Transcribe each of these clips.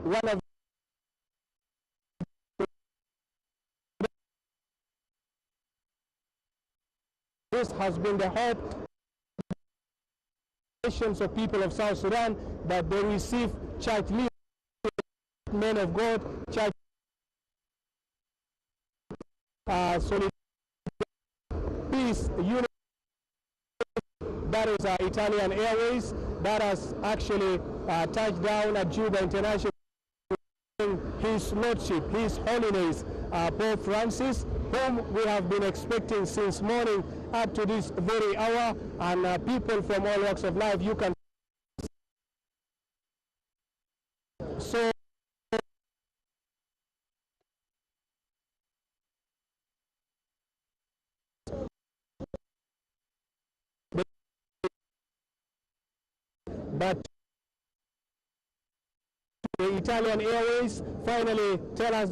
one of this has been the hope of people of South Sudan, that they receive church leaders, men of God, church solidarity, peace, unity. That is Italian Airways that has actually touched down at Juba International. His Lordship, His Holiness Pope Francis, whom we have been expecting since morning up to this very hour, and people from all walks of life. You can so but the Italian Airways finally tell us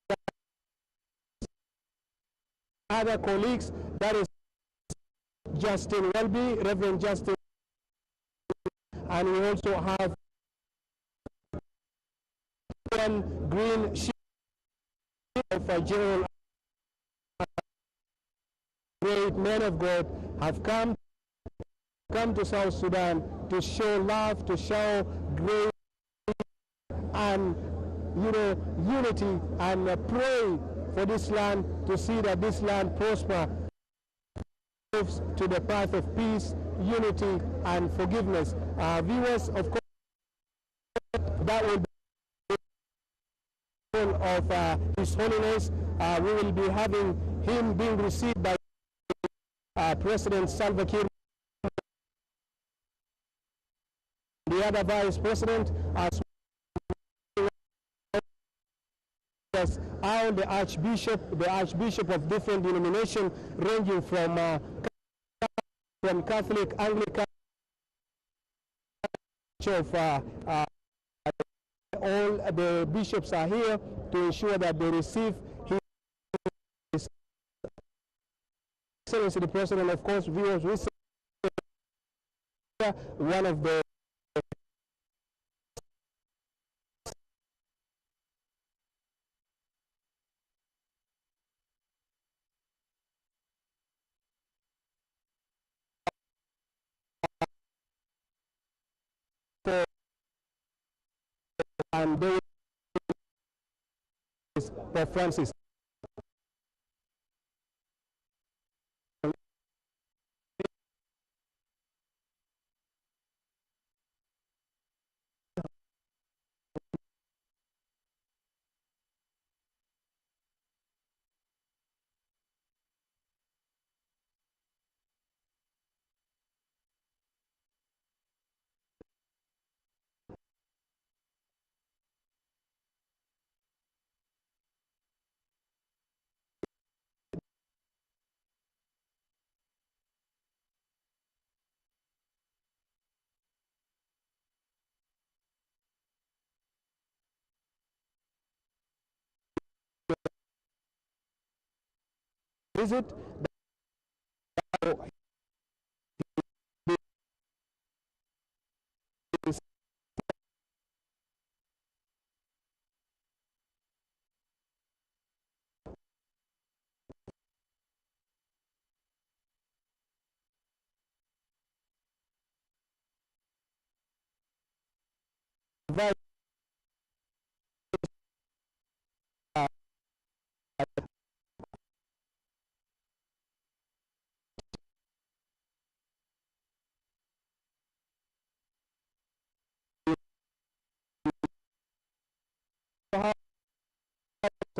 that other colleagues, that is Justin Welby, Reverend Justin, and we also have one green sheet of a general. Great men of God have come to South Sudan to show love, to show grace and unity, and pray for this land, to see that this land prosper, moves to the path of peace, unity, and forgiveness. Viewers, of course, that will be of His Holiness. We will be having him being received by President Salva Kiir, the other Vice President, as all the Archbishop of different denominations, ranging from Catholic, Anglican, of all the bishops are here to ensure that they receive His Excellency the President. Of course, viewers, we one of the and there is Pope Francis. Visit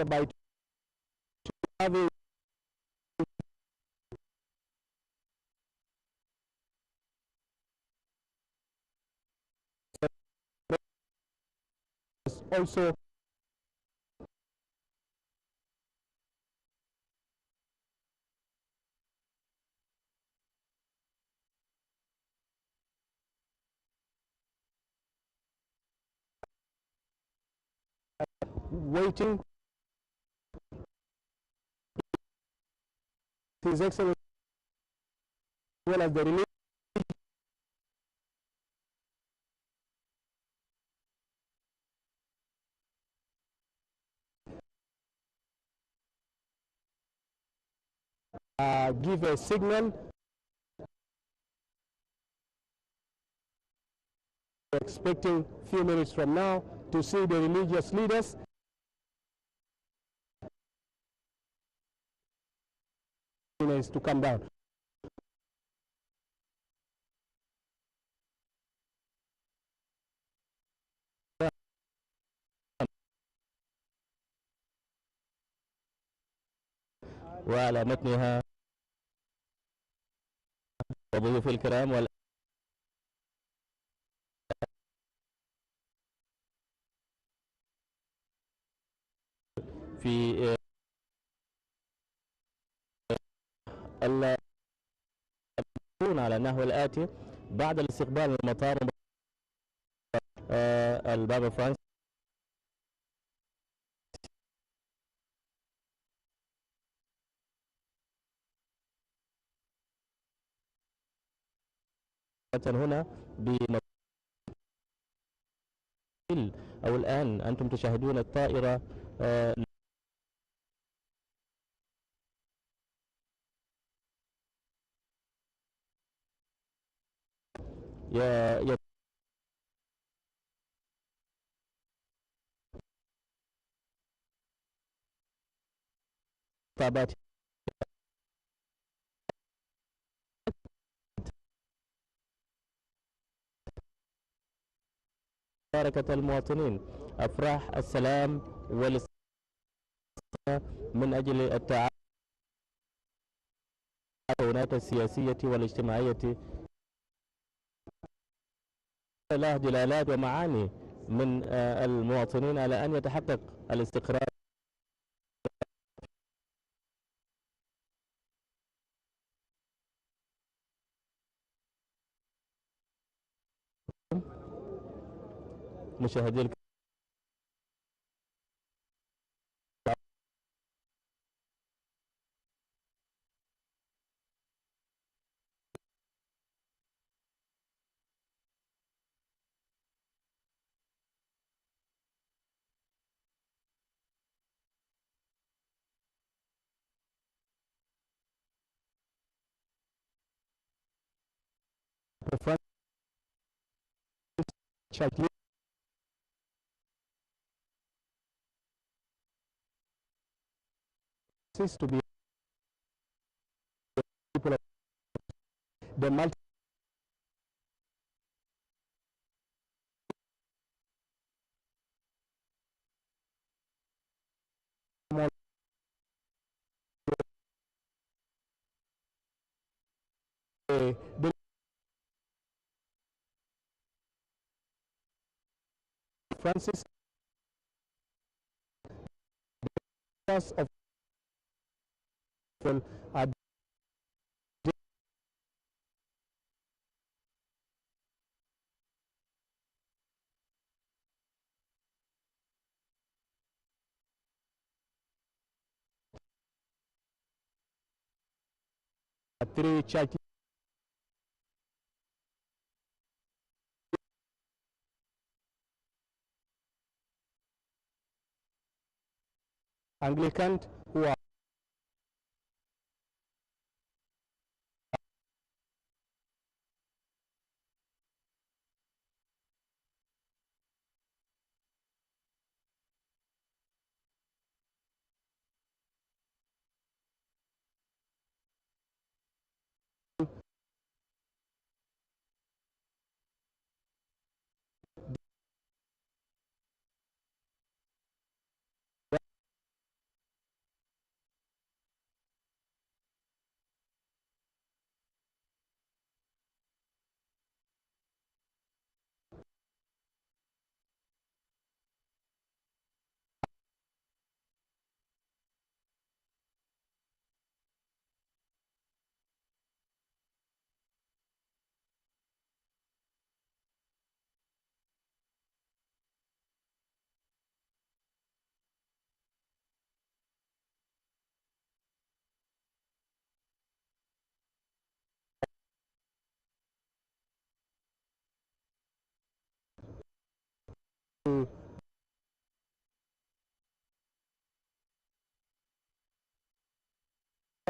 by having also waiting His Excellency, as well as the relief give a signal. We're expecting a few minutes from now to see the religious leaders. To come down. وعلى متنها وضيوف الكرام في على النحو الآتي بعد الاستقبال من المطار البابا فرانسيس هنا أو الآن أنتم تشاهدون الطائرة يا طابات مشاركة المواطنين أفراح السلام والاستقرار من أجل التعاون السياسية والاجتماعية له دلالات ومعاني من المواطنين على أن يتحقق الاستقرار مشاهدي to be people of the multi the Francis of are 3 churches Anglican who are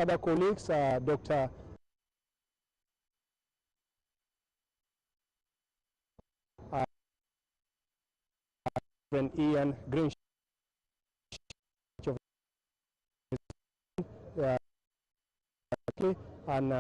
other colleagues, Dr. Ian Green, and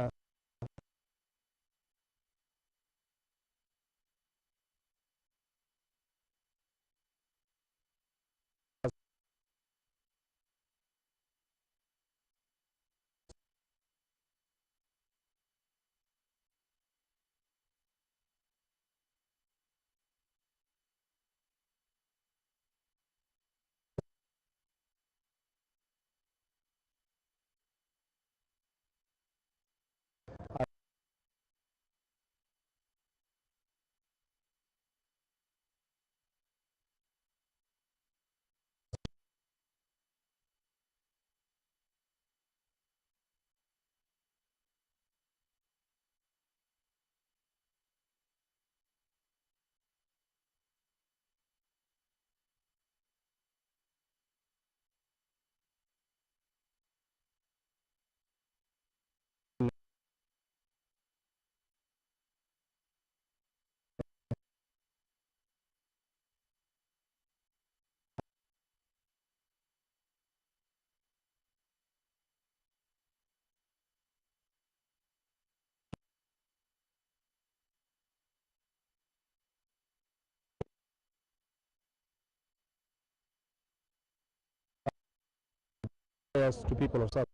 to people of South.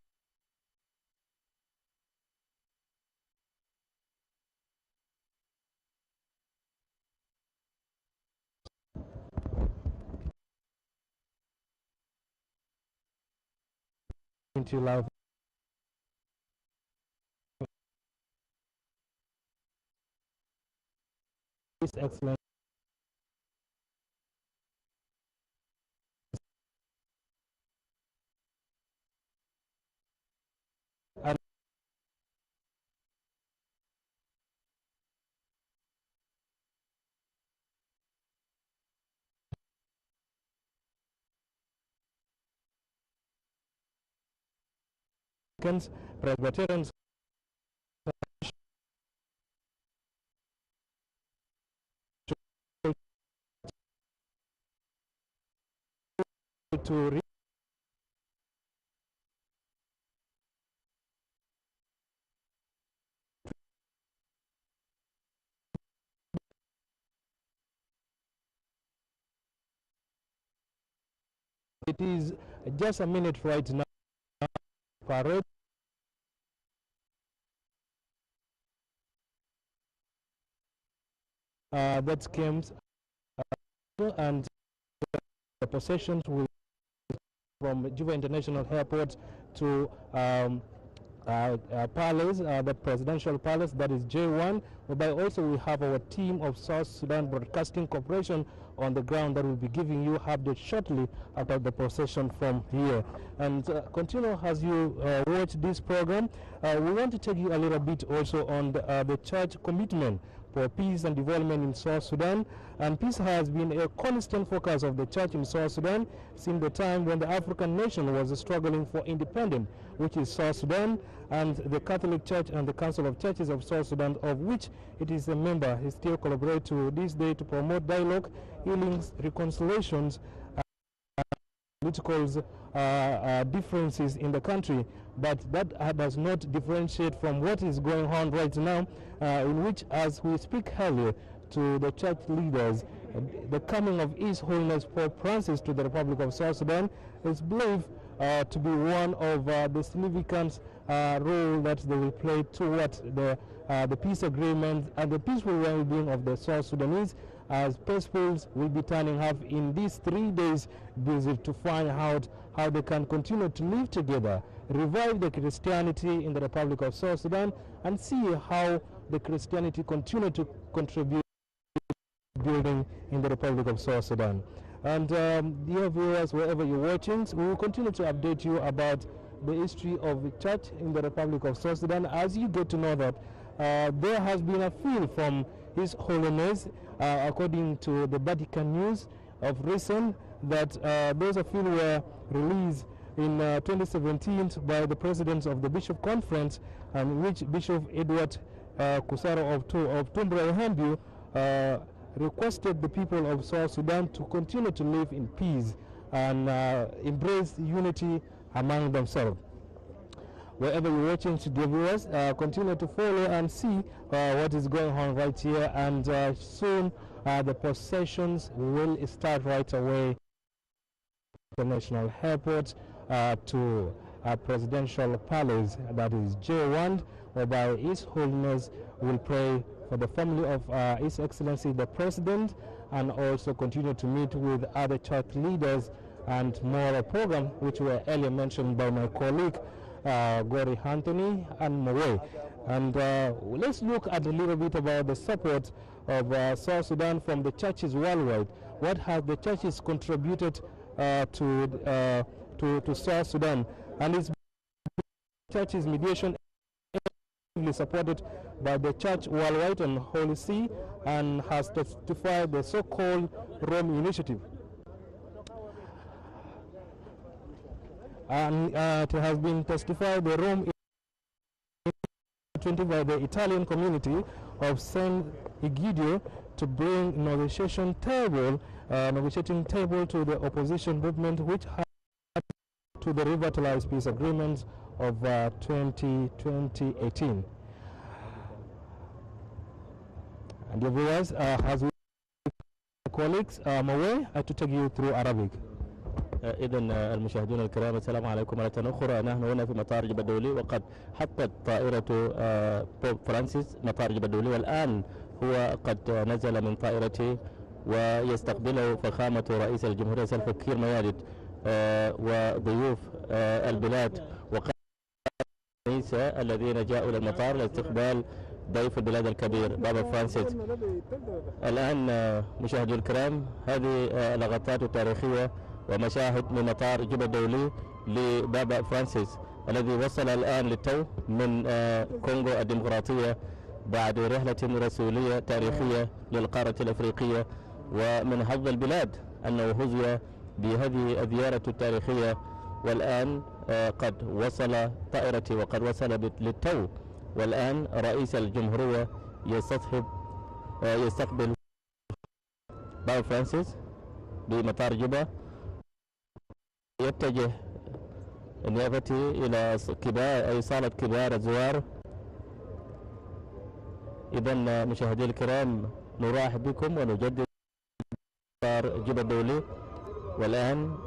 Into love. His Excellency Presbyterians to it is just a minute right now. Parade. That came and the processions will from Juba International Airport to Palace, the Presidential Palace, that is J1, whereby also we have our team of South Sudan Broadcasting Corporation on the ground that will be giving you updates shortly about the procession from here. And continue as you watch this program. We want to take you a little bit also on the church commitment for peace and development in South Sudan. And peace has been a constant focus of the church in South Sudan since the time when the African nation was struggling for independence, which is South Sudan, and the Catholic Church and the Council of Churches of South Sudan, of which it is a member. It still collaborates to this day to promote dialogue, healings, reconciliations, political differences in the country, but that does not differentiate from what is going on right now, in which, as we speak earlier to the church leaders, the coming of His Holiness Pope Francis to the Republic of South Sudan is believed to be one of the significant role that they will play towards the peace agreement and the peaceful well-being of the South Sudanese, as peacefuls will be turning up in these 3 days visit to find out how they can continue to live together, revive the Christianity in the Republic of South Sudan, and see how the Christianity continue to contribute to building in the Republic of South Sudan. And dear viewers, wherever you're watching, we will continue to update you about the history of the church in the Republic of South Sudan as you get to know that there has been a feel from His Holiness, according to the Vatican news of recent, that those appeals were released in 2017 by the president of the Bishop Conference, and which Bishop Edward Kusaro of Tumbra Hambu requested the people of South Sudan to continue to live in peace and embrace unity among themselves. Wherever you're watching, dear viewers, continue to follow and see what is going on right here, and soon the processions will start right away the National Airport to Presidential Palace, that is J1, whereby His Holiness will pray for the family of His Excellency the President, and also continue to meet with other church leaders and more a program which were earlier mentioned by my colleague Gori Anthony and Moe. And let's look at a little bit about the support of South Sudan from the churches worldwide. What have the churches contributed to South Sudan? And it's churches mediation supported by the Church Worldwide and Holy See, and has testified the so-called Rome Initiative. And it has been testified the Rome Initiative by the Italian community of Saint Egidio to bring negotiating table to the opposition movement, which had to the revitalized peace agreements of 2018. And the viewers, as we colleagues, Moe, to take you through Arabic. إذا المشاهدون الكرام، السلام عليكم مرة أخرى. نحن هنا في مطار جوبا الدولي، وقد حطت طائرة بوب فرانسيس مطار جوبا الدولي، والآن هو قد نزل من طائرته ويستقبله فخامة رئيس الجمهورية سلفا كير ميادت وضيوف البلاد وقادة الذين جاءوا إلى المطار لاستقبال ضيف البلاد الكبير بابا فرانسيس. الآن مشاهدي الكرام، هذه لقطات تاريخية ومشاهد من مطار جوبا الدولي لبابا فرانسيس الذي وصل الآن للتو من كونغو الديمقراطية بعد رحلة رسولية تاريخية للقارة الأفريقية. ومن حظ البلاد أنه هزي بهذه الزيارة التاريخية، والآن قد وصل طائرتي وقد وصل للتو، والآن رئيس الجمهورية يستقبل بابا فرانسيس بمطار جوبا، يتجه نيابتي إلى صالة كبار الزوار. إذا مشاهدي الكرام، نرحب بكم ونجدد مطار جوبا الدولي، والآن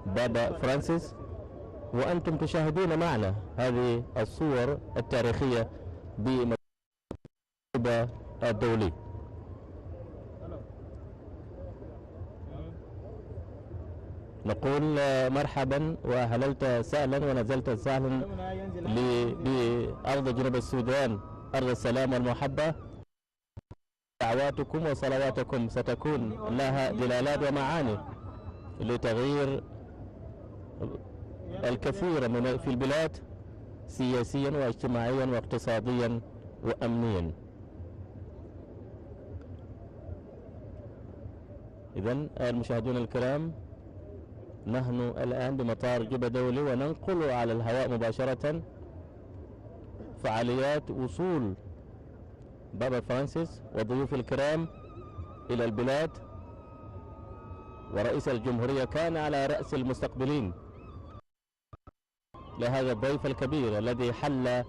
بابا فرانسيس، وأنتم تشاهدون معنا هذه الصور التاريخية بمطار جوبا الدولي. نقول مرحبا وهللت سهلا ونزلت سهلا لأرض جنوب السودان، أرض السلام والمحبة. دعواتكم وصلواتكم ستكون لها دلالات ومعاني لتغيير الكثير في البلاد سياسيا واجتماعيا واقتصاديا وأمنيا. إذن المشاهدون الكرام، نحن الآن بمطار جوبا الدولي وننقل على الهواء مباشرة فعاليات وصول بابا فرانسيس وضيوف الكرام إلى البلاد، ورئيس الجمهورية كان على رأس المستقبلين لهذا الضيف الكبير الذي حل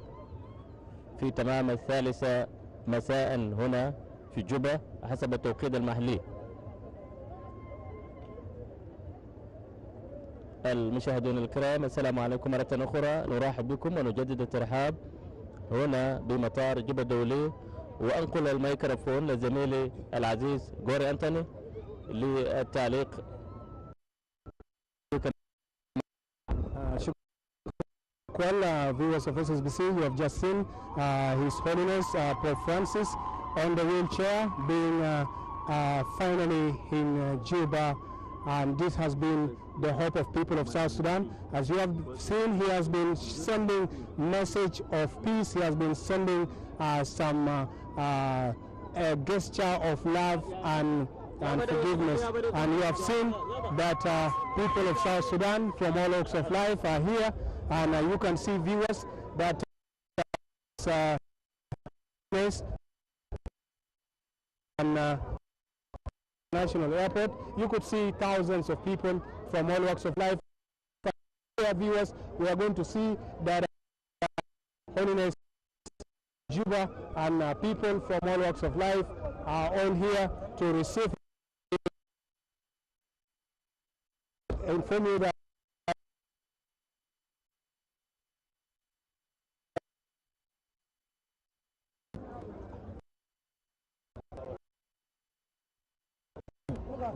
في تمام 3 مساء هنا في جوبا حسب التوقيت المحلي. المشاهدون الكرام، السلام عليكم مرة أخرى. نرحب بكم ونجدد الترحاب هنا بمطار جوبا الدولي، وأنقل الميكروفون لزميلي العزيز غوري أنتوني للتعليق. Viewers of SSBC, you have just seen His Holiness Pope Francis on the wheelchair being finally in Juba, and this has been the hope of people of South Sudan. As you have seen, he has been sending message of peace. He has been sending some a gesture of love and and forgiveness. And you have seen that people of South Sudan from all walks of life are here, and you can see viewers that and National Airport. You could see thousands of people from all walks of life. Viewers, we are going to see that Holiness Juba and people from all walks of life are all here to receive. Inform you that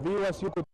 viewers, you could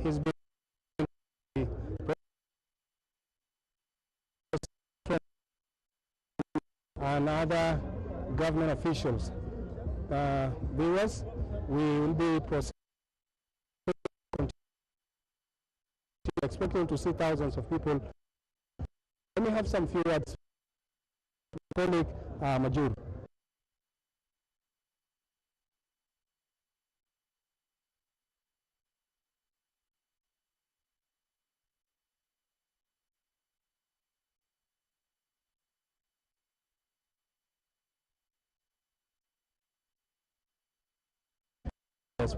he's been and other government officials. Viewers, we will be expecting to see thousands of people. Let me have some few words. Colleague Majur.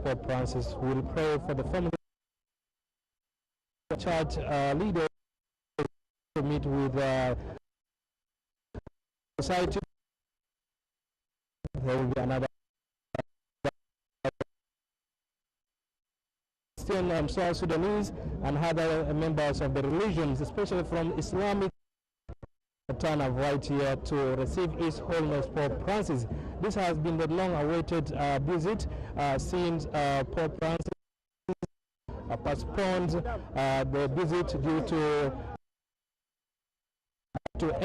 Pope Francis will pray for the family. Church leaders to meet with society. There will be another Christian South Sudanese and other members of the religions, especially from Islamic, turn of right here to receive His Holiness Pope Francis. This has been the long-awaited visit since Pope Francis postponed the visit due to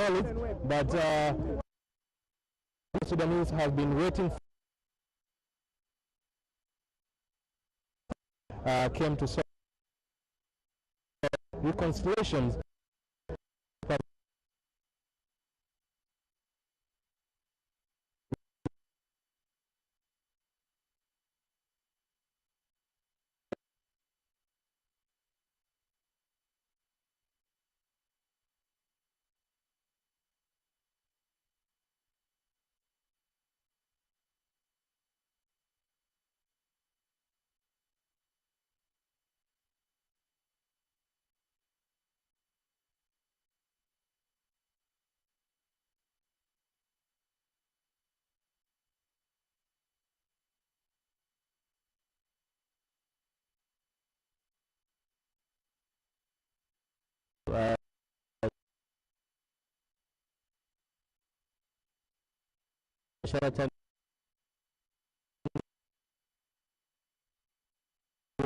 elite, but Sudanese have been waiting came to reconciliations.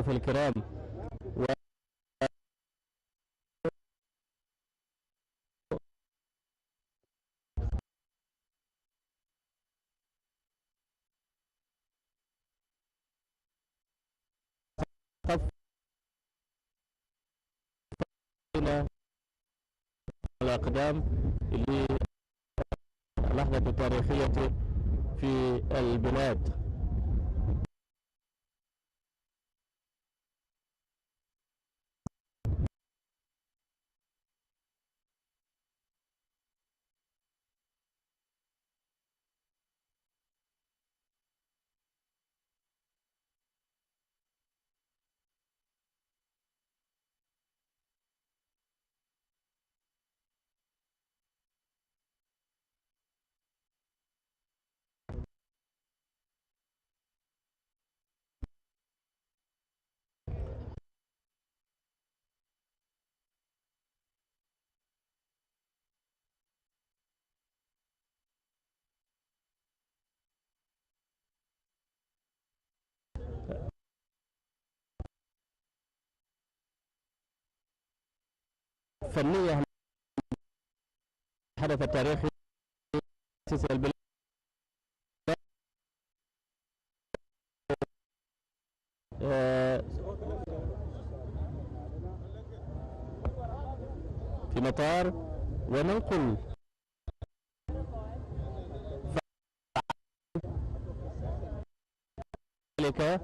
الكرام الأقدام للحظة التاريخية في البلاد. فنية الحدث التاريخي تأسيس البلاد في مطار وننقل ذلك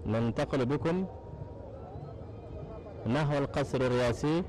ننتقل بكم نحو القصر الرئاسي.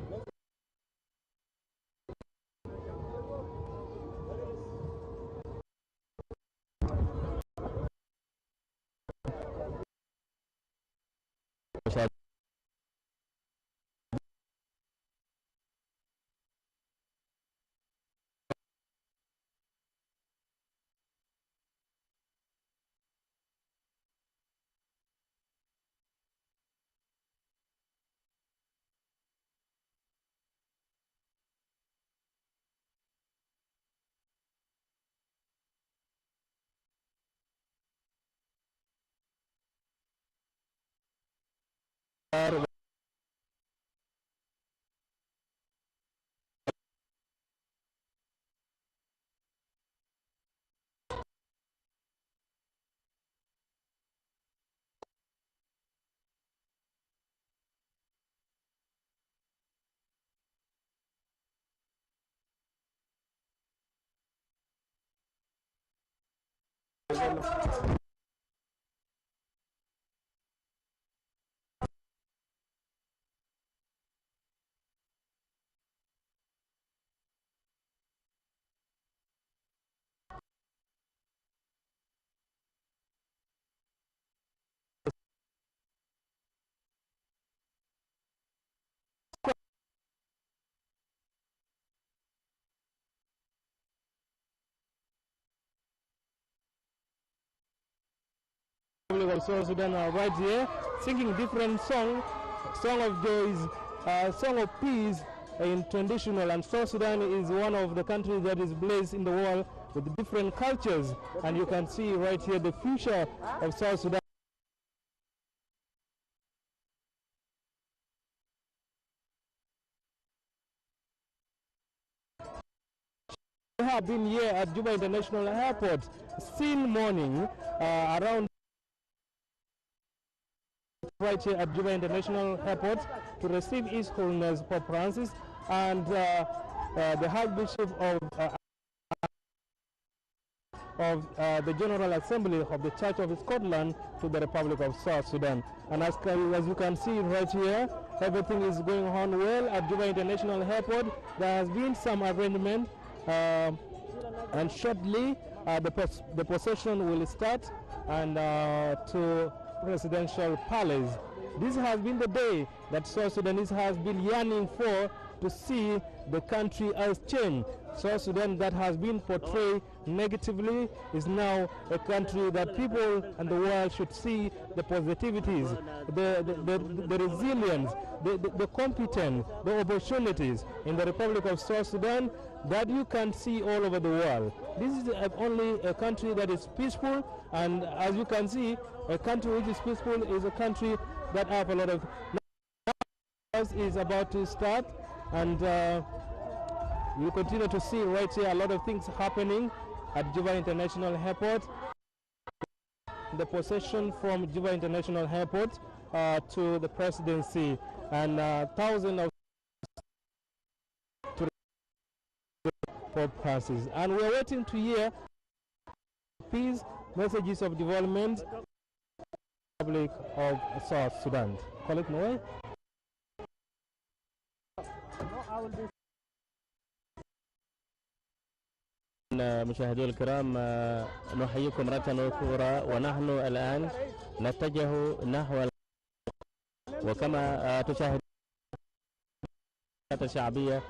Of South Sudan are right here singing different song of joys, song of peace in traditional, and South Sudan is one of the countries that is blessed in the world with different cultures, and you can see right here the future of South Sudan. We have been here at Juba International Airport since morning around right here at Juba International Airport to receive His Holiness Pope Francis and the Archbishop of the General Assembly of the Church of Scotland to the Republic of South Sudan. And as you can see right here, everything is going on well at Juba International Airport. There has been some arrangement and shortly the procession will start and to Presidential Palace. This has been the day that South Sudanese has been yearning for, to see the country as changed South Sudan that has been portrayed negatively is now a country that people and the world should see the positivities, the resilience, the competence, the opportunities in the Republic of South Sudan that you can see all over the world. This is only a country that is peaceful, and as you can see, a country which is peaceful is a country that have a lot of is about to start, and you continue to see right here a lot of things happening at Juba International Airport. The procession from Juba International Airport to the presidency, and thousands of Pope Francis, and we're waiting to hear peace messages of development in the Republic of South Sudan. Collect Noe. مشاهدينا الكرام، نحييكم مرة أخرى، ونحن الآن نتجه نحو وكما تشاهد الشعبية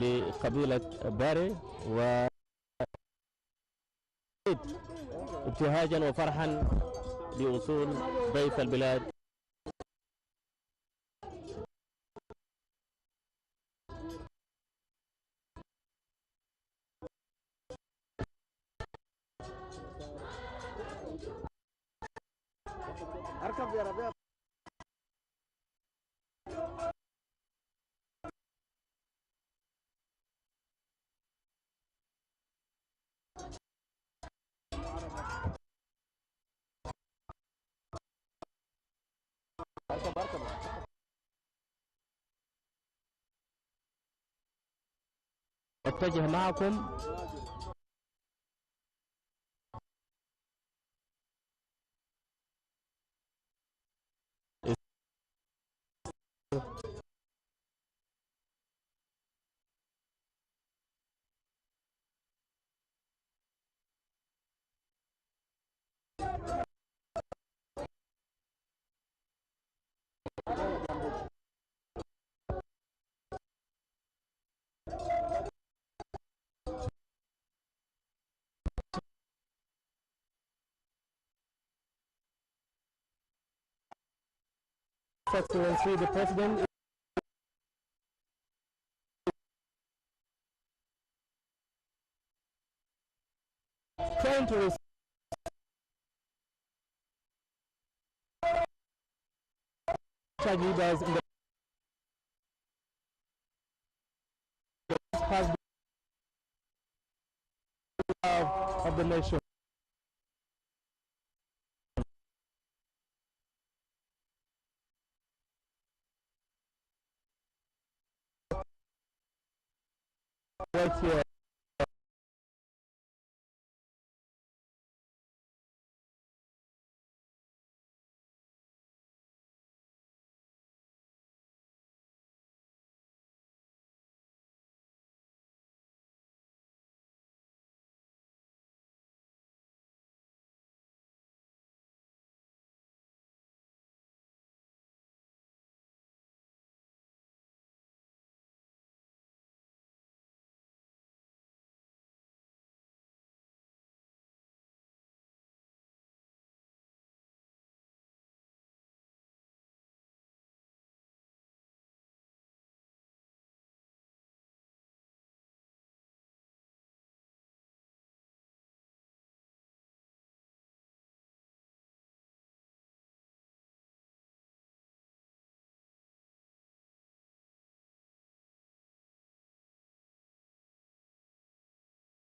لقبيلة باري، و ابتهاجا وفرحا بوصول ضيف البلاد اتجه معكم Excellency the President trying to church leaders in the past of the nation. Right here.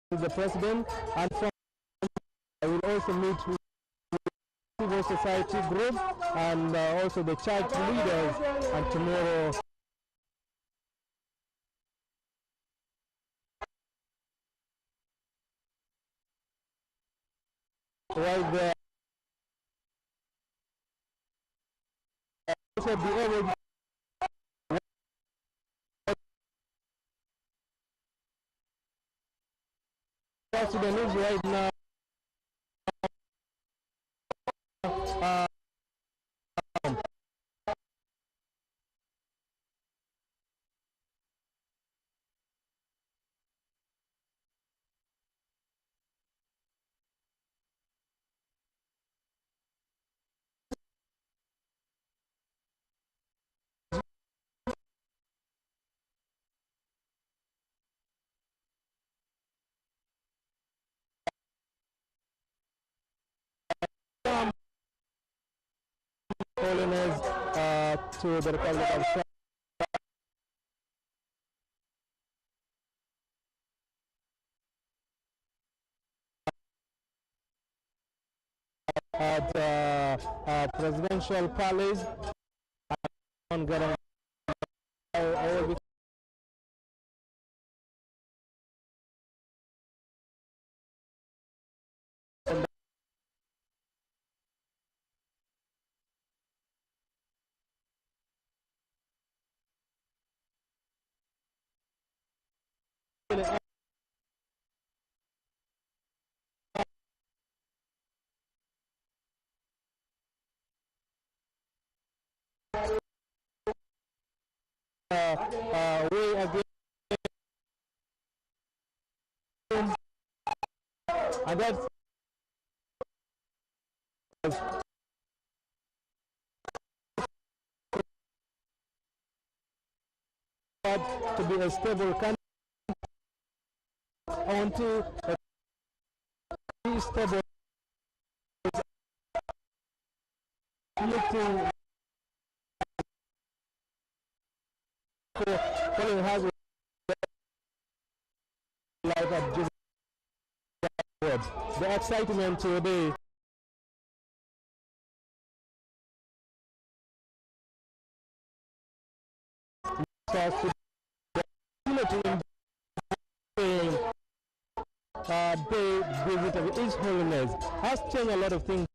The President, and from I will also meet with civil society group and also the church leaders, and tomorrow right there also be able Sudanese right now Holiness to the Republic of South at Presidential Palace. I will be way again, and that's to be a stable country. I want to be stable, looking for has a life at Juba. The excitement today the visit of His Holiness has changed a lot of things.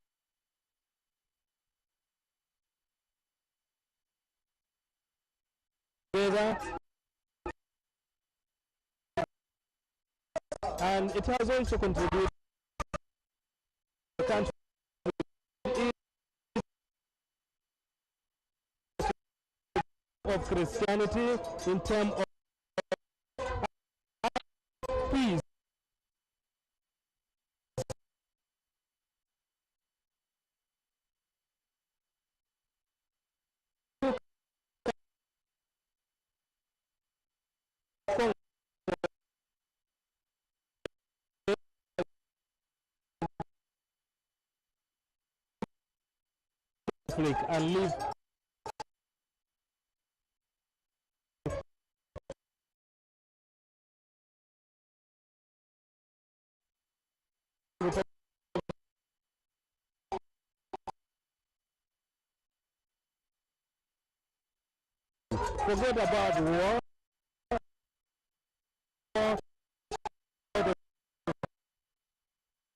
And it has also contributed to the country of Christianity in terms of peace. And live forget about war.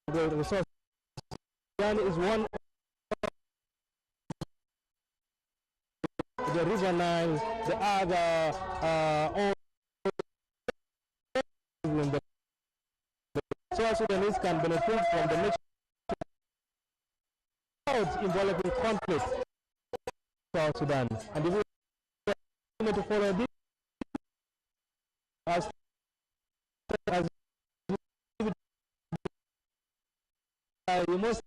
The resource is one the River Nile, the other all the South Sudanese can benefit from the nature involving conflict in South Sudan. And if we want to follow this as you must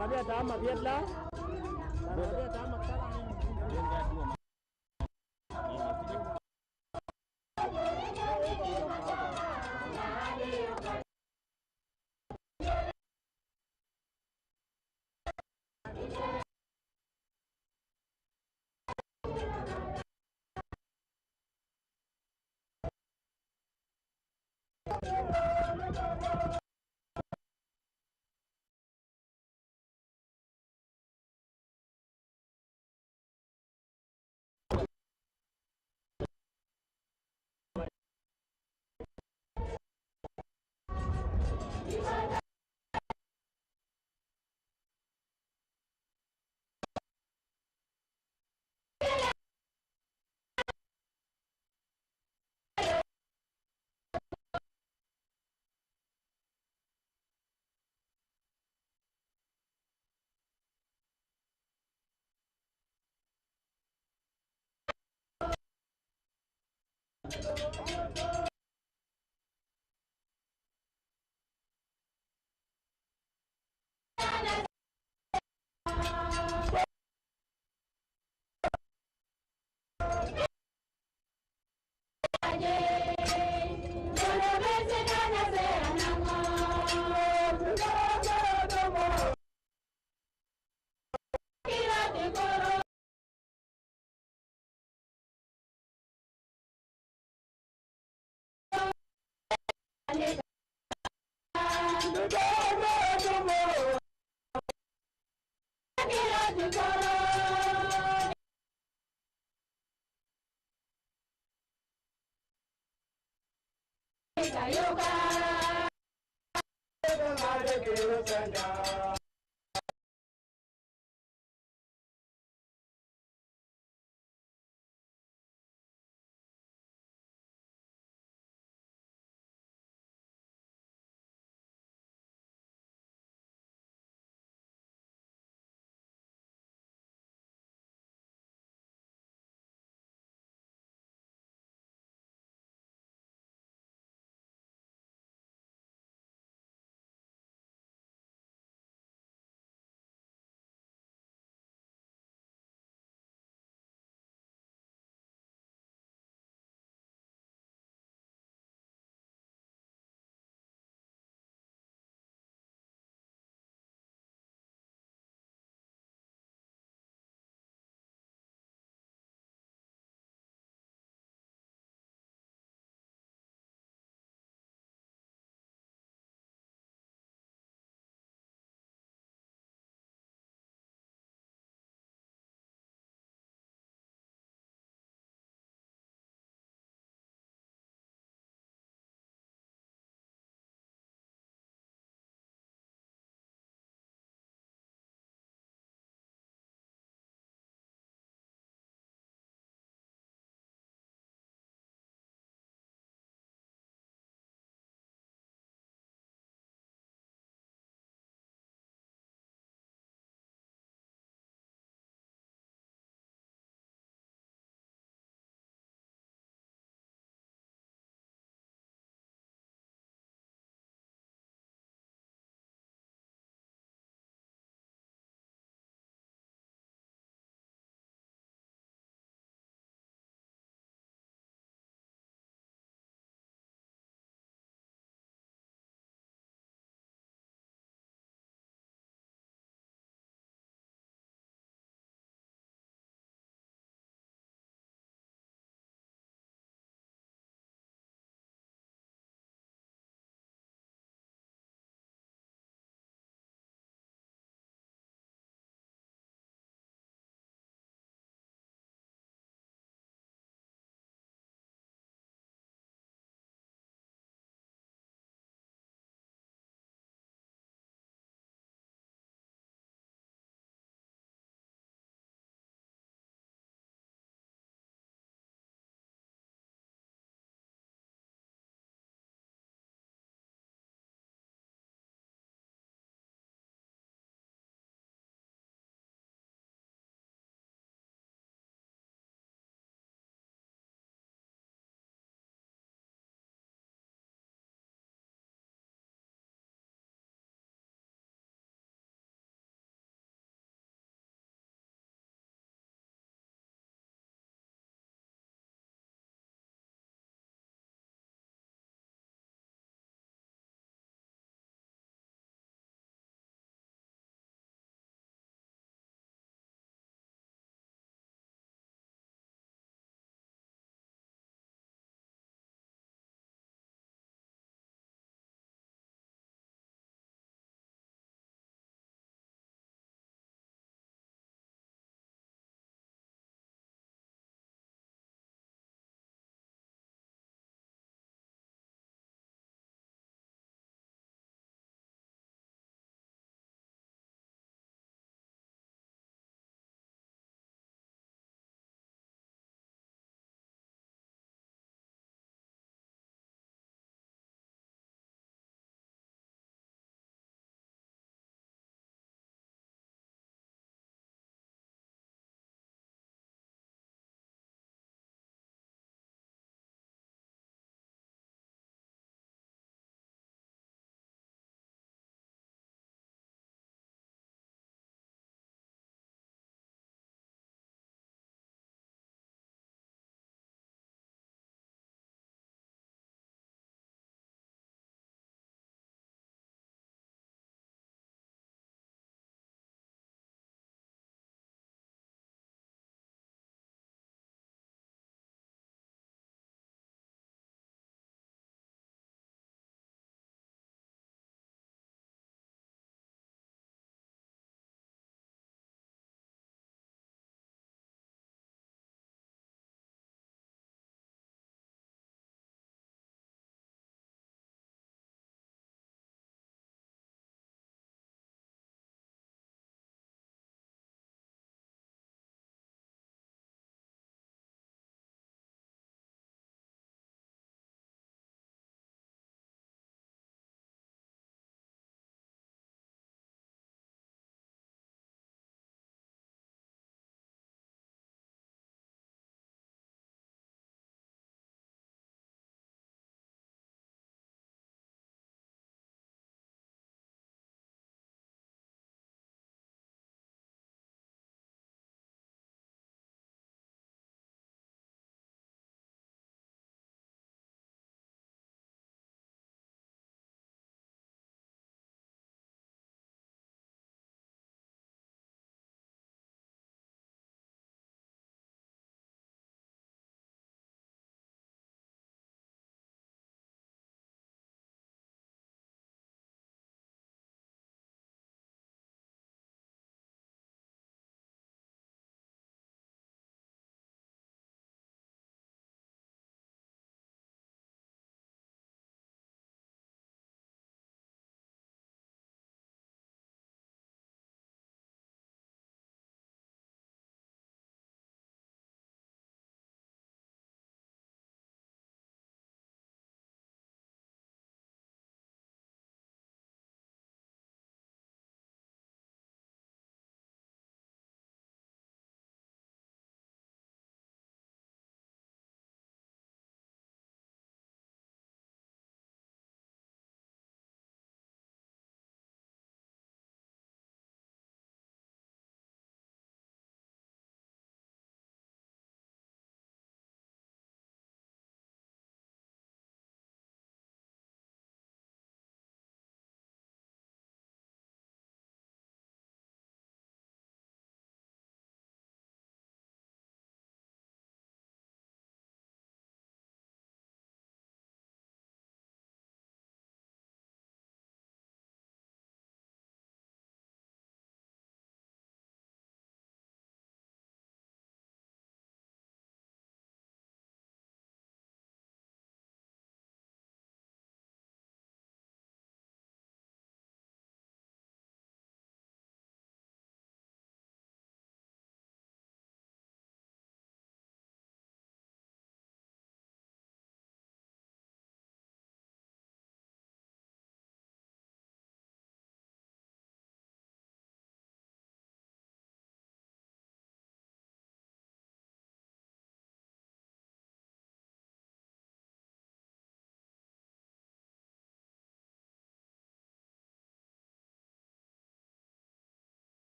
Arabia taama biadla. Arabia taama kala.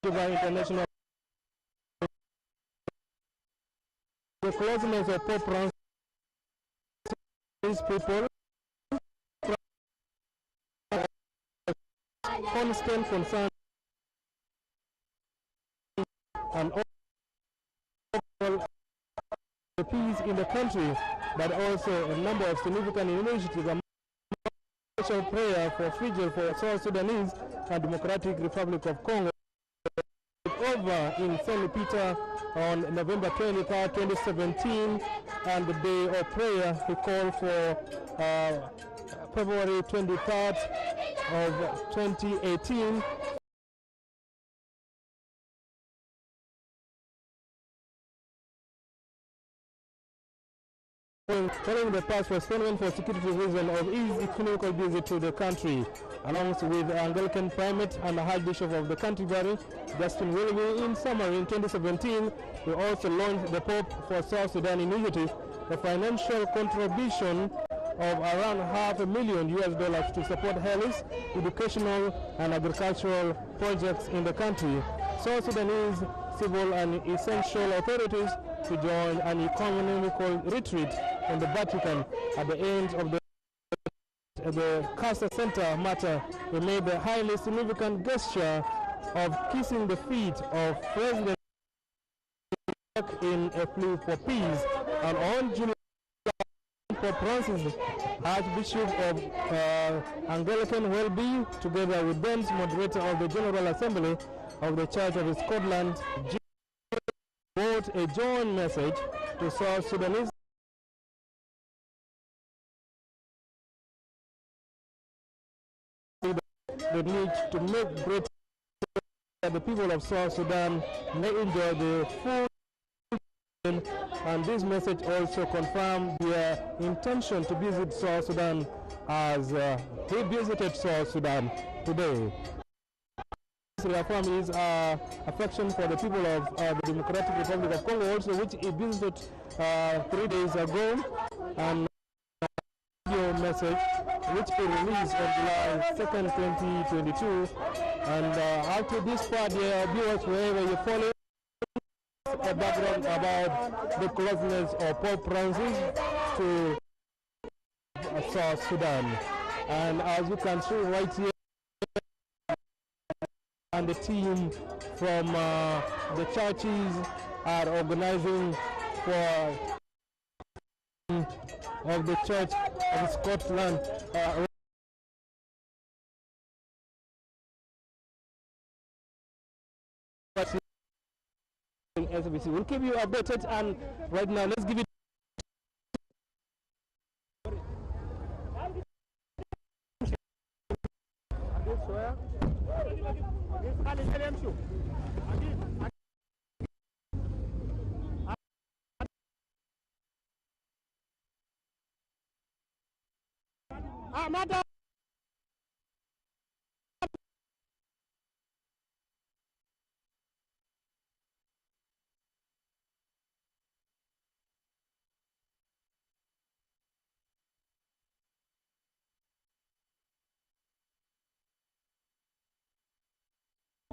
Juba International. The closeness of Pope Francis people, constant concern and all the peace in the country, but also a number of significant initiatives. Special prayer for vigil for South Sudanese and Democratic Republic of Congo over in St. Peter on November 23rd, 2017, and the day of prayer he called for February 23rd of 2018. Following the past postponement for security reasons of his economical visit to the country, along with Anglican Primate and Archbishop of the Canterbury, Justin Willoughby. In summary, in 2017, we also launched the Pope for South Sudan initiative, a financial contribution of around $500,000 to support health, educational, and agricultural projects in the country. South Sudanese civil and essential authorities to join an economical retreat in the Vatican at the end of the Casa Center matter. He made the highly significant gesture of kissing the feet of President in a plea for peace. And on July, Pope Francis, Archbishop of Anglican, will be, together with Ben's moderator of the General Assembly of the Church of Scotland, wrote a joint message to South Sudanese the need to make great that the people of South Sudan may enjoy the full, and this message also confirmed their intention to visit South Sudan as he visited South Sudan today. Reaffirm his affection for the people of the Democratic Republic of Congo, also which he visited 3 days ago, and video message which he released on July 2nd, 2022. And after this part, viewers, wherever you follow, a background about the closeness of Pope Francis to South Sudan. And as you can see right here, and the team from the churches are organizing for of the Church of Scotland. SBC will keep you updated, and right now let's give it.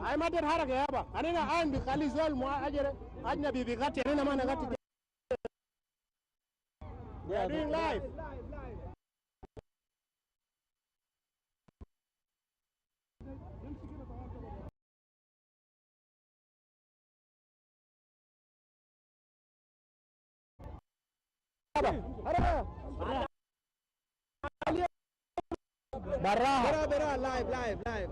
ay ma der haraka yaba anina an bi khalizol mu ajere ajnabi bi gati anina mana gati they are doing live. Bara live my friend.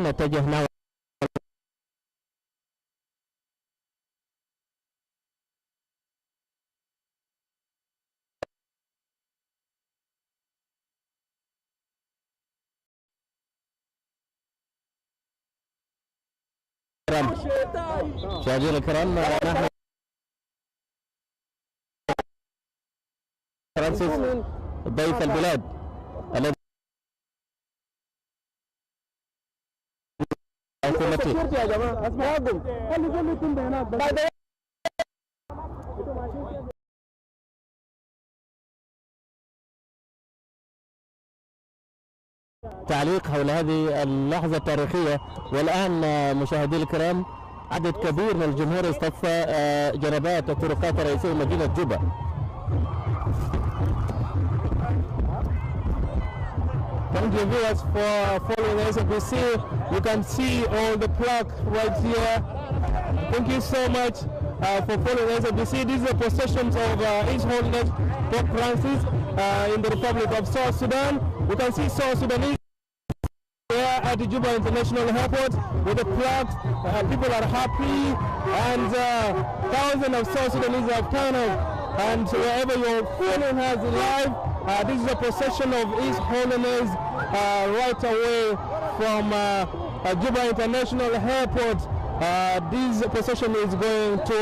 نتجه نحو مشاهدينا الكرام، نحن فرانسيس ضيف البلاد الذي حكومته. تعليق حول هذه اللحظة التاريخية. والآن مشاهدي الكرام عدد كبير من الجمهور اصطف جنبات الطرقات الرئيسية مدينة جوبا. Thank you viewers for following SBC. You can see all the plaque right here. Thank you so much for following SBC. These are processions of His Holiness Pope Francis in the Republic of South Sudan. You can see South Sudanese here at the Juba International Airport with the plaques. People are happy, and thousands of South Sudanese have turned up. And wherever you're following us live, this is a procession of His Holiness right away from Juba International Airport. This procession is going to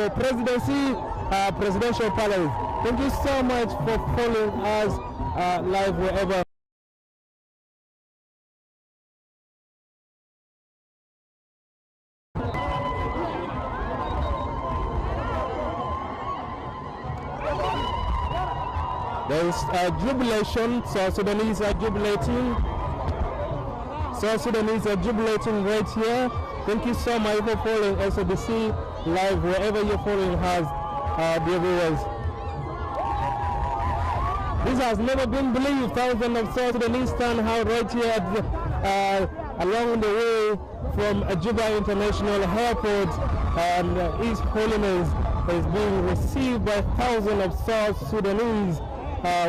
Presidential Palace. Thank you so much for following us live wherever. There is jubilation. South Sudanese are jubilating. South Sudanese are jubilating right here. Thank you so much for following SBC live wherever you're following us, dear viewers. This has never been believed. Thousands of South Sudanese stand out right here along the way from Juba International Airport, and His Holiness is being received by thousands of South Sudanese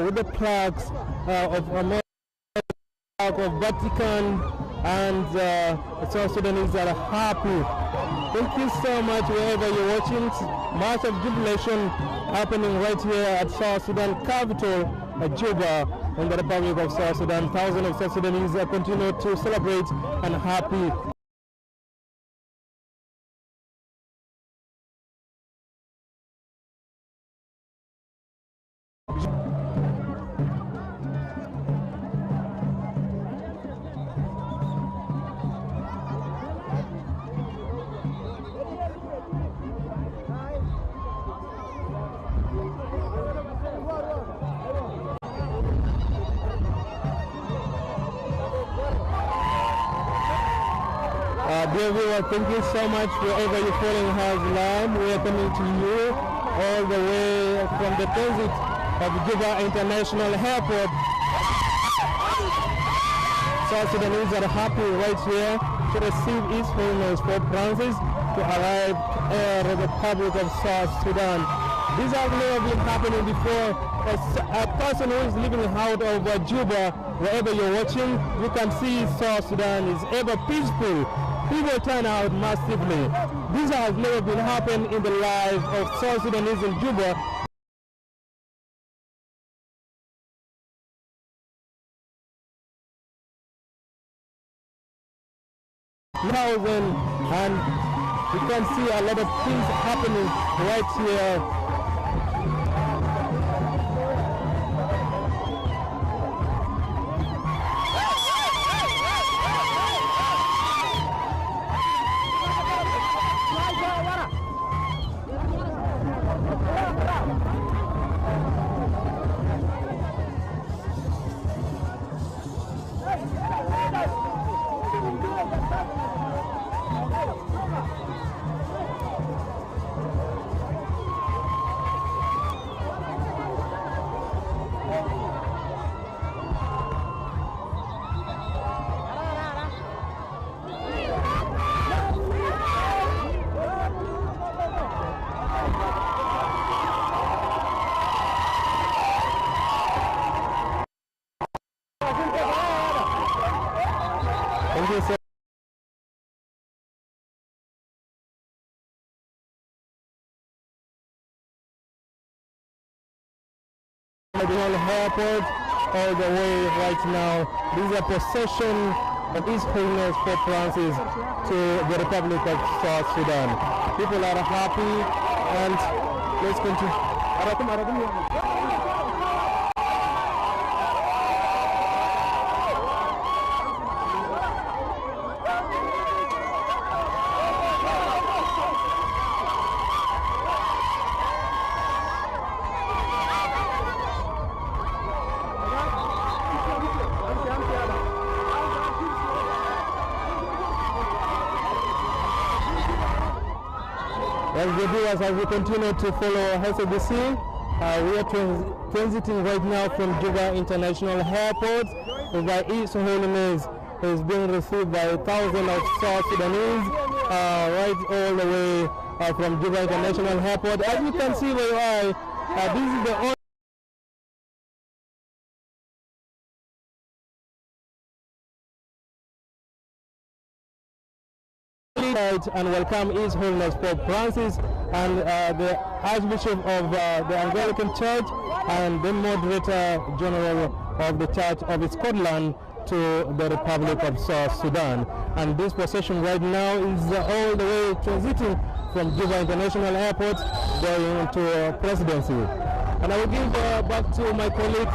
with the plaques of America, of Vatican, and South Sudanese are happy. Thank you so much wherever you're watching. March of jubilation happening right here at South Sudan capital, Juba, in the Republic of South Sudan. Thousands of South Sudanese continue to celebrate and happy. Dear viewers, thank you so much wherever you're following us live. We are coming to you all the way from the transit of Juba International Airport. South Sudanese are happy right here to receive His Holiness Pope Francis to arrive in the Republic of South Sudan. This has never been happening before. A person who is living out of Juba, wherever you're watching, you can see South Sudan is ever peaceful. People turn out massively. This has never been happening in the life of South Sudanese in Juba. And you can see a lot of things happening right here. Airport all the way right now. This is a procession of His Holiness Pope Francis to the Republic of South Sudan. People are happy, and let's continue. Well, the viewers, as we continue to follow SABC, we are transiting right now from Juba International Airport, where His Holiness is being received by thousands of South Sudanese, right all the way from Juba International Airport. As you can see where you are, this is the only and welcome His Holiness Pope Francis and the Archbishop of the Anglican Church and the Moderator General of the Church of Scotland to the Republic of South Sudan. And this procession right now is all the way transiting from Juba International Airport going to Presidency. And I will give back to my colleague.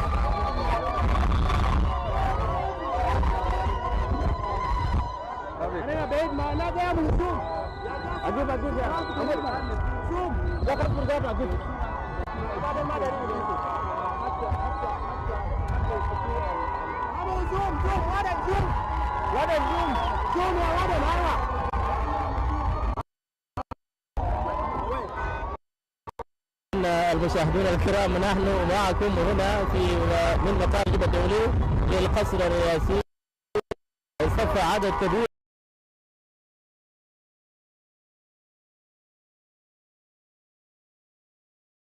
المشاهدون الكرام، نحن معكم هنا من مطار جوبا الدولي للقصر الرئاسي. صف عدد كبير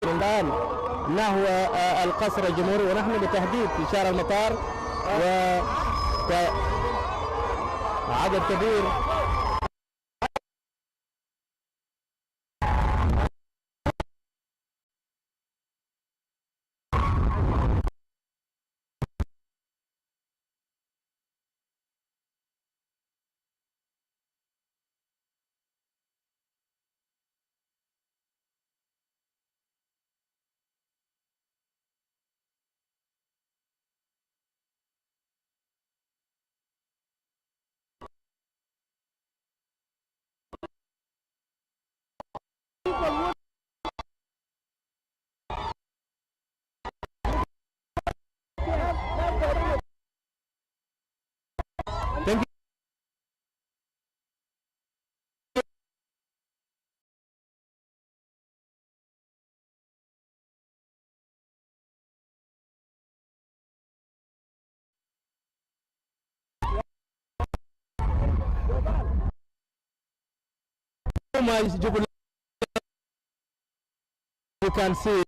الآن نحو القصر الجمهوري، ونحن بالتحديد في شارع المطار، وعدد كبير you can see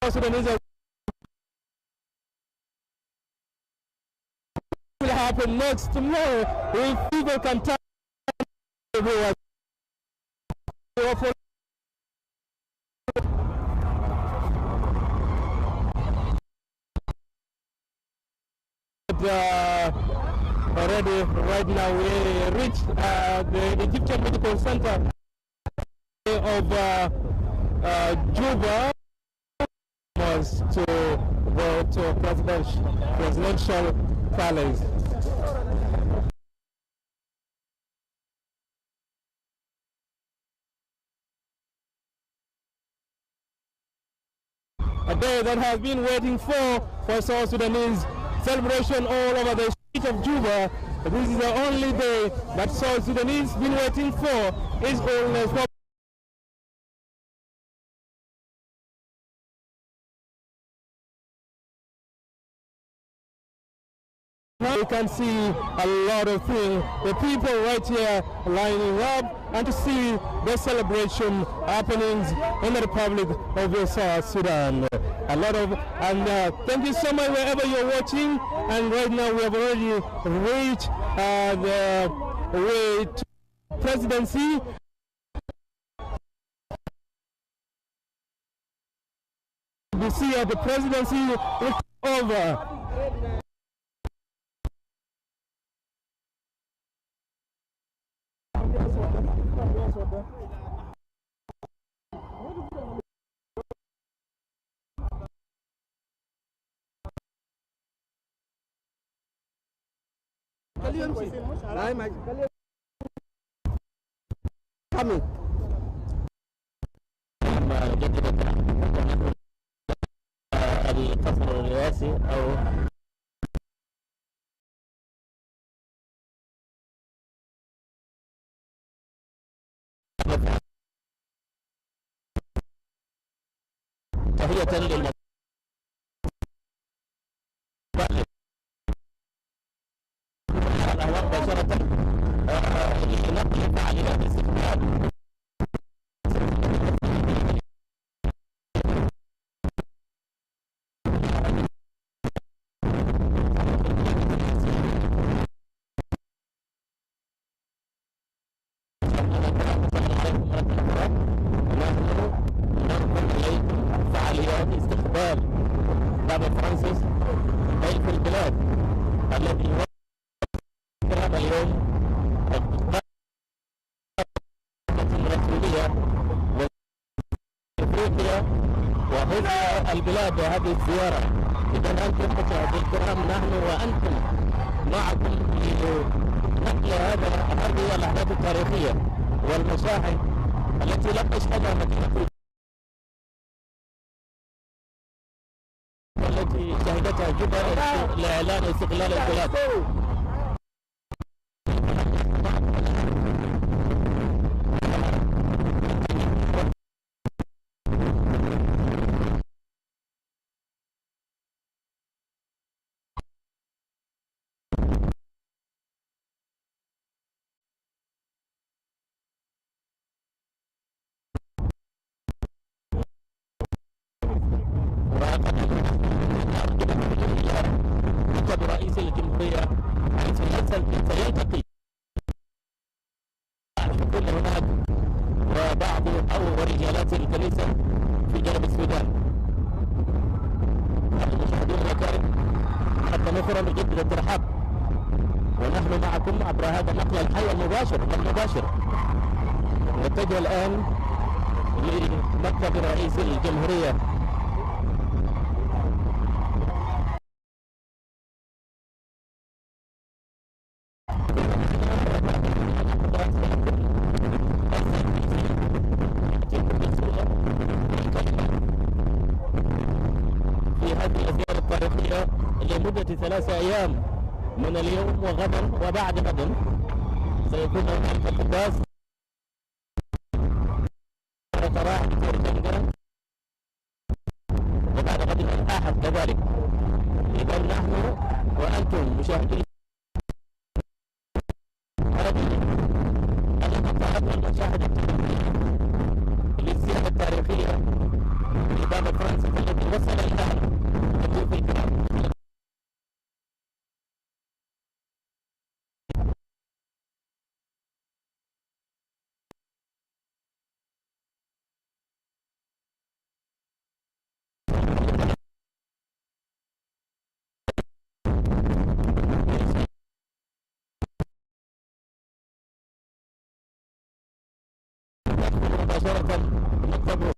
Sudanese will happen next tomorrow if people can tell already right now we reached the Egyptian Medical Center of Juba to go to presidential palace. A day that has been waiting for South Sudanese celebration all over the street of Juba. This is the only day that South Sudanese been waiting for. His Holiness You can see a lot of things. The people right here lining up and to see the celebration happenings in the Republic of South Sudan. A lot of thank you so much wherever you're watching. And right now we have already reached the way to presidency. You see the presidency is over. Coming. القصر الرئاسي أو تحية للمبادئ مباشرة لنقل فعاليات الاستقبال بابا فرانسيس ضيف البلاد الذي وكرم اليوم الرسولية لأفريقيا وحفظ البلاد بهذه الزيارة. إذا أنتم مشاهدي الكرام نحن وأنتم معكم لنقل هذه الأحداث التاريخية والمشاهد التي لم تشهدها مدينة التي شهدتها جوبا لإعلان استقلال البلاد. رئيس الجمهورية حيث سيلتقي يكون هناك وبعض أو رجالات الكنيسة في جنوب السودان. المشاهدين الأكارم حتى نخرج نجدد الترحاب ونحن معكم عبر هذا النقل الحي المباشر. نتجه الآن لمكتب رئيس الجمهورية. لمدة 3 أيام من اليوم وغدا وبعد غد سيكون هناك القداس وتراحم جدا وبعد غد الأحد كذلك. إذا نحن وأنتم مشاهدين هذه المقاطع والمشاهد للزيارة التاريخية لبابا فرانسيس الذي وصل الآن في الكرام. مباشرة مكتبه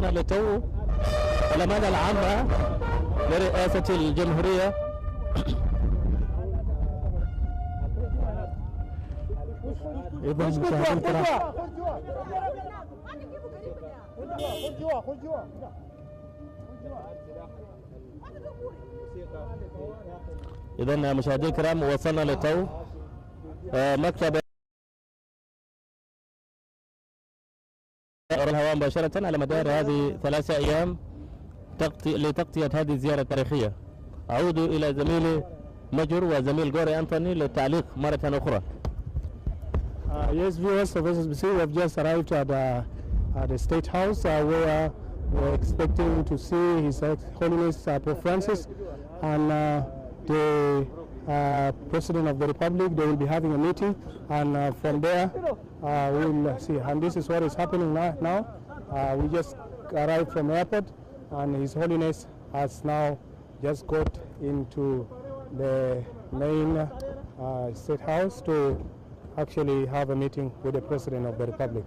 لتو الأمانة العامة لرئاسة الجمهورية. إذا مشاهدينا الكرام إذا مشاهدينا الكرام وصلنا للتو مكتب الهواء مباشرة على مدار هذه 3 أيام لتغطية هذه الزيارة التاريخية. أعود إلى زميلي مجر وزميل غوري أنطوني للتعليق مرة أخرى. Yes, viewers of SSBC, we have just arrived at the State House where we're expecting to see His Holiness Pope Francis and the President of the Republic. They will be having a meeting, and from there we'll see. And this is what is happening now. We just arrived from the airport, and His Holiness has now just got into the main State House to actually have a meeting with the President of the Republic.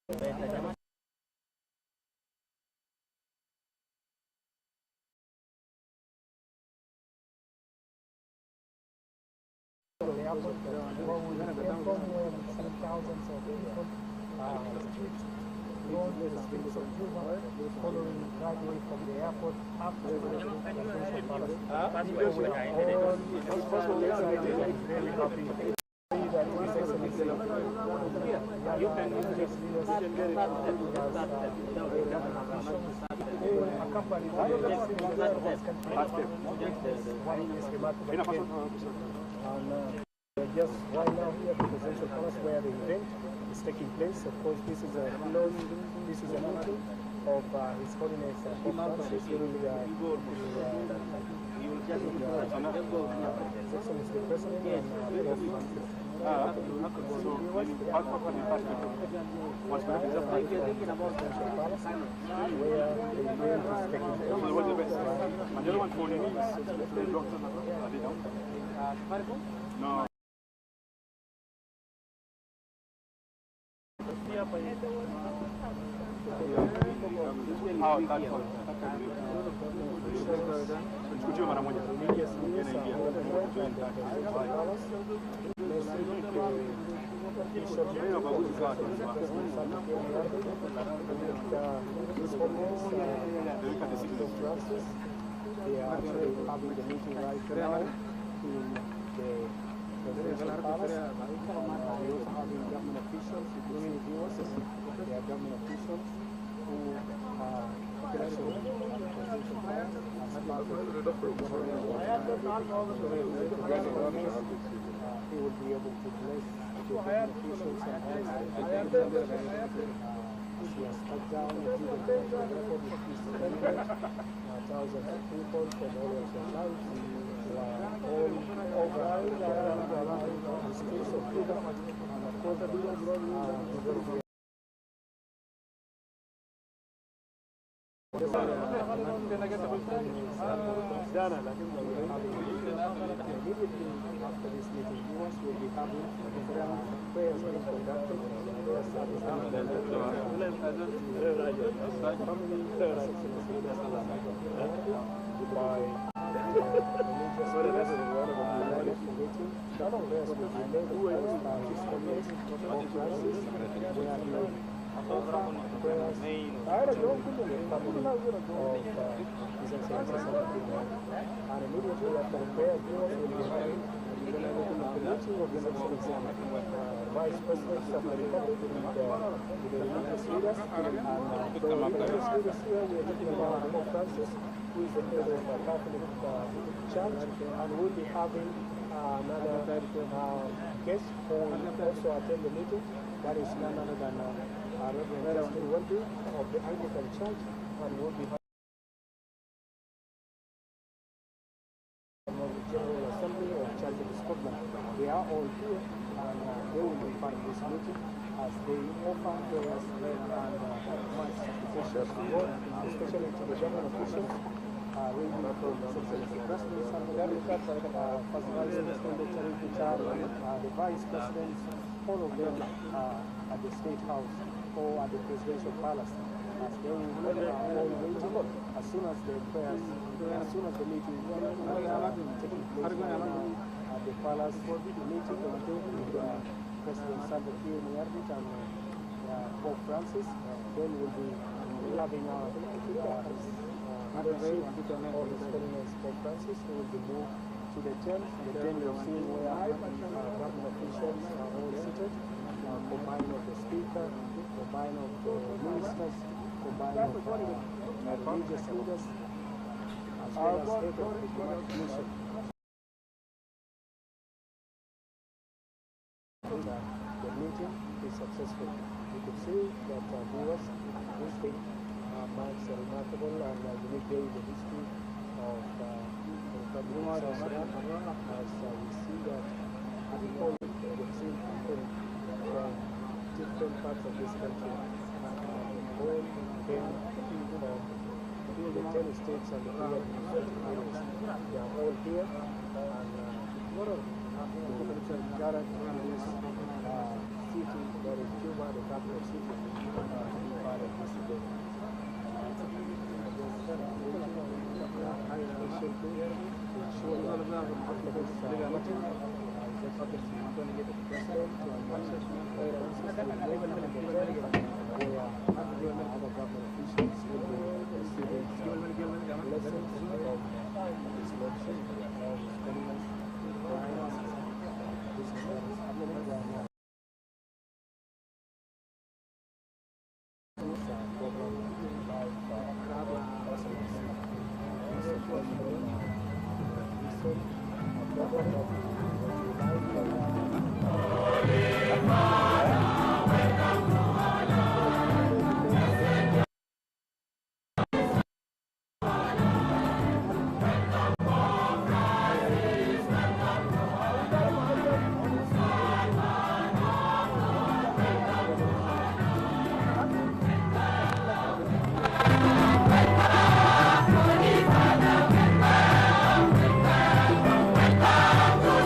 Thousands of people the streets of Juba, following right away from the airport after the presidential palace. People were all very happy. You can just accompanied by just right now here at the Presidential Palace where the event is taking place. Of course, this is a meeting of His Holiness Pope Francis with His Excellency the President and Pope Francis. No. They are actually having the meeting right now in the Presidential Palace. We also having government officials, including viewers. They are government officials who are actually in the Presidential Palace as part of the he will be able to bless the government officials and she has cut down the record with this thousands of people from all over the lives who are all over the streets of Juba, and of course immediately after this meeting, viewers will be having prayers being conducted. By religious leaders, meeting. None of us will be led by His Holiness Pope Francis, where he offer prayers to the family of His Excellency Santo Padre. And immediately after the prayer, viewers will be having the meeting of His Excellency Vice President of the Republic with the religious leaders. And the religious leaders here, we are talking about Pope Francis, who is the head of the Catholic Church, and we'll be having another guest who will also attend the meeting. That is none other than Reverend Justin Wendy of the Anglican Church, and we'll be having the General Assembly of Church of Scotland. They are all here, and they will be part of this meeting as they offer prayers and much appreciation to God, especially to the government officials. Ranging from the President, Santo Padre, First Vice President, the Vice Presidents, all of them at the State House or at the Presidential Palace, as they will all waiting as soon as the prayers, as soon as the meeting is taking place at the Palace. The meeting will take with President Santo Padre and Pope Francis. Then we'll be having our leadership of His Holiness Pope Francis, who will be moved to the tent. The tent you've seen where government officials are all seated, combined of the speaker, combined of the ministers, combined of religious leaders, as well as head of the diplomatic mission. The meeting is successful. You could see that viewers, this thing marks a remarkable and unique day in the history of the Republic of South Sudan, as we see that people, we've seen people from different parts of this country all came from the 10 states and the 3 administrative areas. They are all here, and gathered in this city, that is Juba, the capital city of Juba, to be part of this event. Welcome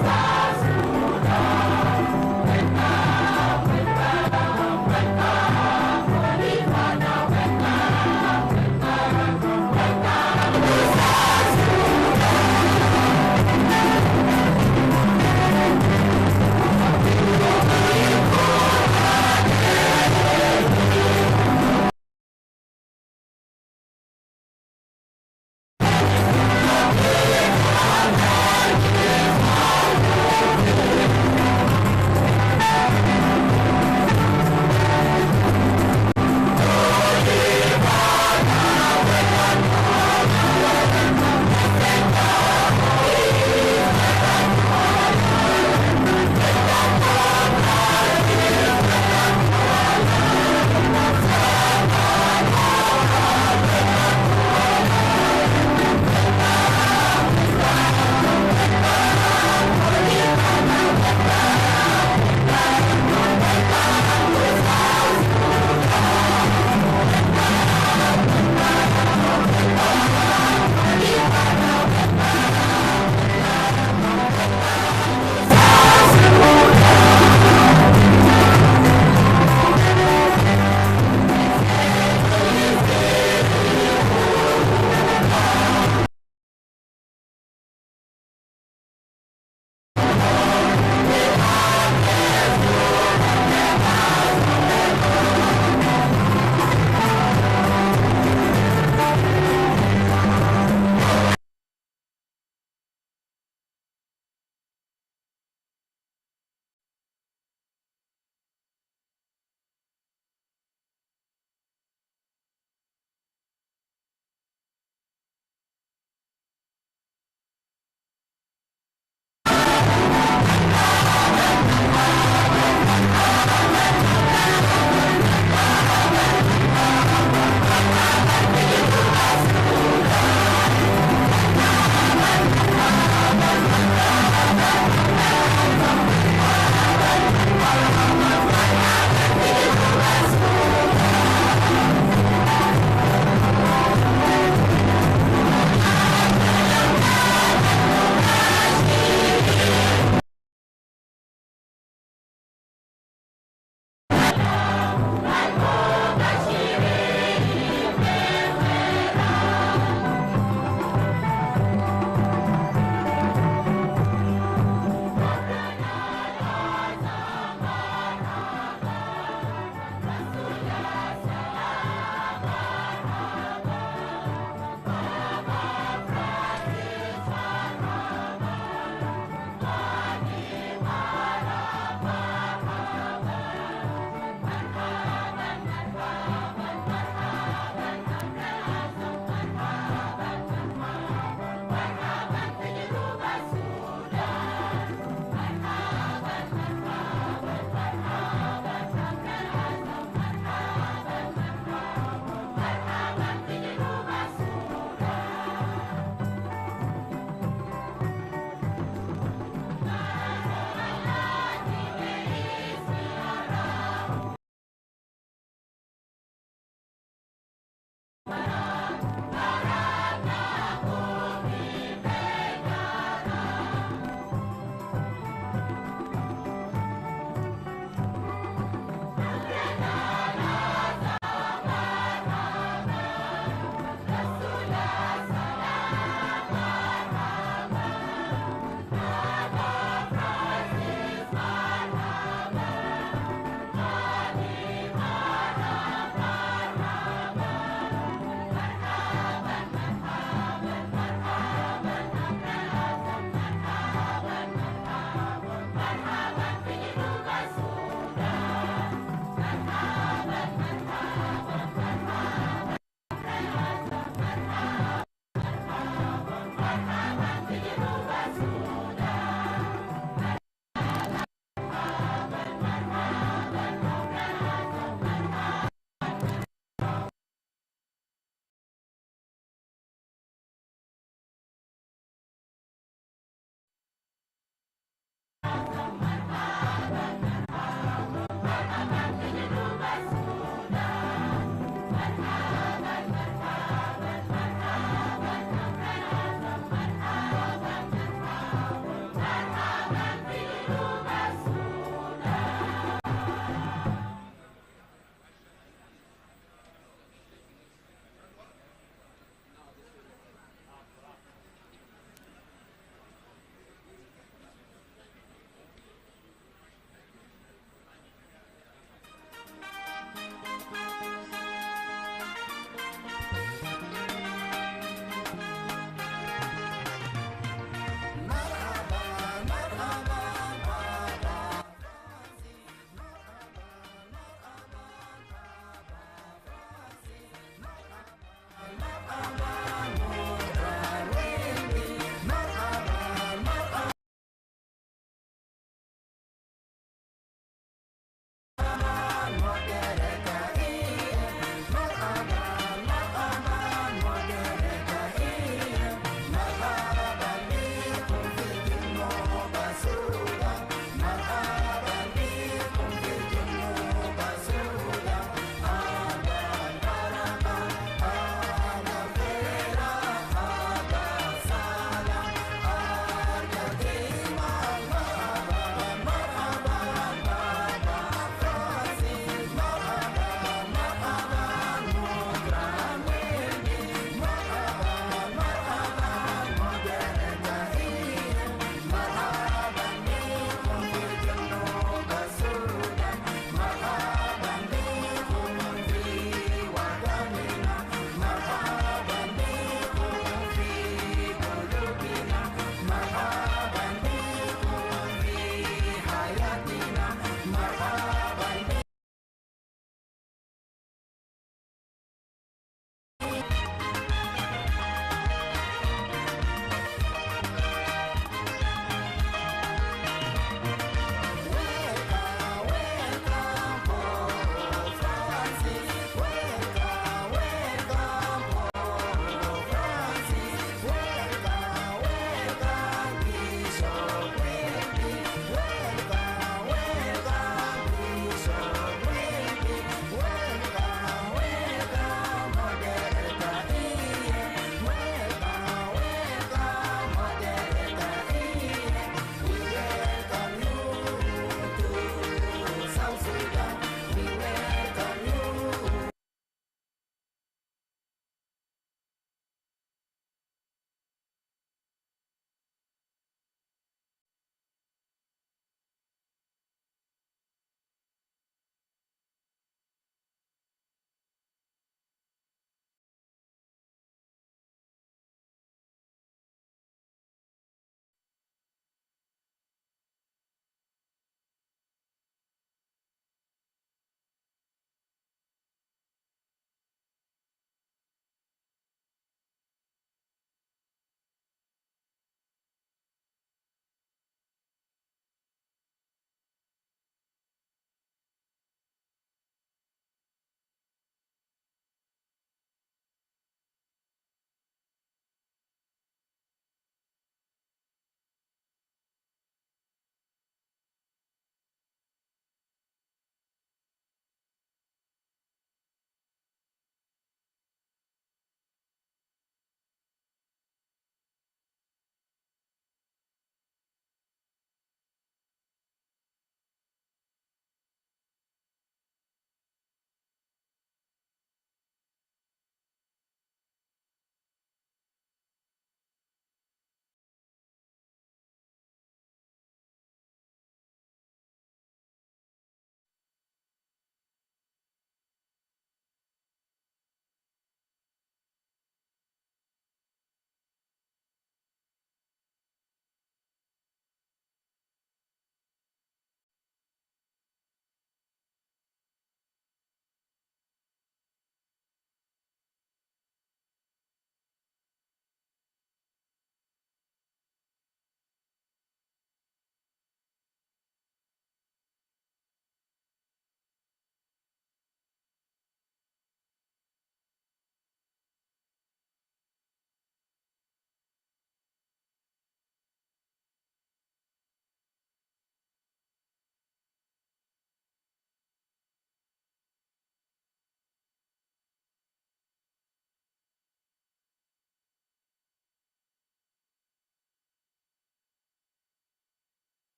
to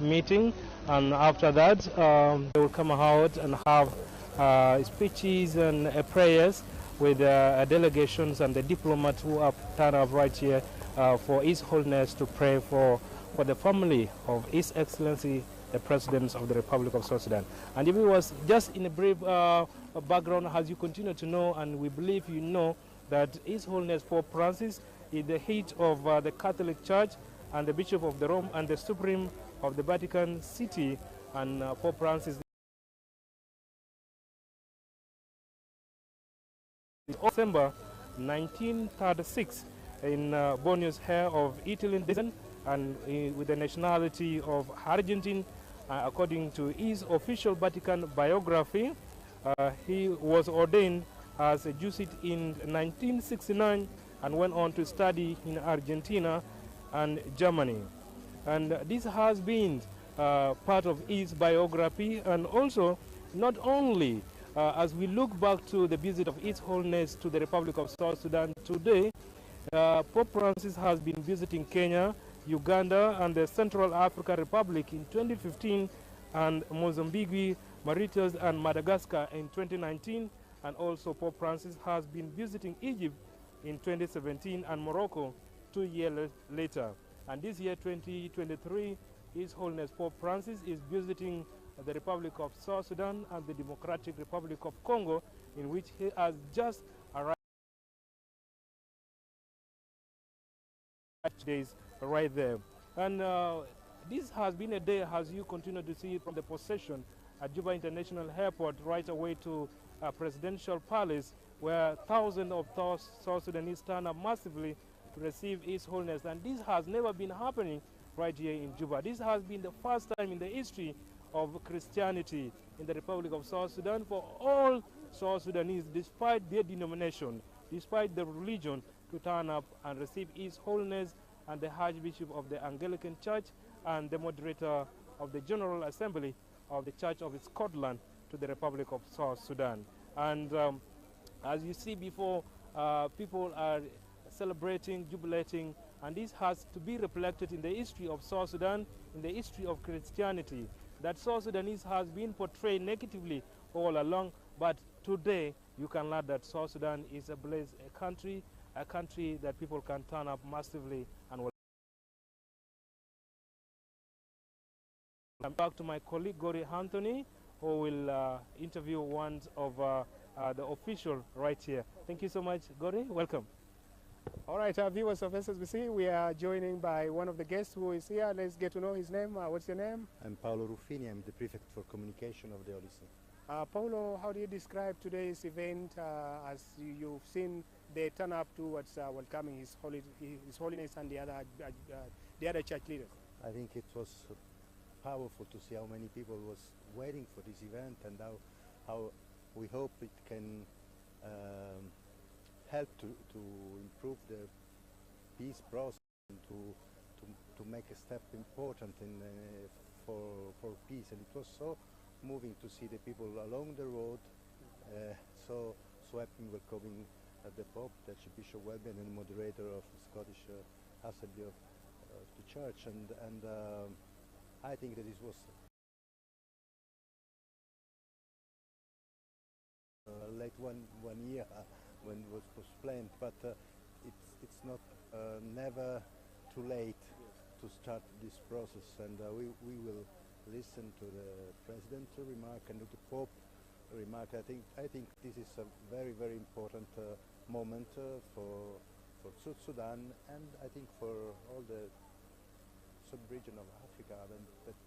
meeting, and after that they will come out and have speeches and prayers with delegations and the diplomats who have turned up right here for His Holiness to pray for the family of His Excellency the President of the Republic of South Sudan. And if it was just in a brief background, as you continue to know, and we believe you know, that His Holiness Pope Francis is the head of the Catholic Church and the Bishop of the Rome and the Supreme of the Vatican City, and Pope Francis December 1936 in Buenos Aires of Italian descent and with the nationality of Argentine. According to his official Vatican biography, he was ordained as a Jesuit in 1969 and went on to study in Argentina and Germany. And this has been part of his biography, and also not only as we look back to the visit of His Holiness to the Republic of South Sudan today, Pope Francis has been visiting Kenya, Uganda, and the Central African Republic in 2015, and Mozambique, Mauritius, and Madagascar in 2019. And also Pope Francis has been visiting Egypt in 2017 and Morocco 2 years later. And this year, 2023, His Holiness Pope Francis is visiting the Republic of South Sudan and the Democratic Republic of Congo, in which he has just arrived days right there. And this has been a day, as you continue to see, from the procession at Juba International Airport right away to Presidential Palace, where thousands of South Sudanese stand up massively to receive His Holiness. And this has never been happening right here in Juba. This has been the first time in the history of Christianity in the Republic of South Sudan for all South Sudanese, despite their denomination, despite their religion, to turn up and receive His Holiness and the Archbishop of the Anglican Church and the moderator of the General Assembly of the Church of Scotland to the Republic of South Sudan. And as you see before, people are celebrating, jubilating, and this has to be reflected in the history of South Sudan, in the history of Christianity, that South Sudanese has been portrayed negatively all along, but today you can learn that South Sudan is a blessed country, a country that people can turn up massively and will. I'm back to my colleague Gori Anthony, who will interview one of the official right here. Thank you so much, Gori. Welcome. All right, viewers of SSBC, we are joining by one of the guests who is here. Let's get to know his name. What's your name? I'm Paolo Ruffini. I'm the prefect for communication of the Holy See. Paolo, how do you describe today's event as you've seen they turn up towards welcoming His Holiness and the other church leaders? I think it was powerful to see how many people was waiting for this event, and how we hope it can help to improve the peace process and to make a step important in for peace. And it was so moving to see the people along the road, so happy welcoming the Pope, the Archbishop Welby, and the moderator of the Scottish Assembly of the Church, and I think that this was late one year when it was postponed, but it's not never too late to start this process, and we will listen to the President remark and to the Pope remark. I think this is a very, very important moment for South Sudan, and I think for all the sub-region of Africa that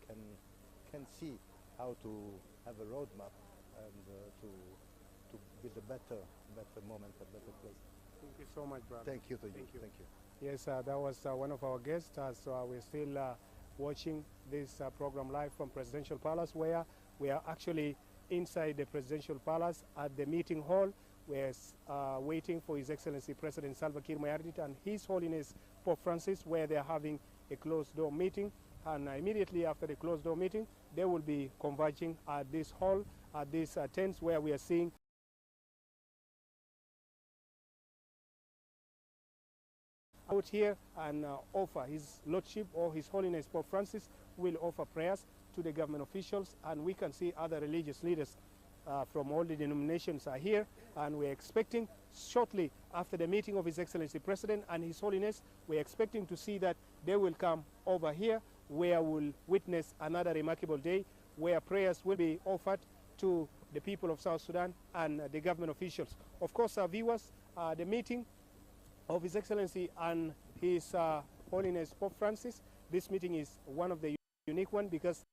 can see how to have a roadmap and to build a better moment, a better place. Thank you so much, brother. Thank you to you. Thank you. Thank you. Yes, that was one of our guests. So we're still watching this program live from Presidential Palace, where we are actually inside the Presidential Palace at the meeting hall. We're waiting for His Excellency President Salva Kiir Mayardit and His Holiness Pope Francis, where they're having a closed-door meeting. And immediately after the closed-door meeting, they will be converging at this hall, at these tents, where we are seeing out here and offer His Lordship or His Holiness Pope Francis will offer prayers to the government officials, and we can see other religious leaders from all the denominations are here, and we're expecting shortly after the meeting of His Excellency President and His Holiness, we're expecting to see that they will come over here where we'll witness another remarkable day where prayers will be offered to the people of South Sudan and the government officials. Of course, our viewers, the meeting of His Excellency and His Holiness Pope Francis, this meeting is one of the unique one because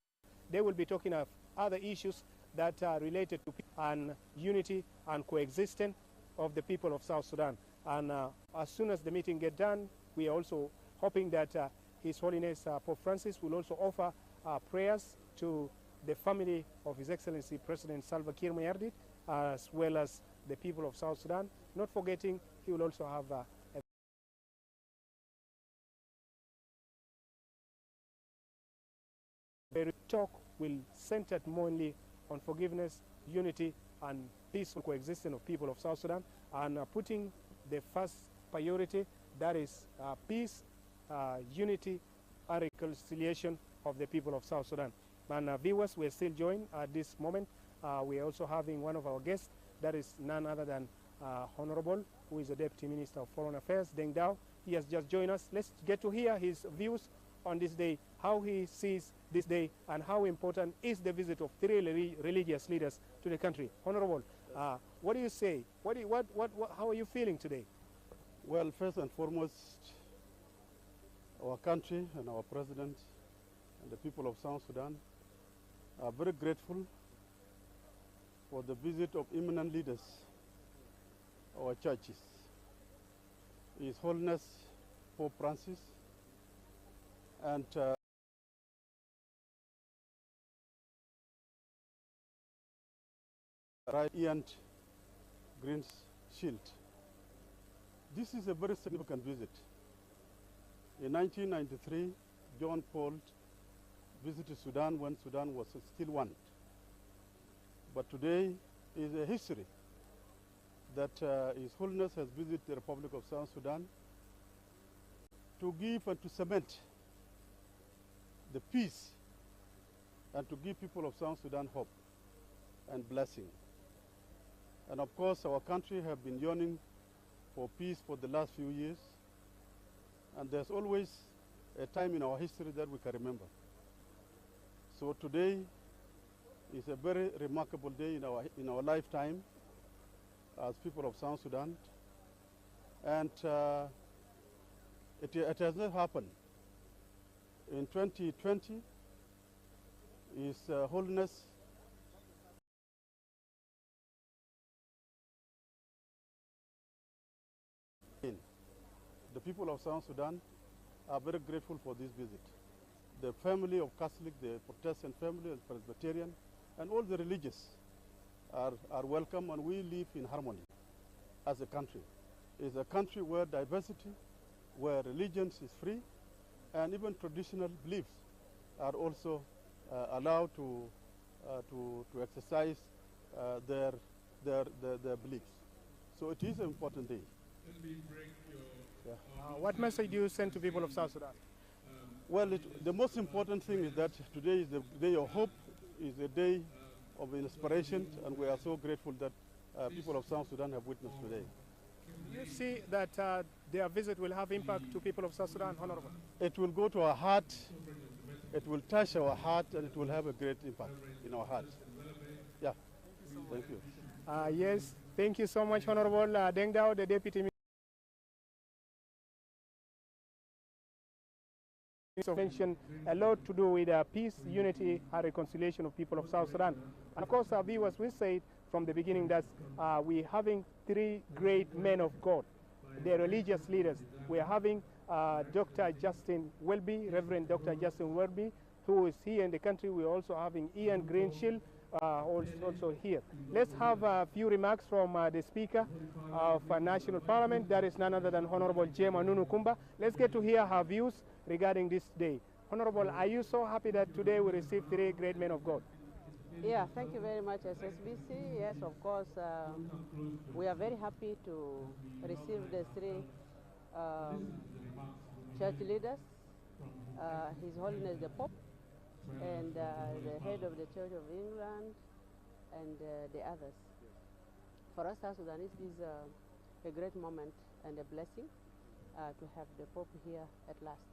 they will be talking of other issues that are related to and unity and coexistence of the people of South Sudan. And as soon as the meeting gets done, we are also hoping that His Holiness Pope Francis will also offer prayers to the family of His Excellency President Salva Kiir Mayardit, as well as the people of South Sudan. Not forgetting, he will also have a talk will center mainly on forgiveness, unity, and peaceful coexistence of people of South Sudan, and putting the first priority, that is peace, unity, and reconciliation of the people of South Sudan. And viewers, we're still joined at this moment. We are also having one of our guests, that is none other than Honorable, who is the Deputy Minister of Foreign Affairs, Deng Dao. He has just joined us. Let's get to hear his views on this day, how he sees this day, and how important is the visit of three religious leaders to the country. Honorable, what do you say? How are you feeling today? Well, first and foremost, our country and our president and the people of South Sudan are very grateful for the visit of eminent leaders, our churches. His Holiness Pope Francis and Ian Green's Shield. This is a very significant visit. In 1993, John Paul visited Sudan when Sudan was still one. But today is a history that His Holiness has visited the Republic of South Sudan to give and to cement the peace and to give people of South Sudan hope and blessing. And of course, our country have been yearning for peace for the last few years. And there's always a time in our history that we can remember. So today is a very remarkable day in our lifetime as people of South Sudan. And it has not happened. In 2020, His Holiness the people of South Sudan are very grateful for this visit. The family of Catholic, the Protestant family, and Presbyterian, and all the religious are welcome, and we live in harmony as a country. It's a country where diversity, where religions is free, and even traditional beliefs are also allowed to exercise their beliefs. So it is an important day. Yeah. What message do you send to people of South Sudan? Well, the most important thing is that today is the day of hope, is a day of inspiration, and we are so grateful that people of South Sudan have witnessed today. Do you see that their visit will have impact to people of South Sudan, Honorable? It will go to our heart, it will touch our heart, and it will have a great impact in our heart. Yeah, thank you. Yes, thank you so much, Honorable Deng Dao, the Deputy Minister. Mentioned a lot to do with peace, unity, and reconciliation of people of South Sudan. And of course, our viewers will say from the beginning that we're having three great men of God, the religious leaders. We're having Dr. Justin Welby, Reverend Dr. Justin Welby, who is here in the country. We're also having Ian Greenshield also here. Let's have a few remarks from the Speaker of National Parliament. That is none other than Honorable Jema Nunu Kumba. Let's get to hear her views regarding this day. Honorable, are you so happy that today we received three great men of God? Yeah, thank you very much, SSBC. Yes, of course, we are very happy to receive the three church leaders, His Holiness the Pope, and the head of the Church of England, and the others. For us, South Sudanese, is a great moment and a blessing to have the Pope here at last.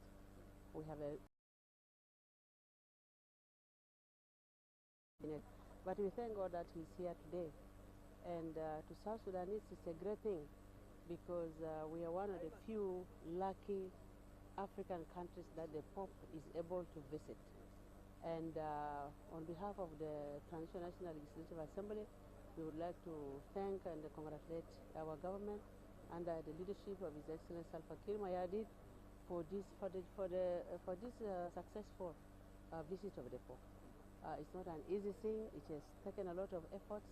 We have a but we thank God that he's here today. And to South Sudanese, it's a great thing because we are one of the few lucky African countries that the Pope is able to visit. And on behalf of the Transitional National Legislative Assembly, we would like to thank and congratulate our government under the leadership of His Excellency Salva Kiir Mayardit for this successful visit of the Pope. It's not an easy thing. It has taken a lot of efforts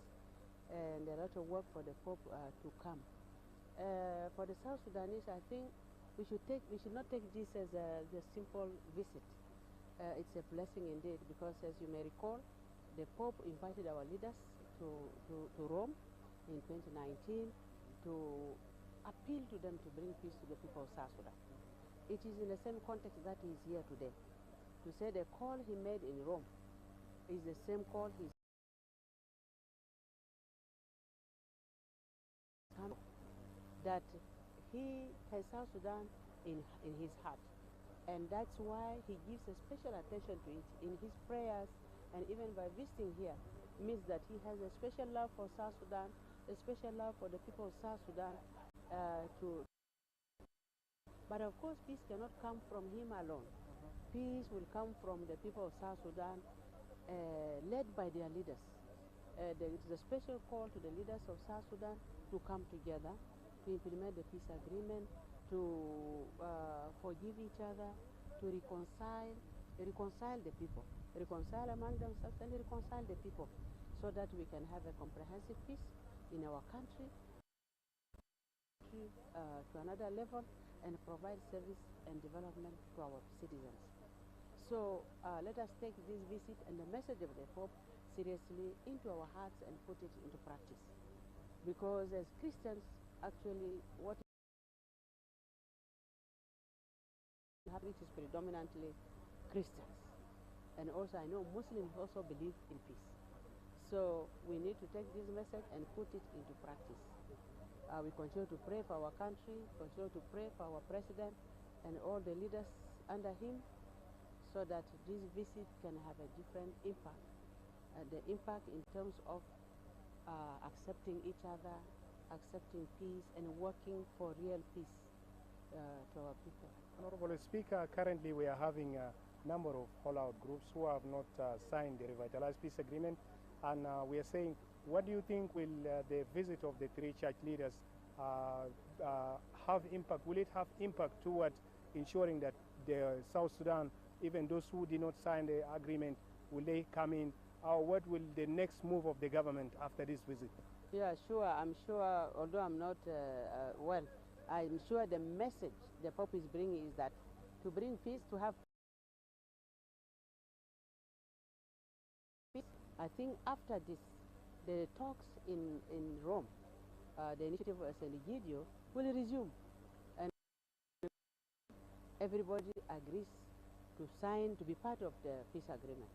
and a lot of work for the Pope to come. For the South Sudanese, I think we should not take this as a simple visit. It's a blessing indeed, because as you may recall, the Pope invited our leaders to Rome in 2019 to appeal to them to bring peace to the people of South Sudan. It is in the same context that he is here today, to say the call he made in Rome is the same call he's that he has South Sudan in his heart, and that's why he gives a special attention to it in his prayers, and even by visiting here means that he has a special love for South Sudan, a special love for the people of South Sudan. But of course, peace cannot come from him alone. Peace will come from the people of South Sudan, led by their leaders. There is a special call to the leaders of South Sudan to come together, to implement the peace agreement, to forgive each other, to reconcile the people, reconcile among themselves and reconcile the people, so that we can have a comprehensive peace in our country to another level and provide service and development to our citizens. So let us take this visit and the message of the Pope seriously into our hearts and put it into practice. Because as Christians, actually, what it is predominantly Christians. And also I know Muslims also believe in peace. So we need to take this message and put it into practice. We continue to pray for our country, continue to pray for our president and all the leaders under him, so that this visit can have a different impact. The impact in terms of accepting each other, accepting peace, and working for real peace to our people. Honorable Speaker, currently we are having a number of all-out groups who have not signed the revitalized peace agreement, and we are saying, what do you think will the visit of the three church leaders have impact? Will it have impact towards ensuring that the South Sudan, even those who did not sign the agreement, will they come in? Or what will the next move of the government after this visit? Yeah, sure. I'm sure, although I'm not well, I'm sure the message the Pope is bringing is that to bring peace, to have peace. I think after this, the talks in Rome, the initiative of St. Egidio, will resume. And everybody agrees to sign, to be part of the peace agreement.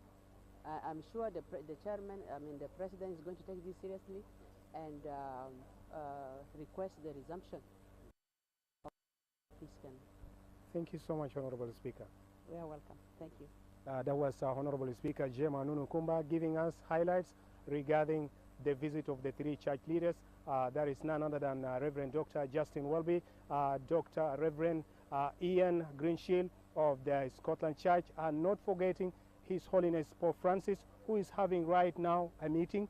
I'm sure the chairman, the president is going to take this seriously and request the resumption of peace. Thank you so much, Honorable Speaker. You are welcome. Thank you. That was Honorable Speaker Jema Nunu Kumba giving us highlights regarding the visit of the three church leaders. That is none other than Reverend Dr. Justin Welby, Dr. Reverend Ian Greenshield of the Scotland Church, and not forgetting His Holiness Pope Francis, who is having right now a meeting,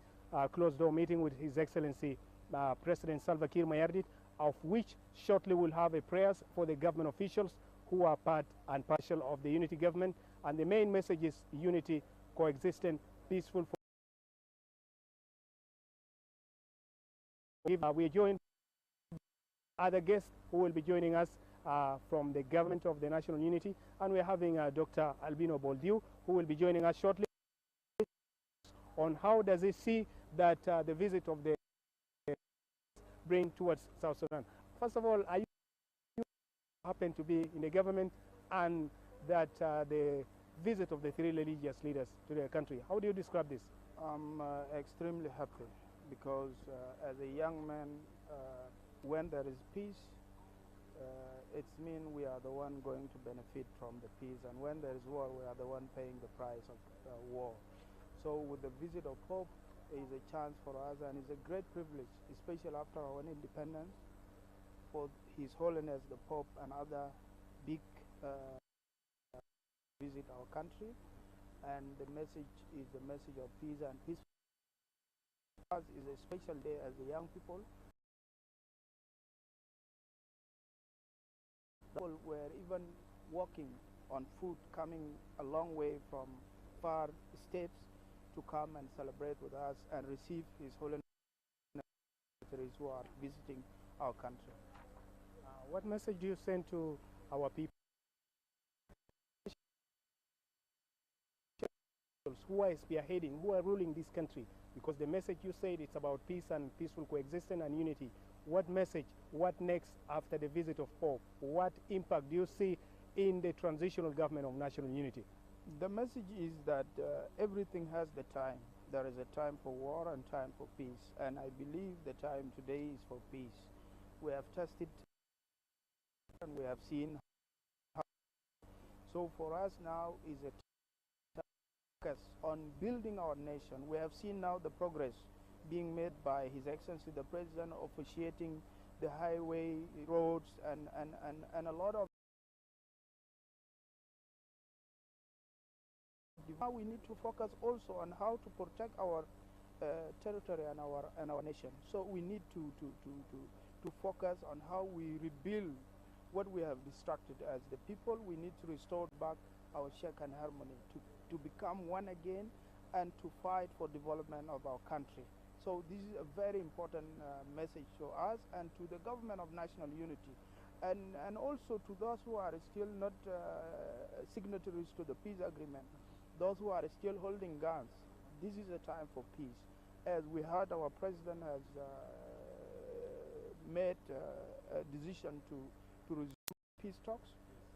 closed-door meeting with His Excellency President Salva Kiir Mayardit, of which shortly we'll have a prayers for the government officials who are part and partial of the unity government. And the main message is unity, coexistent, peaceful. We are joined by other guests who will be joining us from the government of the national unity, and we're having Dr. Albino Boldiu, who will be joining us shortly on how does he see that the visit of the bring towards South Sudan. First of all, are you happen to be in the government, and that the visit of the three religious leaders to their country. How do you describe this? I'm extremely happy because as a young man, when there is peace, it means we are the one going to benefit from the peace, and when there is war, we are the one paying the price of war. So with the visit of Pope, is a chance for us, and it's a great privilege, especially after our independence, for His Holiness the Pope and other big visit our country, and the message is the message of peace and peace. For us is a special day as the young people. People were even walking on foot, coming a long way from far states to come and celebrate with us and receive His Holiness who are visiting our country. What message do you send to our people who are spearheading, who are ruling this country? Because the message you said it's about peace and peaceful coexistence and unity. What message, what next after the visit of Pope? What impact do you see in the transitional government of national unity? The message is that everything has the time. There is a time for war and time for peace, and I believe the time today is for peace. We have tested and we have seen how. So for us now is a focus on building our nation. We have seen now the progress being made by His Excellency the President, officiating the highway, roads, and a lot of. Now we need to focus also on how to protect our territory and our nation. So we need to focus on how we rebuild what we have destructed as the people. We need to restore back our check and harmony to become one again and to fight for development of our country. So this is a very important message to us and to the government of national unity, and also to those who are still not signatories to the peace agreement, those who are still holding guns. This is a time for peace. As we heard, our president has made a decision to resume peace talks.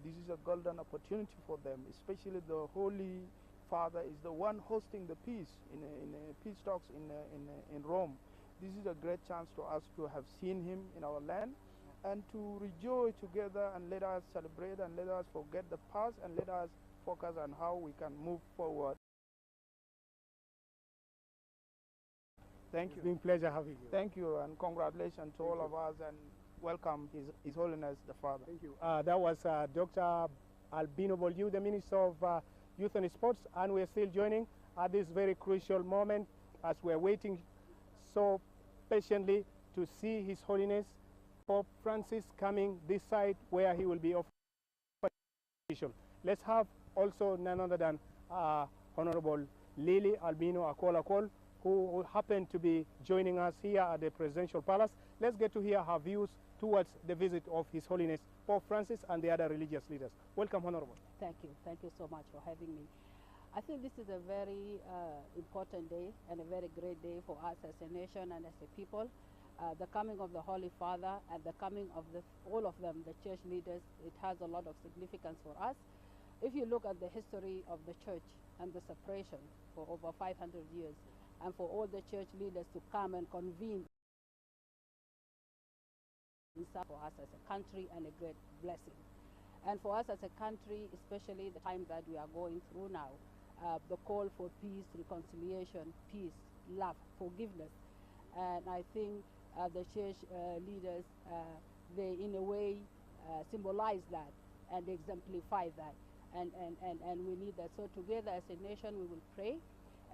This is a golden opportunity for them, especially the Holy Father is the one hosting the peace in peace talks in Rome. This is a great chance to us to have seen him in our land and to rejoice together, and let us celebrate and let us forget the past and let us focus on how we can move forward. Thank you. It's been a pleasure having you. Thank you, and congratulations to all of us, and welcome His Holiness the Father. Thank you. That was Dr. Albino Boldiu, the Minister of Youth and Sports, and we're still joining at this very crucial moment as we're waiting so patiently to see His Holiness Pope Francis coming this side where he will be official. Let's have also none other than Honorable Lily Albino Akol, who happened to be joining us here at the Presidential Palace. Let's get to hear her views towards the visit of His Holiness Pope Francis and the other religious leaders. Welcome, Honorable. Thank you so much for having me. I think this is a very important day and a very great day for us as a nation and as a people. The coming of the Holy Father and the coming of all of them, the church leaders, it has a lot of significance for us. If you look at the history of the church and the separation for over 500 years, and for all the church leaders to come and convene for us as a country, and a great blessing. And for us as a country, especially the time that we are going through now, the call for peace, reconciliation, peace, love, forgiveness. And I think the church leaders, they in a way symbolize that and exemplify that. And we need that. So together as a nation, we will pray.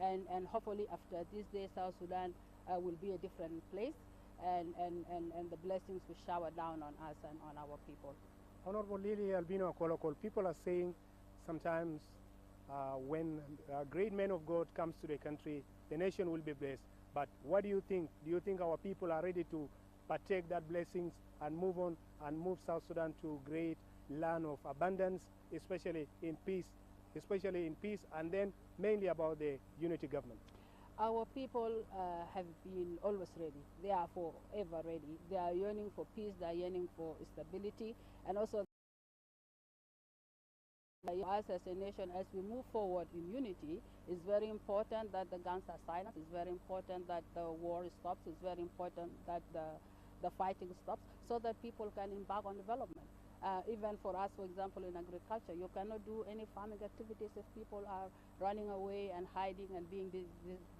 And hopefully after this day, South Sudan will be a different place, and the blessings will shower down on us and on our people. Honorable Lily Albino Akol, people are saying sometimes when a great man of God comes to the country, the nation will be blessed. But what do you think? Do you think our people are ready to partake that blessings and move on and move South Sudan to a great land of abundance, especially in peace, and then mainly about the unity government? Our people have been always ready. They are forever ready. They are yearning for peace, they are yearning for stability, and also Us as a nation, as we move forward in unity, it's very important that the guns are silenced. It's very important that the war stops. It's very important that the fighting stops so that people can embark on development. Even for us, for example, in agriculture, you cannot do any farming activities if people are running away and hiding and being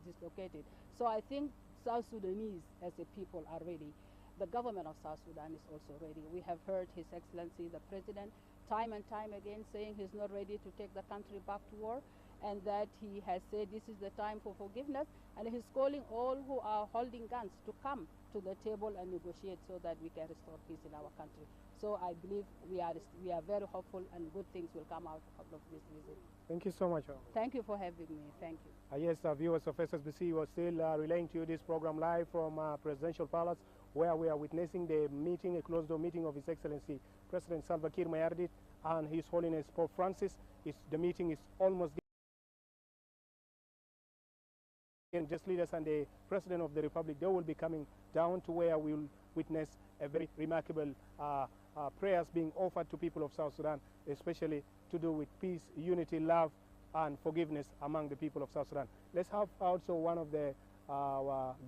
dislocated. So I think South Sudanese as a people are ready. The government of South Sudan is also ready. We have heard His Excellency the President time and time again saying he's not ready to take the country back to war, and that he has said this is the time for forgiveness, and he's calling all who are holding guns to come to the table and negotiate so that we can restore peace in our country. So I believe we are very hopeful, and good things will come out of this visit. Thank you so much. Thank you for having me. Thank you. Yes, viewers of SSBC, we're still relaying to you this program live from Presidential Palace, where we are witnessing the meeting, a closed-door meeting of His Excellency President Salva Kiir Mayardit and His Holiness Pope Francis. The meeting is almost just leaders and the President of the Republic. They will be coming down to where we will witness a very remarkable prayers being offered to people of South Sudan, especially to do with peace, unity, love, and forgiveness among the people of South Sudan. Let's have also one of the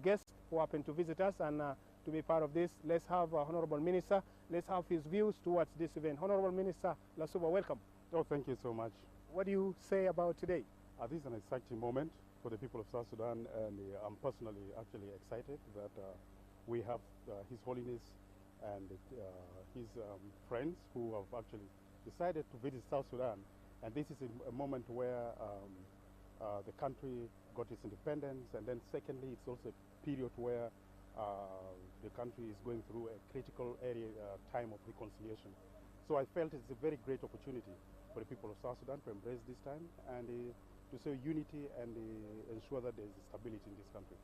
guests who happen to visit us and to be part of this. Let's have Honorable Minister. Let's have his views towards this event. Honorable Minister Lasuba, welcome. Oh, thank you so much. What do you say about today? This is an exciting moment for the people of South Sudan, and I'm personally actually excited that we have His Holiness and his friends who have actually decided to visit South Sudan. And this is a moment where the country got its independence, and then secondly, it's also a period where the country is going through a critical time of reconciliation. So I felt it's a very great opportunity for the people of South Sudan to embrace this time and to show unity and ensure that there is stability in this country.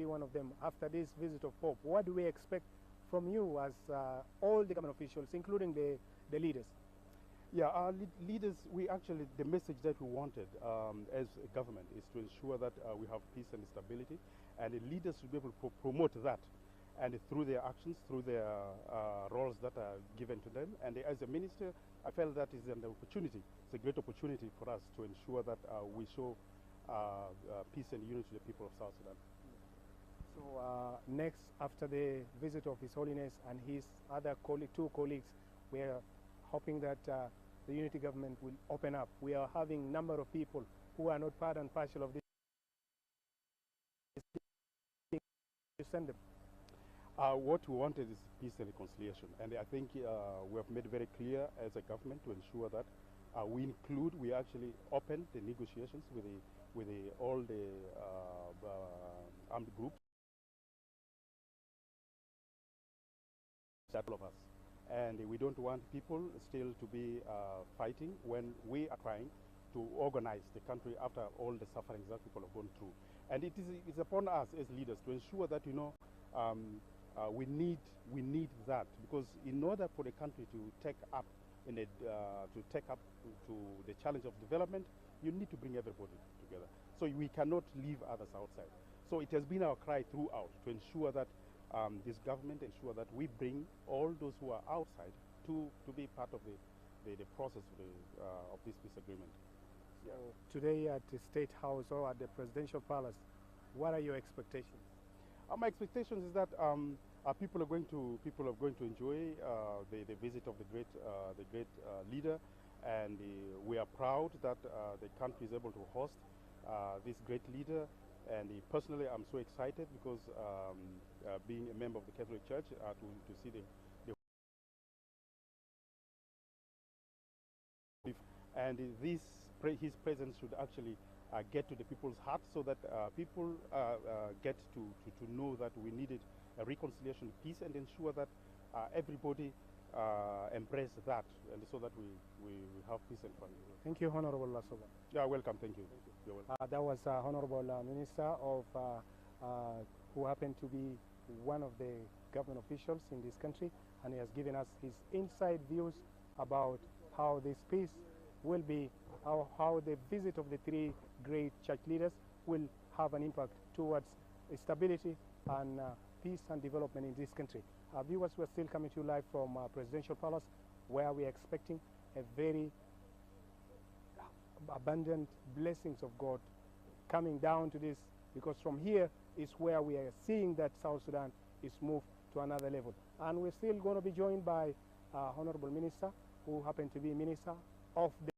One of them, after this visit of Pope, what do we expect from you as all the government officials, including the leaders? Yeah, our leaders, the message that we wanted as a government is to ensure that we have peace and stability, and the leaders should be able to promote that, and through their actions, through their roles that are given to them. And as a minister, I felt that is an opportunity. It's a great opportunity for us to ensure that we show peace and unity to the people of South Sudan. So next, after the visit of His Holiness and his other two colleagues, we are hoping that the unity government will open up. We are having a number of people who are not part and parcel of this. To send them. What we wanted is peace and reconciliation, and I think we have made very clear as a government to ensure that we actually open the negotiations with all the armed groups. All of us. And we don't want people still to be fighting when we are trying to organize the country after all the sufferings that people have gone through. And it's upon us as leaders to ensure that, we need that, because in order for the country to take up to the challenge of development, you need to bring everybody together. So we cannot leave others outside. So it has been our cry throughout to ensure that this government ensure that we bring all those who are outside to be part of the process of this peace agreement. So today at the State House or at the Presidential Palace, what are your expectations? My expectations is that people are going to enjoy the visit of the great leader, and we are proud that the country is able to host this great leader. And personally, I'm so excited because being a member of the Catholic Church, to see his presence should actually get to the people's hearts, so that people get to know that we needed a reconciliation, peace, and ensure that everybody embrace that, and so that we have peace and fun. Thank you, Honorable Lasuba. Yeah, welcome. Thank you. You're welcome. That was Honorable Minister of who happened to be one of the government officials in this country, and he has given us his inside views about how this peace will be, how the visit of the three great church leaders will have an impact towards stability and peace and development in this country. Viewers, we're still coming to you live from Presidential Palace, where we're expecting a very abundant blessings of God coming down to this, because from here is where we are seeing that South Sudan is moved to another level. And we're still going to be joined by Honorable Minister, who happened to be Minister of the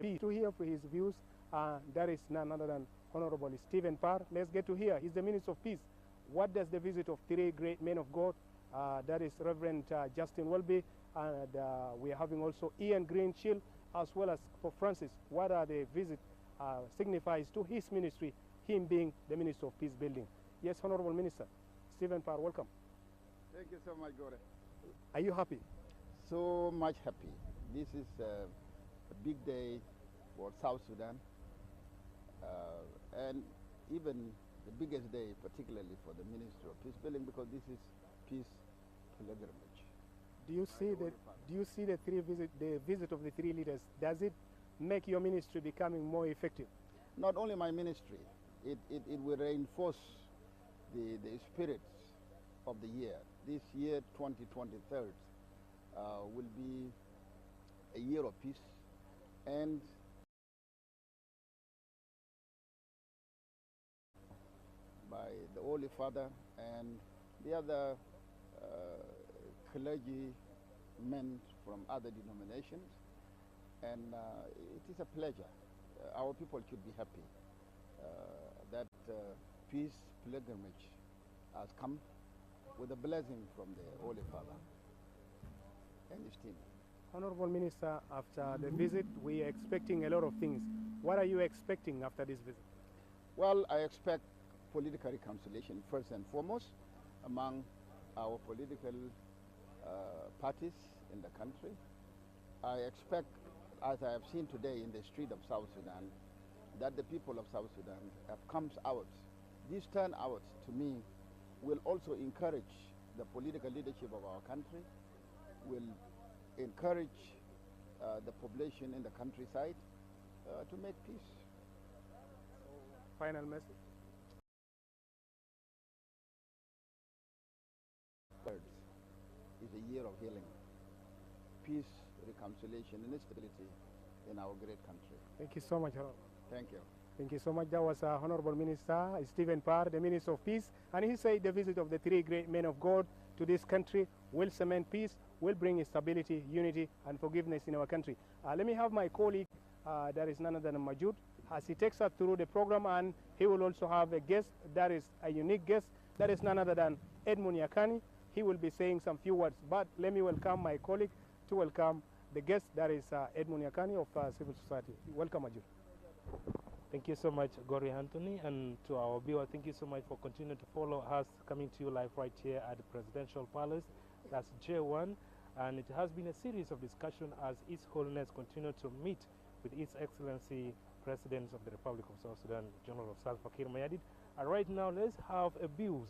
Peace. To hear for his views, that is none other than Honorable Stephen Parr. Let's get to hear. He's the Minister of Peace. What does the visit of three great men of God, that is Reverend Justin Welby, and we are having also Ian Greenshield, as well as for Francis, what are the visit signifies to his ministry, him being the Minister of Peace Building? Yes, Honorable Minister. Stephen Parr, welcome. Thank you so much, Gore. Are you happy? So much happy. This is a big day for South Sudan, and even the biggest day, particularly for the Ministry of Peace Building, because this is peace pilgrimage. Do you see the visit of the three leaders? Does it make your ministry becoming more effective? Not only my ministry, it will reinforce the spirit of the year. This year, 2023, will be a year of peace, and by the Holy Father and the other clergymen from other denominations, and it is a pleasure. Our people should be happy that peace pilgrimage has come with a blessing from the Holy Father and his team. Honorable Minister, after the visit, we are expecting a lot of things. What are you expecting after this visit? Well, I expect political reconciliation first and foremost among our political parties in the country. I expect, as I have seen today in the street of South Sudan, that the people of South Sudan have come out. This turnout, to me, will also encourage the political leadership of our country, will encourage the population in the countryside to make peace. Final message? Is a year of healing, peace, reconciliation, and stability in our great country. Thank you so much, Honorable. Thank you. Thank you so much. That was Honorable Minister Stephen Parr, the Minister of Peace, and he said the visit of the three great men of God to this country will cement peace, will bring stability, unity, and forgiveness in our country. Let me have my colleague, that is none other than Majud, as he takes us through the program, and he will also have a guest that is a unique guest, that is none other than Edmund Yakani. He will be saying some few words, but let me welcome my colleague to welcome the guest, that is Edmund Yakani of Civil Society. Welcome, Majud. Thank you so much, Gori Anthony, and to our viewer, thank you so much for continuing to follow us, coming to you live right here at the Presidential Palace. That's J1, and it has been a series of discussion as His Holiness continued to meet with His Excellency President of the Republic of South Sudan, General Salva Kiir Mayardit. And right now, let's have a views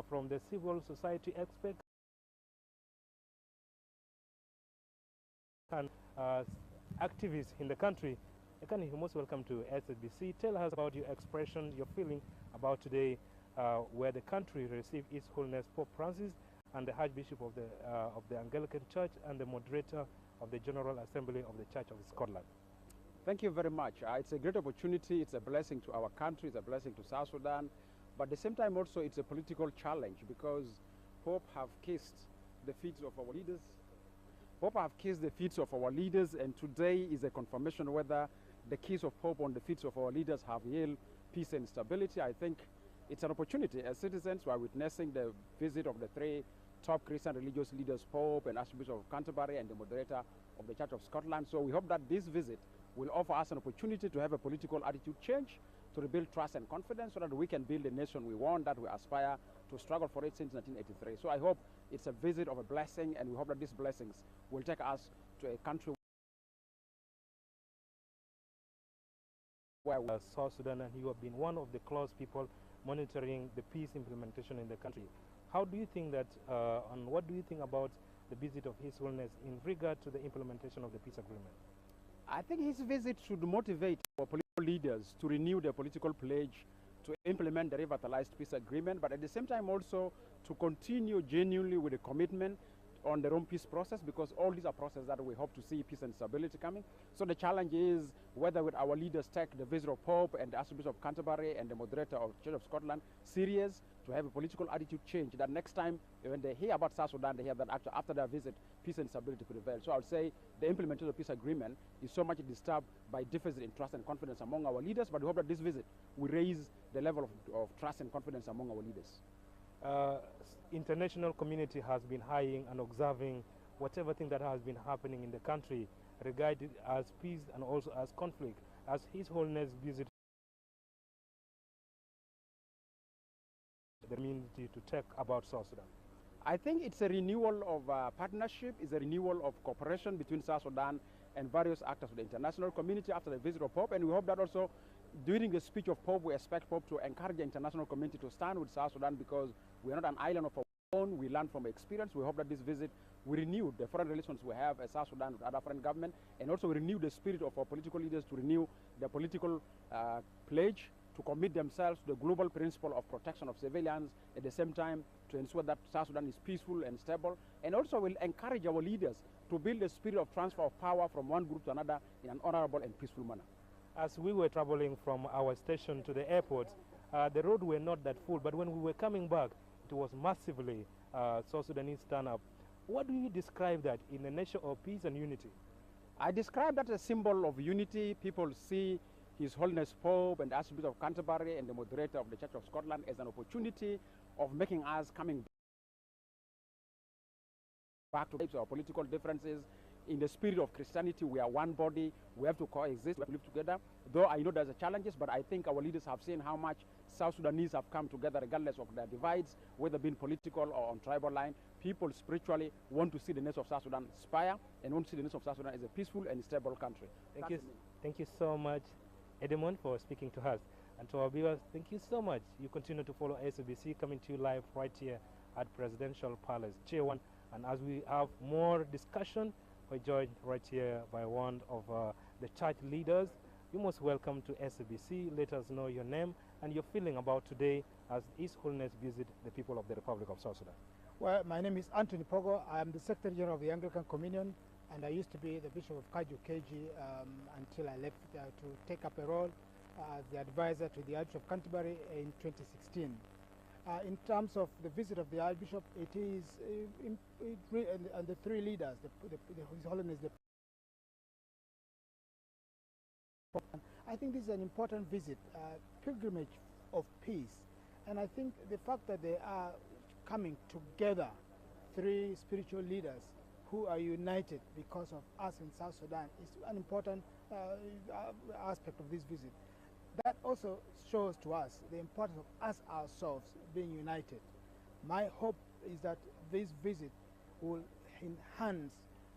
from the civil society experts and activists in the country. Akani, you're most welcome to SBC. Tell us about your expression, your feeling about today, where the country received His Holiness Pope Francis and the Archbishop of the Anglican Church and the moderator of the General Assembly of the Church of Scotland. Thank you very much. It's a great opportunity. It's a blessing to our country. It's a blessing to South Sudan. But at the same time also it's a political challenge, because Pope have kissed the feet of our leaders. Pope have kissed the feet of our leaders, and today is a confirmation whether the kiss of Pope on the feet of our leaders have yield peace and stability. I think it's an opportunity. As citizens, we are witnessing the visit of the three top Christian religious leaders, Pope and Archbishop of Canterbury and the moderator of the Church of Scotland. So we hope that this visit will offer us an opportunity to have a political attitude change, to rebuild trust and confidence, so that we can build the nation we want, that we aspire to struggle for it since 1983. So I hope it's a visit of a blessing, and we hope that these blessings will take us to a country where South Sudan, and you have been one of the close people monitoring the peace implementation in the country. How do you think that, and what do you think about the visit of His Holiness in regard to the implementation of the peace agreement? I think his visit should motivate our political leaders to renew their political pledge to implement the revitalized peace agreement, but at the same time also to continue genuinely with a commitment on their own peace process, because all these are processes that we hope to see peace and stability coming. So the challenge is whether with our leaders take the visit of Pope and the Archbishop of Canterbury and the moderator of Church of Scotland serious, to have a political attitude change, that next time when they hear about South Sudan, they hear that after their visit, peace and stability prevail. So I would say the implementation of the peace agreement is so much disturbed by deficit in trust and confidence among our leaders, but we hope that this visit will raise the level of trust and confidence among our leaders. International community has been eyeing and observing whatever thing that has been happening in the country regarded as peace and also as conflict, as His Holiness visited the community to talk about South Sudan. I think it's a renewal of partnership, it's a renewal of cooperation between South Sudan and various actors of the international community after the visit of Pope, and we hope that also during the speech of Pope, we expect Pope to encourage the international community to stand with South Sudan, because we are not an island of our own. We learn from experience. We hope that this visit will renew the foreign relations we have as South Sudan with other foreign governments, and also renew the spirit of our political leaders to renew the political pledge to commit themselves to the global principle of protection of civilians, at the same time to ensure that South Sudan is peaceful and stable, and also will encourage our leaders to build a spirit of transfer of power from one group to another in an honorable and peaceful manner. As we were traveling from our station to the airport, the road were not that full, but when we were coming back, it was massively South Sudanese stand-up. What do you describe that in a nation of peace and unity? I describe that as a symbol of unity. People see His Holiness Pope and the Archbishop of Canterbury and the moderator of the Church of Scotland as an opportunity of making us coming back to our political differences. In the spirit of Christianity, we are one body. We have to coexist, we have to live together. Though I know there's challenges, but I think our leaders have seen how much South Sudanese have come together regardless of their divides, whether being political or on tribal line. People spiritually want to see the nation of South Sudan aspire and want to see the nation of South Sudan as a peaceful and stable country. Thank you so much, Edmund, for speaking to us. And to our viewers, thank you so much. You continue to follow SABC, coming to you live right here at Presidential Palace, J1. And as we have more discussion, we're joined right here by one of the church leaders. You're most welcome to SABC. Let us know your name and your feeling about today as His Holiness visit the people of the Republic of South Sudan. Well, my name is Anthony Pogo. I am the Secretary General of the Anglican Communion, and I used to be the Bishop of Kaju KG until I left to take up a role as the advisor to the Archbishop of Canterbury in 2016. In terms of the visit of the Archbishop, it is and the three leaders, His Holiness the Pope. I think this is an important visit, pilgrimage of peace, and I think the fact that they are coming together, three spiritual leaders who are united because of us in South Sudan, is an important aspect of this visit. That also shows to us the importance of us ourselves being united. My hope is that this visit will enhance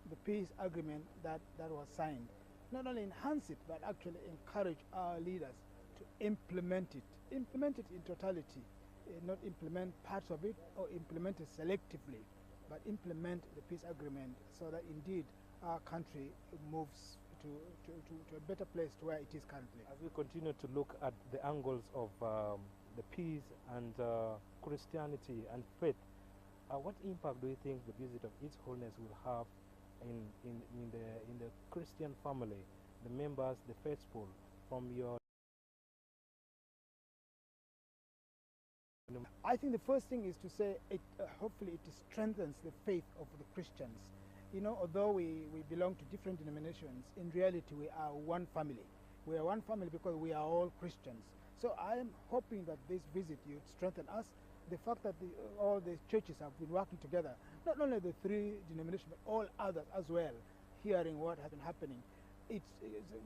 the peace agreement that was signed. Not only enhance it, but actually encourage our leaders to implement it in totality, not implement parts of it or implement it selectively, but implement the peace agreement so that indeed our country moves to a better place to where it is currently. As we continue to look at the angles of the peace and Christianity and faith, what impact do you think the visit of His Holiness will have in the Christian family, the members, the faithful, from your? I think the first thing is to say hopefully it strengthens the faith of the Christians. You know, although we belong to different denominations, in reality we are one family. We are one family because we are all Christians. So I am hoping that this visit would strengthen us. The fact that all the churches have been working together, not only the three denominations, but all others as well, hearing what has been happening. It's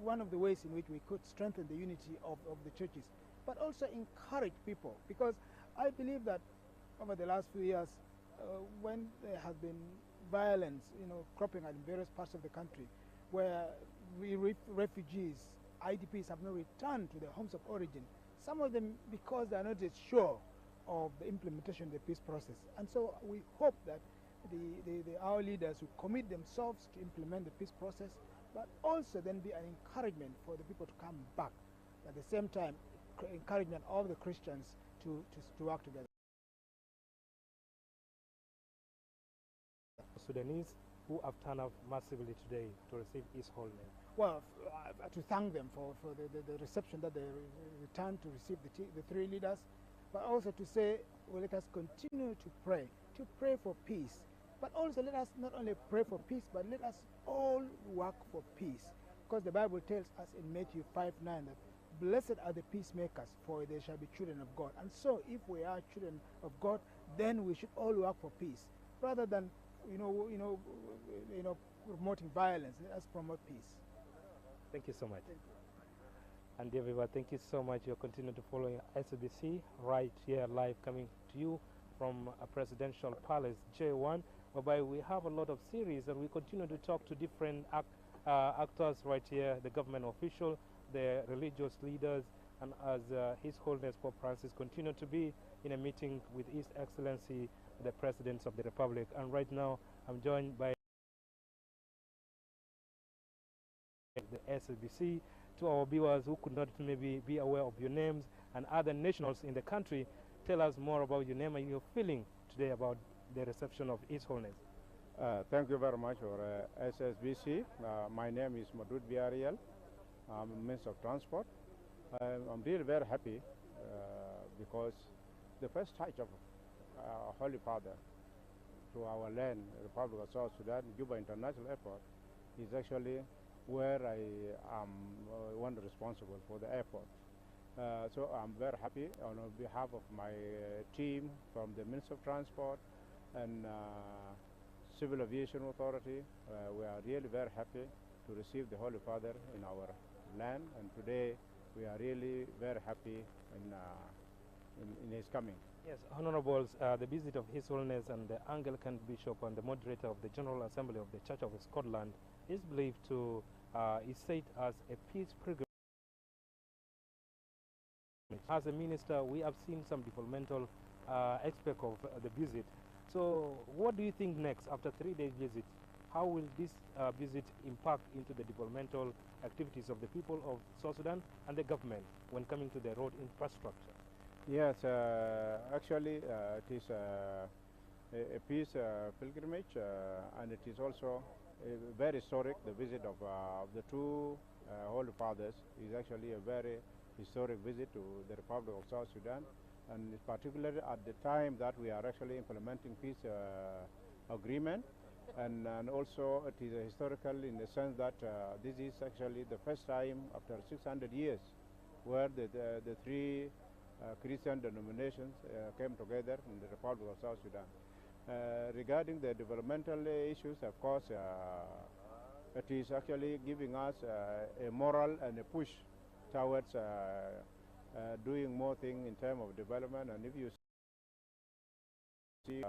one of the ways in which we could strengthen the unity of the churches, but also encourage people, because I believe that over the last few years, when there has been violence, cropping up in various parts of the country, where refugees, IDPs have not returned to their homes of origin. Some of them because they are not yet sure of the implementation of the peace process. And so we hope that our leaders will commit themselves to implement the peace process, but also then be an encouragement for the people to come back. At the same time, encouragement of the Christians to work together. Sudanese who have turned up massively today to receive His Holiness. Well, to thank them for the reception that they returned to receive the three leaders, but also to say, well, let us continue to pray for peace. But also let us not only pray for peace, but let us all work for peace. Because the Bible tells us in Matthew 5:9 that blessed are the peacemakers, for they shall be children of God. And so if we are children of God, then we should all work for peace, rather than promoting violence. Let us promote peace. Thank you so much. And dear viewer, thank you so much. You're continuing to follow SABC right here live, coming to you from a presidential palace J1, whereby we have a lot of series and we continue to talk to different actors right here, the government official, the religious leaders, and as His Holiness Pope Francis continue to be in a meeting with His Excellency the President of the Republic. And right now I'm joined by the SABC. To our viewers who could not maybe be aware of your names and other nationals in the country, tell us more about your name and your feeling today about the reception of His Holiness. Thank you very much for SSBC. My name is Madud Biariel. I'm Minister of Transport. I'm really very happy because the first touch of Holy Father to our land, Republic of South Sudan, Juba International Airport, is actually where I am one responsible for the airport. So I'm very happy on behalf of my team from the Minister of Transport and Civil Aviation Authority. We are really very happy to receive the Holy Father in our land, and today we are really very happy in his coming. Yes, Honorables, the visit of His Holiness and the Anglican Bishop and the moderator of the General Assembly of the Church of Scotland is believed to, is said as a peace pilgrimage. As a minister, we have seen some developmental aspect of the visit. So what do you think next after 3-day visit? How will this visit impact into the developmental activities of the people of South Sudan and the government when coming to the road infrastructure? Yes, actually it is a peace pilgrimage, and it is also very historic. The visit of the two Holy Fathers is actually a very historic visit to the Republic of South Sudan, and particularly at the time that we are actually implementing peace agreement, and also it is historical in the sense that this is actually the first time after 600 years where the three Christian denominations came together in the Republic of South Sudan. Regarding the developmental issues, of course, it is actually giving us a moral and a push towards doing more things in terms of development. And if you see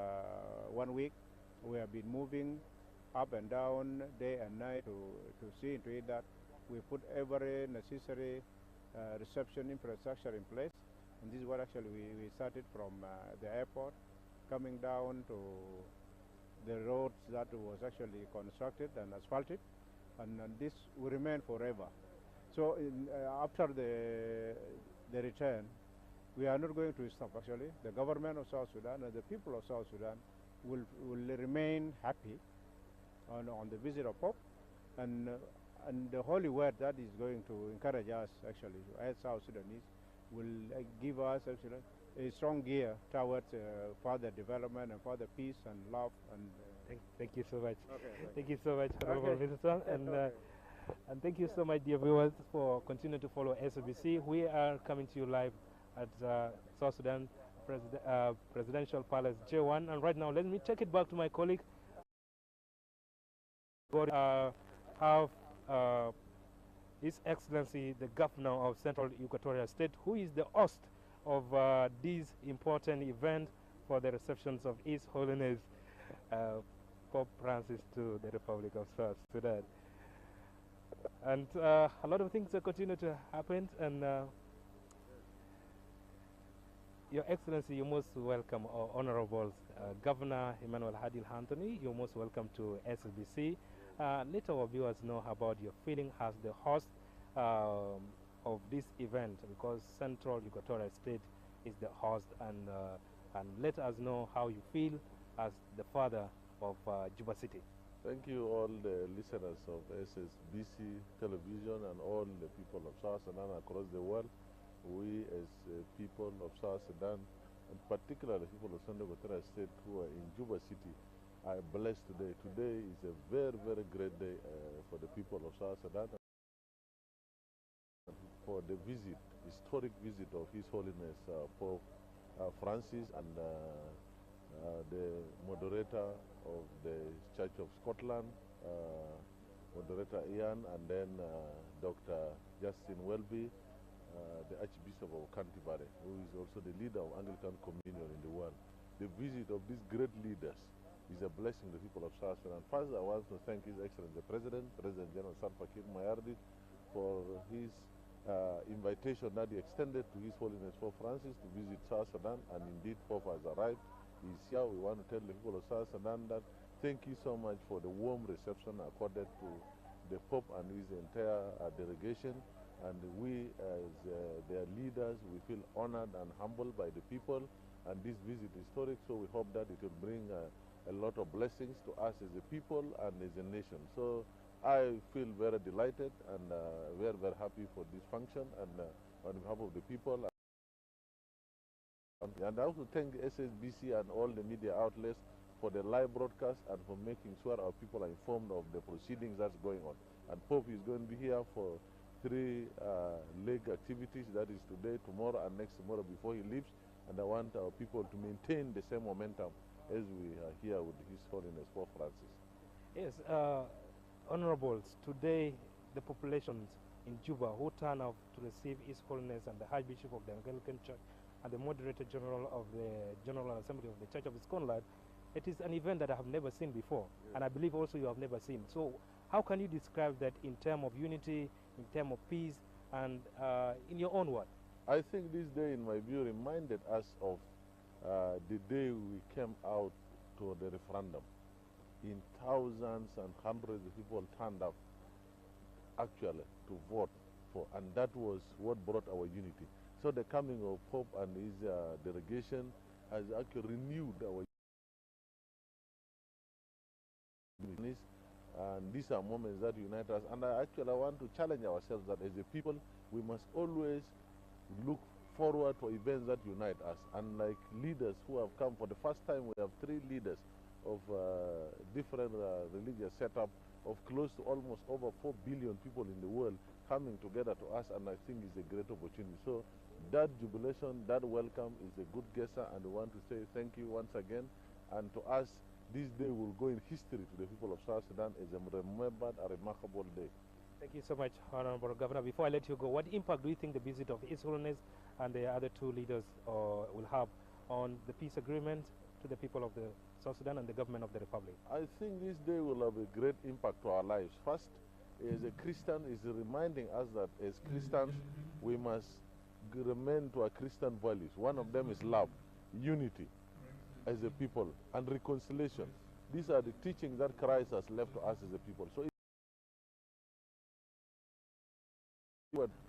1 week, we have been moving up and down day and night to see into it that we put every necessary reception infrastructure in place. And this is what actually we started from the airport, coming down to the roads that was actually constructed and asphalted, and this will remain forever. So after the return, we are not going to stop actually. The government of South Sudan and the people of South Sudan will remain happy on the visit of Pope, and the holy word that is going to encourage us actually as South Sudanese will give us actually a strong gear towards further development and further peace and love. And thank you so much. Okay, thank you so much, Honorable Minister, and thank you so much, dear viewers, for continuing to follow SABC. We are coming to you live at South Sudan Presidential Palace J1, and right now let me take it back to my colleague. Have His Excellency the Governor of Central Equatorial State, who is the host of this important event for the receptions of His Holiness Pope Francis to the Republic of South Sudan. And a lot of things continue to happen, and Your Excellency, you're most welcome, Honorable Governor Emmanuel Hadil Anthony, you're most welcome to SABC. Let our viewers know about your feeling as the host of this event, because Central Equatorial State is the host, and let us know how you feel as the father of Juba City. Thank you, all the listeners of SSBC television and all the people of South Sudan across the world. We as people of South Sudan, and particularly people of Central Equatorial State who are in Juba City, are blessed today. Today is a very, very great day for the people of South Sudan. For the visit, historic visit of His Holiness Pope Francis and the moderator of the Church of Scotland, Moderator Ian, and then Dr. Justin Welby, the Archbishop of Canterbury, who is also the leader of Anglican Communion in the world. The visit of these great leaders is a blessing to the people of South Sudan. First, I want to thank His Excellency the President General Salva Kiir Mayardit, for his invitation that he extended to His Holiness Pope Francis to visit South Sudan, and indeed Pope has arrived. He's here. We want to tell the people of South Sudan that thank you so much for the warm reception accorded to the Pope and his entire delegation, and we as their leaders, we feel honored and humbled by the people, and this visit is historic, so we hope that it will bring a lot of blessings to us as a people and as a nation. So I feel very delighted and very, very happy for this function, and on behalf of the people. And I also thank SSBC and all the media outlets for the live broadcast and for making sure our people are informed of the proceedings that's going on. And Pope is going to be here for 3 leg activities, that is today, tomorrow, and next tomorrow before he leaves. And I want our people to maintain the same momentum as we are here with His Holiness Pope Francis. Yes, Honorables, today the populations in Juba who turn out to receive His Holiness and the Archbishop of the Anglican Church and the Moderator General of the General Assembly of the Church of Scotland, it is an event that I have never seen before, and I believe also you have never seen. So how can you describe that in terms of unity, in terms of peace, and in your own word? I think this day, in my view, reminded us of the day we came out to the referendum. In thousands and hundreds of people turned up actually to vote for, and that was what brought our unity. So the coming of Pope and his delegation has actually renewed our unity. And these are moments that unite us. And I want to challenge ourselves that as a people, we must always look forward to events that unite us. And like leaders who have come for the first time, we have 3 leaders of different religious setup of close to almost over 4 billion people in the world coming together to us, and I think it's a great opportunity. So that jubilation, that welcome is a good gesture, and we want to say thank you once again. And to us, this day will go in history to the people of South Sudan as a remembered, a remarkable day. Thank you so much, Honorable Governor. Before I let you go, what impact do you think the visit of His Holiness and the other 2 leaders will have on the peace agreement to the people of the South Sudan and the government of the Republic? I think this day will have a great impact to our lives. First, as a Christian, is reminding us that as Christians, we must remain to our Christian values. One of them is love, unity as a people, and reconciliation. These are the teachings that Christ has left to us as a people. So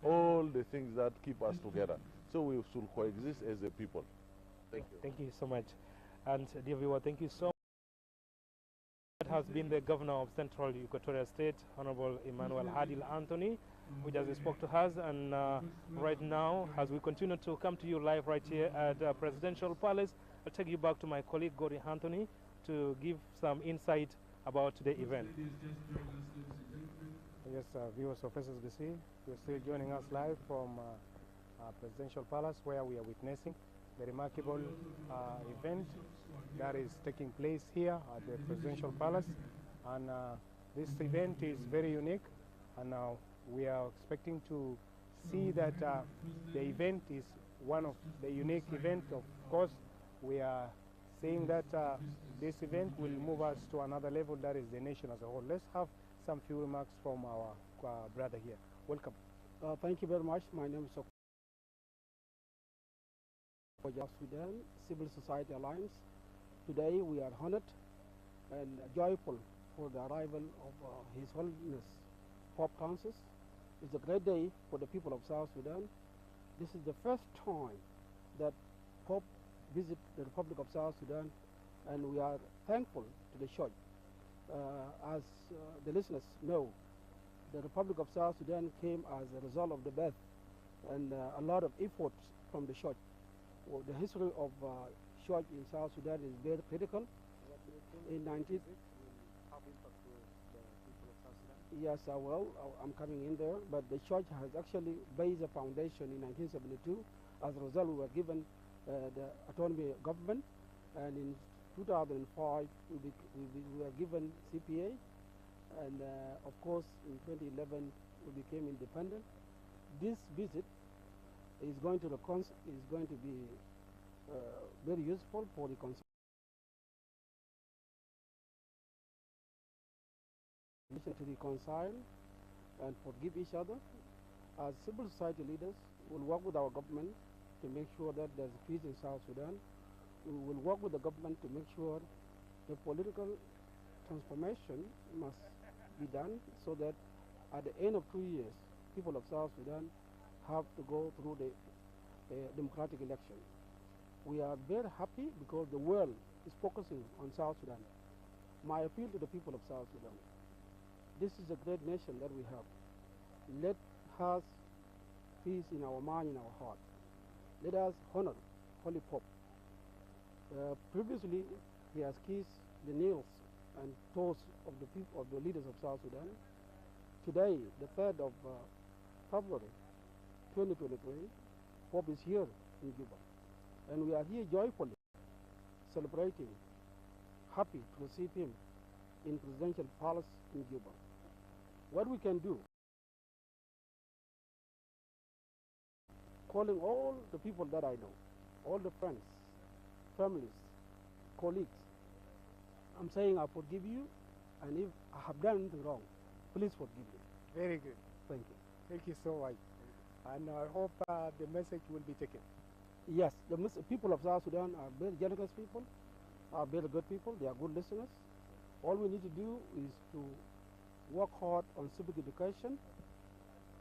all the things that keep us together. So we should coexist as a people. Thank you. Thank you so much. And dear viewer, thank you so much. That has been the Governor of Central Equatorial State, Honorable Emmanuel Hadil Anthony, who just spoke to us. And right now, as we continue to come to you live right here at Presidential Palace, I'll take you back to my colleague, Gori Anthony, to give some insight about the event. Yes, viewers of SSBC, you're still joining us live from Presidential Palace, where we are witnessing the remarkable event that is taking place here at the Presidential Palace. And this event is very unique, and we are expecting to see that the event is one of the unique events. Of course, we are saying that this event will move us to another level, that is the nation as a whole. Let's have some few remarks from our brother here. Welcome. Thank you very much. My name is Sudan Civil Society Alliance. Today we are honored and joyful for the arrival of His Holiness Pope Francis It's a great day for the people of South Sudan. This is the first time that Pope visits the Republic of South Sudan, and we are thankful to the church. As the listeners know, the Republic of South Sudan came as a result of the birth and a lot of efforts from the church. Well, the history of church in South Sudan is very critical. In 19... Yes, I will. I'm coming in there. But the church has actually based a foundation in 1972. As a result, we were given the autonomy government, and in 2005 we were given CPA, and of course in 2011 we became independent. This visit is going to be very useful for the to reconcile and forgive each other. As civil society leaders, we'll work with our government to make sure that there's peace in South Sudan. We will work with the government to make sure the political transformation must be done so that at the end of 2 years, people of South Sudan have to go through the democratic election. We are very happy because the world is focusing on South Sudan. My appeal to the people of South Sudan: this is a great nation that we have. Let us peace in our mind, in our heart. Let us honor Holy Pope. Previously, he has kissed the nails and toes of the people, of the leaders of South Sudan. Today, the 3rd of February 2023, Pope is here in Juba, and we are here joyfully celebrating, happy to receive him in Presidential Palace in Juba. What we can do, calling all the people that I know, all the friends, families, colleagues, I'm saying I forgive you, and if I have done anything wrong, please forgive me. Very good. Thank you. Thank you so much. And I hope the message will be taken. Yes, the people of South Sudan are very generous people, are very good people, they are good listeners. All we need to do is to work hard on civic education,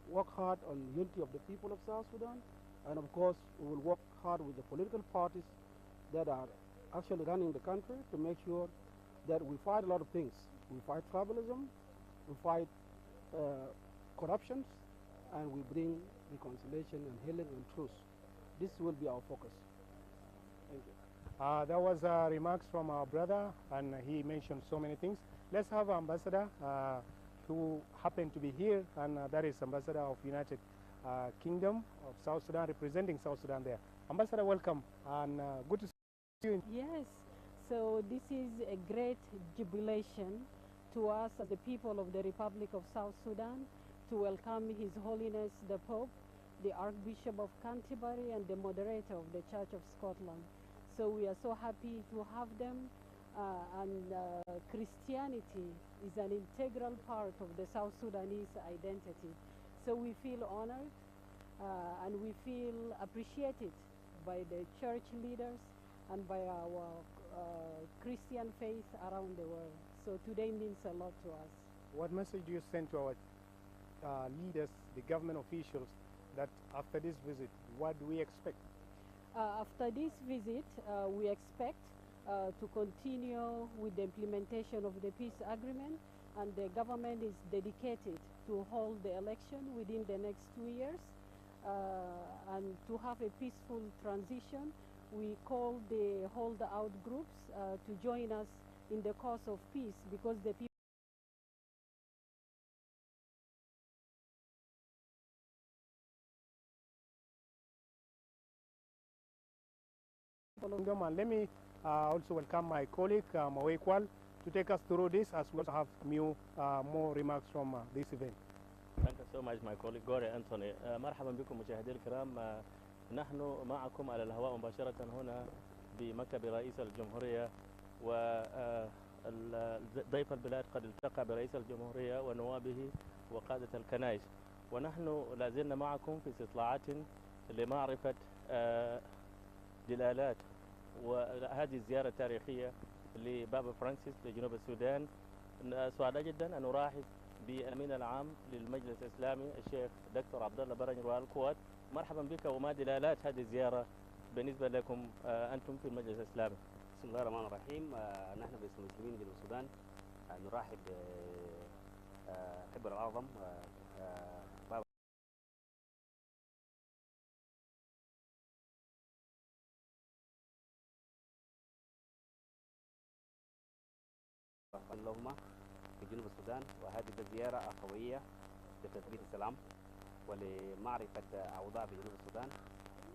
work hard on unity of the people of South Sudan, and of course we will work hard with the political parties that are actually running the country to make sure that we fight a lot of things. We fight tribalism, we fight corruption, and we bring reconciliation and healing and truth. This will be our focus. Thank you. That was remarks from our brother, and he mentioned so many things. Let's have Ambassador who happened to be here, and that is Ambassador of United Kingdom of South Sudan, representing South Sudan there. Ambassador, welcome, and good to see you. Yes, so this is a great jubilation to us as the people of the Republic of South Sudan to welcome His Holiness the Pope, the Archbishop of Canterbury, and the moderator of the Church of Scotland. So we are so happy to have them, and Christianity is an integral part of the South Sudanese identity. So we feel honored and we feel appreciated by the church leaders and by our Christian faith around the world. So today means a lot to us. What message do you send to our leaders, the government officials, that after this visit, what do we expect? After this visit, we expect to continue with the implementation of the peace agreement, and the government is dedicated to hold the election within the next 2 years and to have a peaceful transition. We call the holdout groups to join us in the cause of peace, because the people and let me also welcome my colleague Mawekwal to take us through this, as we also have more remarks from this event. Thank you so much my colleague Gore Anthony. مرحبا بكم مشاهدينا الكرام. نحن معكم على الهواء مباشرة هنا بمكتب رئيس الجمهورية، وضيف البلاد قد التقى برئيس الجمهورية ونوابه وقادة الكنائس، ونحن لازلنا معكم في استطلاعات لمعرفة دلالات وهذه الزيارة التاريخية لبابا فرانسيس لجنوب السودان. سعداء جدا أن نرحب بالأمين العام للمجلس الإسلامي الشيخ دكتور عبد الله برنجر والكوات. مرحبا بك، وما دلالات هذه الزيارة بالنسبة لكم أنتم في المجلس الإسلامي؟ بسم الله الرحمن الرحيم. نحن باسم المسلمين جنوب السودان نرحب بحبر الأعظم بابا اللهم في جنوب السودان، وهذه الزيارة أخوية لتثبيت السلام ولمعرفة أوضاع في جنوب السودان.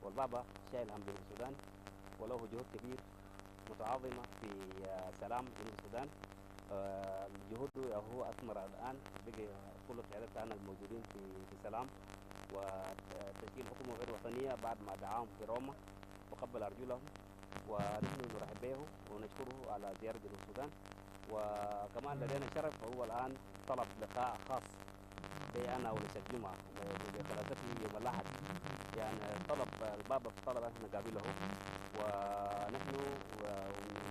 والبابا شايل هم جنوب السودان وله جهود كبير متعاظمة في سلام جنوب السودان. جهوده هو أثمر الآن، بقي كل القيادات الآن الموجودين في سلام وتشكيل حكومة غير وطنية بعد ما دعاهم في روما وقبل أرجلهم، ونحن نرحب به ونشكره على زيارة جنوب السودان. وكمان لدينا شرف هو الآن طلب لقاء خاص بي أنا ولسة جمعة بثلاثته يوم الأحد، يعني طلب البابا طلب أن نقابله ونحن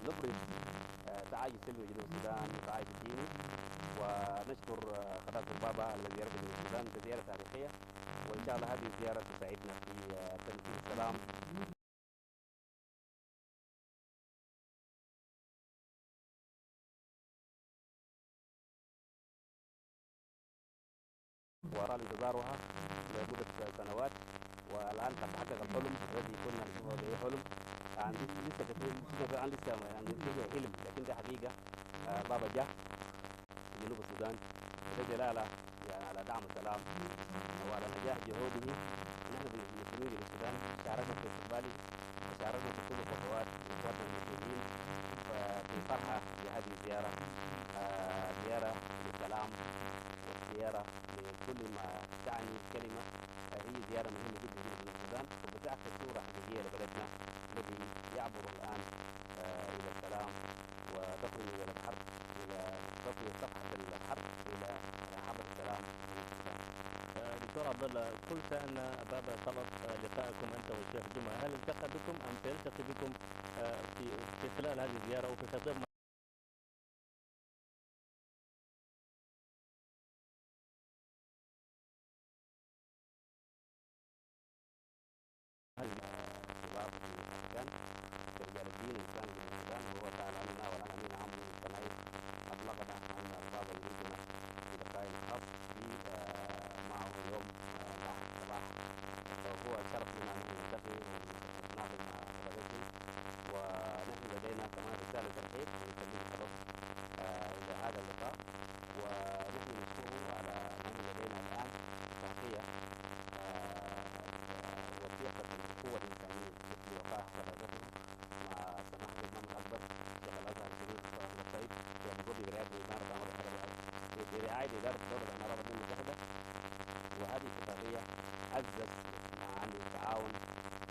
نبرز تعايش سلمي جنوب السودان وتعايش الديني، ونشكر خطابة البابا على زيارة جنوب السودان بزيارة تاريخية، وإن شاء الله هذه الزيارة تساعدنا في تنفيذ السلام. وطال انتظارها لمدة سنوات، والآن قد تحقق الحلم الذي كنا نشوفه به حلم. يعني لسه كثير الآن لسه يعني حلم، لكن ده حقيقة. بابا جاء في جنوب السودان وده دلالة يعني على دعم السلام وعلى نجاح جهوده. نحن المسلمين في السودان شاركنا في استقباله وشاركنا في كل خطوات إخواننا المسلمين في فرحة بهذه الزيارة، زيارة للسلام وزيارة لكل ما تعني الكلمة. هي زيارة مهمة جدا في السودان وبتعكس صورة حقيقية لبلدنا الذي يعبر الآن إلى السلام وتخرج إلى الحرب، إلى تطوي صفحة الحرب إلى حرب السلام في السودان. دكتور عبد الله، قلت أن بابا طلب لقائكم أنت والشيخ جمعة، هل التقى بكم أم سيلتقي بكم في خلال هذه الزيارة وفي خطاب شباب في الفاتيكان برجال الدين الإسلامي في السودان، وهو سأل عننا والآن أمين عام الكنائس أبلغنا أن البابا يريدنا في لقاء خاص في معه يوم الأحد صباح، فهو شرف لنا أن نلتقي ونتناقش مع فضيلته. ونحن لدينا كمان رسالة ترحيب ونسلم خلاص إلى هذا اللقاء، ونحن نشكره على أنه لدينا الآن اتفاقية وثيقة القوة الإنسانية التي وقعها ثلاثته مع سماحة الإمام الأكبر شيخ الأزهر الشريف صاحب السيد في أبو ظبي برعاية إدارة الدولة الإمارات العربية المتحدة. وهذه الاتفاقية عززت معاني التعاون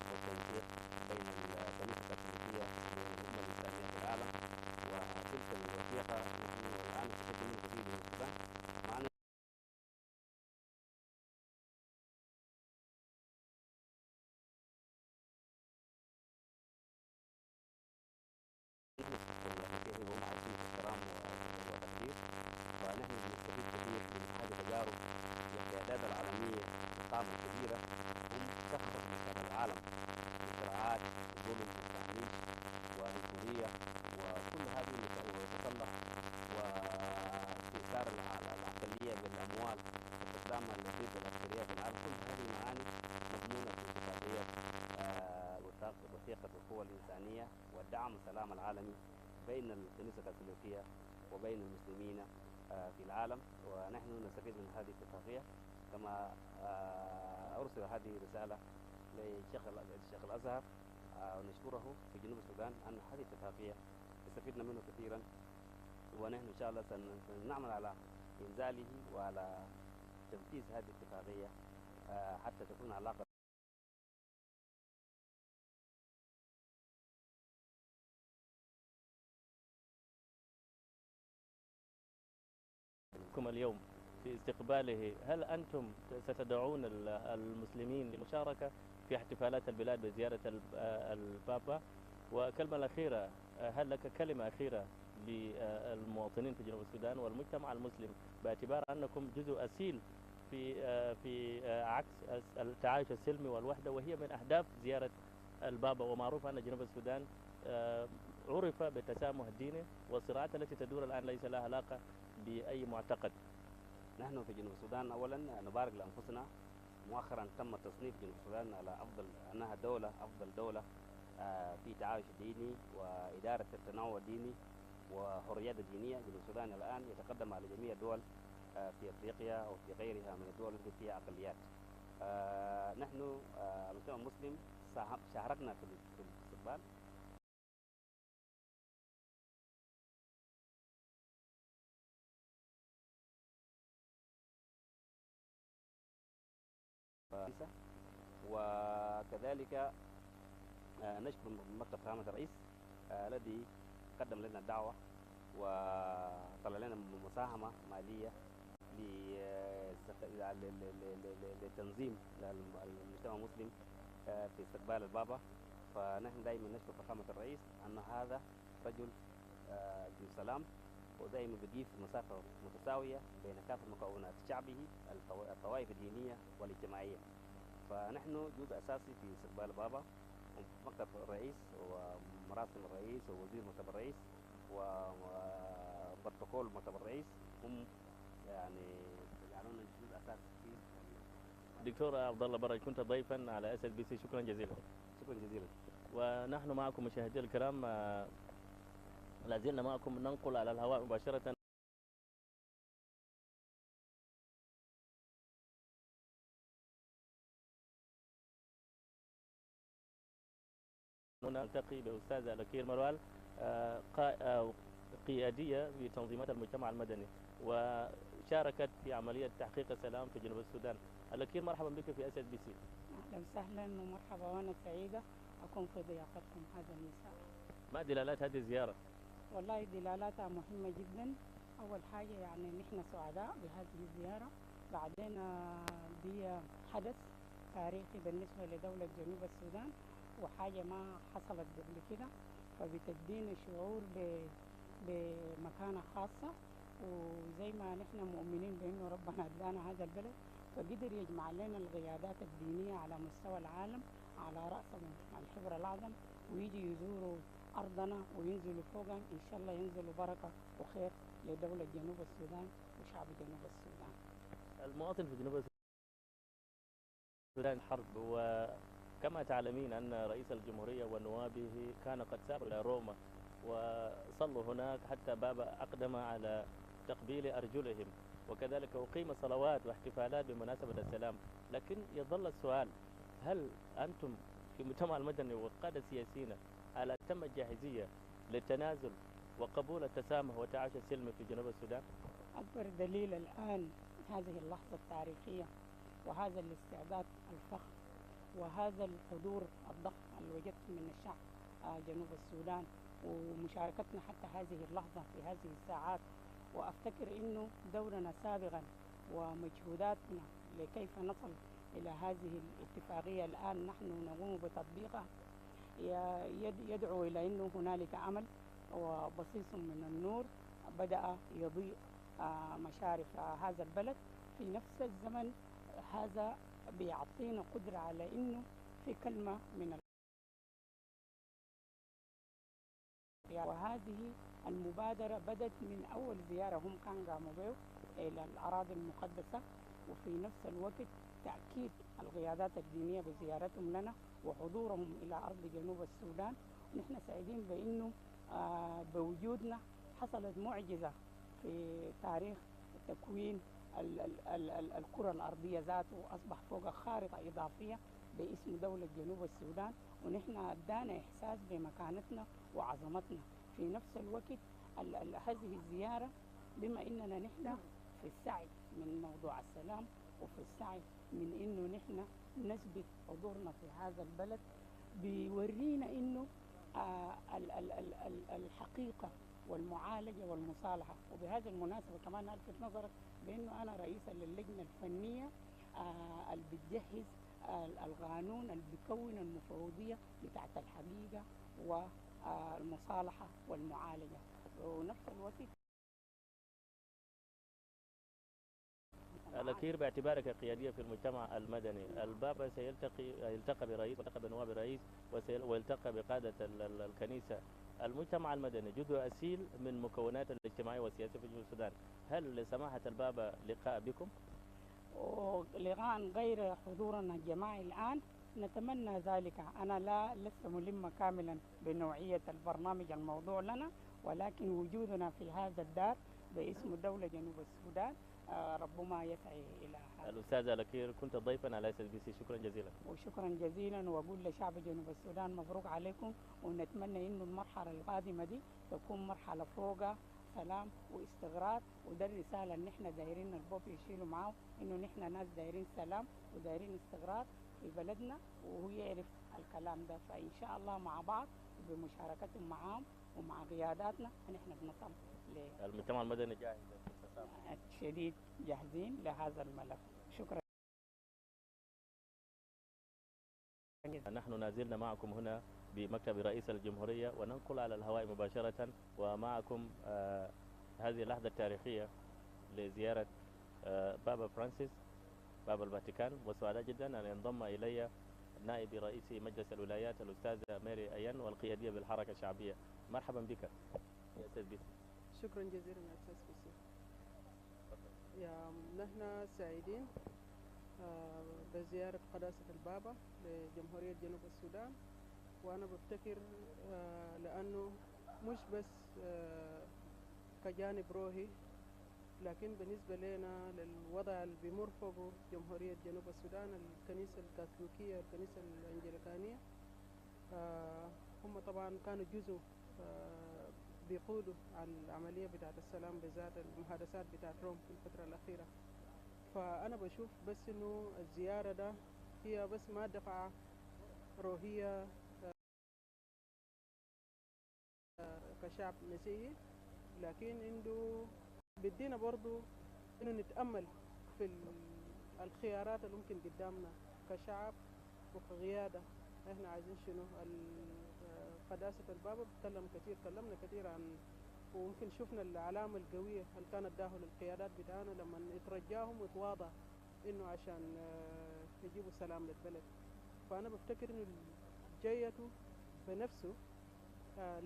والتنسيق بين الكنيسة الكاثوليكية وبين الأمة الإسلامية في العالم، وتلك الوثيقة نحن الآن نستفيد منها كثير من السودان، مع أن هم عايشين في احترام وتقدير، فنحن بنستفيد كثير من هذه التجارب. والقيادات العالمية الطامة الكبيرة هم سخطوا من العالم بصراعات وظلم وتحميش وعنصرية وكل هذه وتسلح واستئثار الأقلية بالأموال واستخدام الأجهزة العسكرية في العالم. كل هذه معاني مضمونة في اتفاقية وثيقة القوى الإنسانية ودعم السلام العالمي بين الكنيسة الكاثوليكية وبين المسلمين في العالم. ونحن نستفيد من هذه الاتفاقية، كما أرسل هذه رسالة للشيخ الأزهر ونشكره في جنوب السودان أن هذه الاتفاقية استفدنا منه كثيرا، ونحن إن شاء الله سنعمل على إنزاله وعلى تنفيذ هذه الاتفاقية حتى تكون علاقة اليوم في استقباله. هل أنتم ستدعون المسلمين للمشاركة في احتفالات البلاد بزيارة البابا؟ وكلمة الأخيرة، هل لك كلمة أخيرة للمواطنين في جنوب السودان والمجتمع المسلم، باعتبار أنكم جزء أصيل في عكس التعايش السلمي والوحدة، وهي من أهداف زيارة البابا. ومعروف أن جنوب السودان عرف بالتسامح الديني، والصراعات التي تدور الآن ليس لها علاقة بأي معتقد. نحن في جنوب السودان أولا نبارك لأنفسنا، مؤخرا تم تصنيف جنوب السودان على أنها أفضل دولة في تعايش ديني وإدارة التنوع الديني وحريات الدينية. جنوب السودان الآن يتقدم على جميع الدول في أفريقيا وفي غيرها من الدول التي فيها أقليات. نحن المجتمع المسلم شاركنا في الاستقبال. وكذلك نشكر مكتب فخامة الرئيس الذي قدم لنا الدعوة وطلع لنا مساهمة مالية لتنظيم المجتمع المسلم في استقبال البابا. فنحن دائما نشكر فخامة الرئيس أن هذا رجل ذو سلام، ودائما بيضيف مسافة متساوية بين كافة مكونات شعبه، الطوائف الدينية والاجتماعية. فنحن جزء أساسي في استقبال البابا. مكتب الرئيس ومراسم الرئيس ووزير مكتب الرئيس وبروتوكول مكتب الرئيس هم يجعلون جزء أساسي في. دكتور عبد الله برج، كنت ضيفا على SSBC، شكرا جزيلا. شكرا جزيلا. ونحن معكم مشاهدي الكرام، لا زلنا معكم ننقل على الهواء مباشرة نلتقي بأستاذة لكير مروال، قيادية في تنظيمات المجتمع المدني، وشاركت في عملية تحقيق السلام في جنوب السودان. لكير، مرحبا بك في SSBC. أهلا وسهلا ومرحبا، وأنا سعيدة أكون في ضيافتكم هذا المساء. ما دلالات هذه الزيارة؟ والله دلالاتها مهمة جدا. أول حاجة يعني نحن سعداء بهذه الزيارة، بعدين دي حدث تاريخي بالنسبة لدولة جنوب السودان وحاجة ما حصلت قبل كده، فبتدينا شعور بمكانة خاصة. وزي ما نحن مؤمنين بأنه ربنا ادانا هذا البلد، فقدر يجمع لنا القيادات الدينية على مستوى العالم على رأسهم الحبر الأعظم، ويجي يزوروا أرضنا وينزلوا فوقها. إن شاء الله ينزلوا بركة وخير لدولة جنوب السودان وشعب جنوب السودان. المواطن في جنوب السودان حرب، وكما تعلمين أن رئيس الجمهورية ونوابه كان قد سافروا إلى روما وصلوا هناك، حتى بابا أقدم على تقبيل أرجلهم، وكذلك أقيم صلوات واحتفالات بمناسبة السلام. لكن يظل السؤال، هل أنتم في المجتمع المدني والقادة السياسيين على تم الجاهزية للتنازل وقبول التسامح والتعايش السلمي في جنوب السودان؟ أكبر دليل الآن هذه اللحظة التاريخية وهذا الاستعداد الفخم وهذا الحضور الضخم اللي وجدته من الشعب جنوب السودان، ومشاركتنا حتى هذه اللحظة في هذه الساعات. وأفتكر إنه دورنا سابقا ومجهوداتنا لكيف نصل إلى هذه الاتفاقية الآن نحن نقوم بتطبيقها يدعو إلى أنه هنالك أمل وبصيص من النور بدأ يضيء مشارف هذا البلد. في نفس الزمن هذا بيعطينا قدرة على أنه في كلمة من وهذه المبادرة بدت من أول زيارة هم كانوا قاموا به إلى الأراضي المقدسة، وفي نفس الوقت تأكيد القيادات الدينية بزيارتهم لنا وحضورهم إلى أرض جنوب السودان. نحن سعيدين بأنه بوجودنا حصلت معجزة في تاريخ تكوين الكرة الأرضية ذاته، وأصبح فوق خارطة إضافية باسم دولة جنوب السودان، ونحن أدانا إحساس بمكانتنا وعظمتنا. في نفس الوقت هذه الزيارة بما إننا نحن في السعي من موضوع السلام وفي السعي من إنه نحن نثبت حضورنا في هذا البلد، بيورينا إنه الحقيقة والمعالجة والمصالحة. وبهذه المناسبة كمان ألفت نظرك بأنه أنا رئيسة للجنة الفنية اللي بتجهز القانون اللي بيكون المفوضية بتاعت الحقيقة والمصالحة والمعالجة. ونفس الوقت الأخير باعتبارك قيادية في المجتمع المدني، البابا يلتقى برئيس ويلتقى بنواب الرئيس ويلتقى بقادة الكنيسة. المجتمع المدني جزء أصيل من مكونات الاجتماعية والسياسية في جنوب السودان، هل لسماحة البابا لقاء بكم؟ ولقاء غير حضورنا الجماعي الآن نتمنى ذلك. أنا لست ملمة كاملا بنوعية البرنامج الموضوع لنا، ولكن وجودنا في هذا الدار باسم دولة جنوب السودان ربما يسعي إلى هذا. الأستاذ الأخير كنت ضيفا على SBC، شكرا جزيلا. وشكرا جزيلا، وأقول لشعب جنوب السودان مبروك عليكم، ونتمنى إنه المرحلة القادمة دي تكون مرحلة فوق سلام واستقرار، وده الرسالة اللي احنا دايرين البوب يشيلوا معاه، إنه نحن ناس دايرين سلام ودايرين استقرار في بلدنا، وهو يعرف الكلام ده. فإن شاء الله مع بعض بمشاركتهم معاهم ومع قياداتنا نحن بنصل المجتمع المدني جاهز شديد جاهزين لهذا الملف. شكرا. نحن نازلنا معكم هنا بمكتب رئيس الجمهورية وننقل على الهواء مباشرة ومعكم هذه اللحظة التاريخية لزيارة بابا فرانسيس بابا الفاتيكان، وسعداء جدا أن ينضم إلي نائب رئيس مجلس الولايات الأستاذة ميري أيان والقيادية بالحركة الشعبية. مرحبا بك يا أستاذ بيسي. شكرا جزيلا يا أستاذ بيسي. نحن سعيدين بزيارة قداسة البابا لجمهورية جنوب السودان، وأنا بفتكر لأنه مش بس كجانب روحي، لكن بالنسبة لنا للوضع اللي بيمر فوقه جمهورية جنوب السودان، الكنيسة الكاثوليكية والكنيسة الأنجليكانية هم طبعا كانوا جزء بيقودوا على العملية بتاعة السلام بذات المحادثات بتاعة روم في الفترة الأخيرة. فأنا بشوف بس إنه الزيارة ده هي بس ما دفعة روحية كشعب مسيحي، لكن عنده بدينا برضو إنه نتأمل في الخيارات اللي ممكن قدامنا كشعب وكقيادة. إحنا عايزين شنو؟ قداسة البابا بتكلم كتير، كلمنا كتير عن، وممكن شفنا العلامة القوية اللي كانت داخل القيادات بتاعنا لما يترجاهم وتواضع إنه عشان يجيبوا سلام للبلد. فأنا بفتكر إنه جيته بنفسه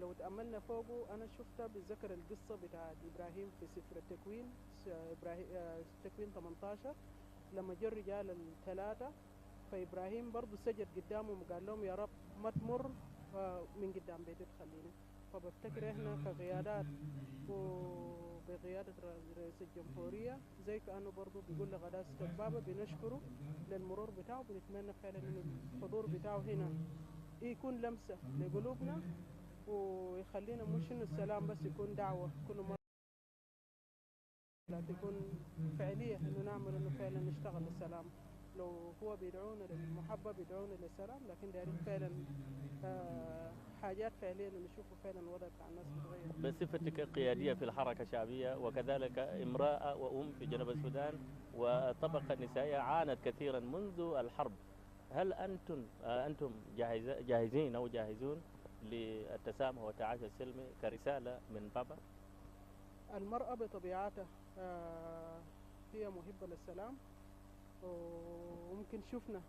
لو تأملنا فوقه، أنا شفتها بتذكر القصة بتاعت إبراهيم في سفر التكوين، تكوين 18 لما جاء الرجال الثلاثة، فإبراهيم برضو سجد قدامهم وقال لهم يا رب ما تمر من قدام بيتي تخلينا. فبفتكر إحنا كقيادات وبقيادة رئيس الجمهورية زي كأنه برضو بيقول لقداسة البابا بنشكره للمرور بتاعه، بنتمنى فعلا إنه الحضور بتاعه هنا يكون لمسة لقلوبنا ويخلينا مش إنه السلام بس يكون دعوة كل مرة، لا تكون فعلية إنه نعمل إنه فعلا نشتغل للسلام. لو هو بيدعونا للمحبة بيدعونا للسلام، لكن دايرين فعلا حاجات فعلية إنه نشوفوا فعلا الوضع بتاع الناس بيتغير. بصفتك قيادية في الحركة الشعبية وكذلك امرأة وأم في جنوب السودان، والطبقة النسائية عانت كثيرا منذ الحرب، هل أنتم جاهزين أو جاهزون للتسامح والتعايش السلمي كرسالة من بابا؟ المرأة بطبيعتها هي محبة للسلام، وممكن شفنا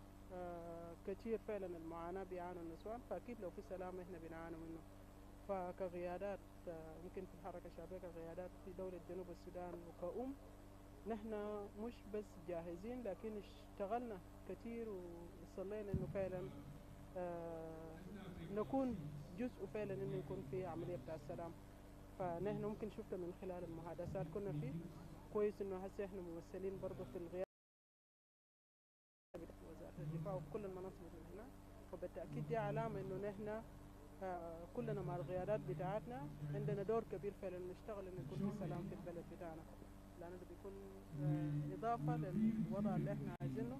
كثير فعلا المعاناة بيعانوا النسوان، فأكيد لو في سلام إحنا بنعاني منه. فكقيادات يمكن في الحركة الشعبية كقيادات في دولة جنوب السودان وكأم، نحن مش بس جاهزين لكن اشتغلنا كثير وصلينا إنه فعلا نكون جزء فعلا إنه يكون في عملية بتاع السلام. فنحن ممكن شفنا من خلال المحادثات كنا فيه كويس إنه هسه إحنا ممثلين برضه في الغياب وزارة الدفاع وكل المناصب اللي هنا، فبالتأكيد دي علامة إنه نحن كلنا مع القيادات بتاعتنا عندنا دور كبير فعلا نشتغل إنه يكون في سلام في البلد بتاعنا، لأنه ده بيكون إضافة للوضع اللي إحنا عايزينه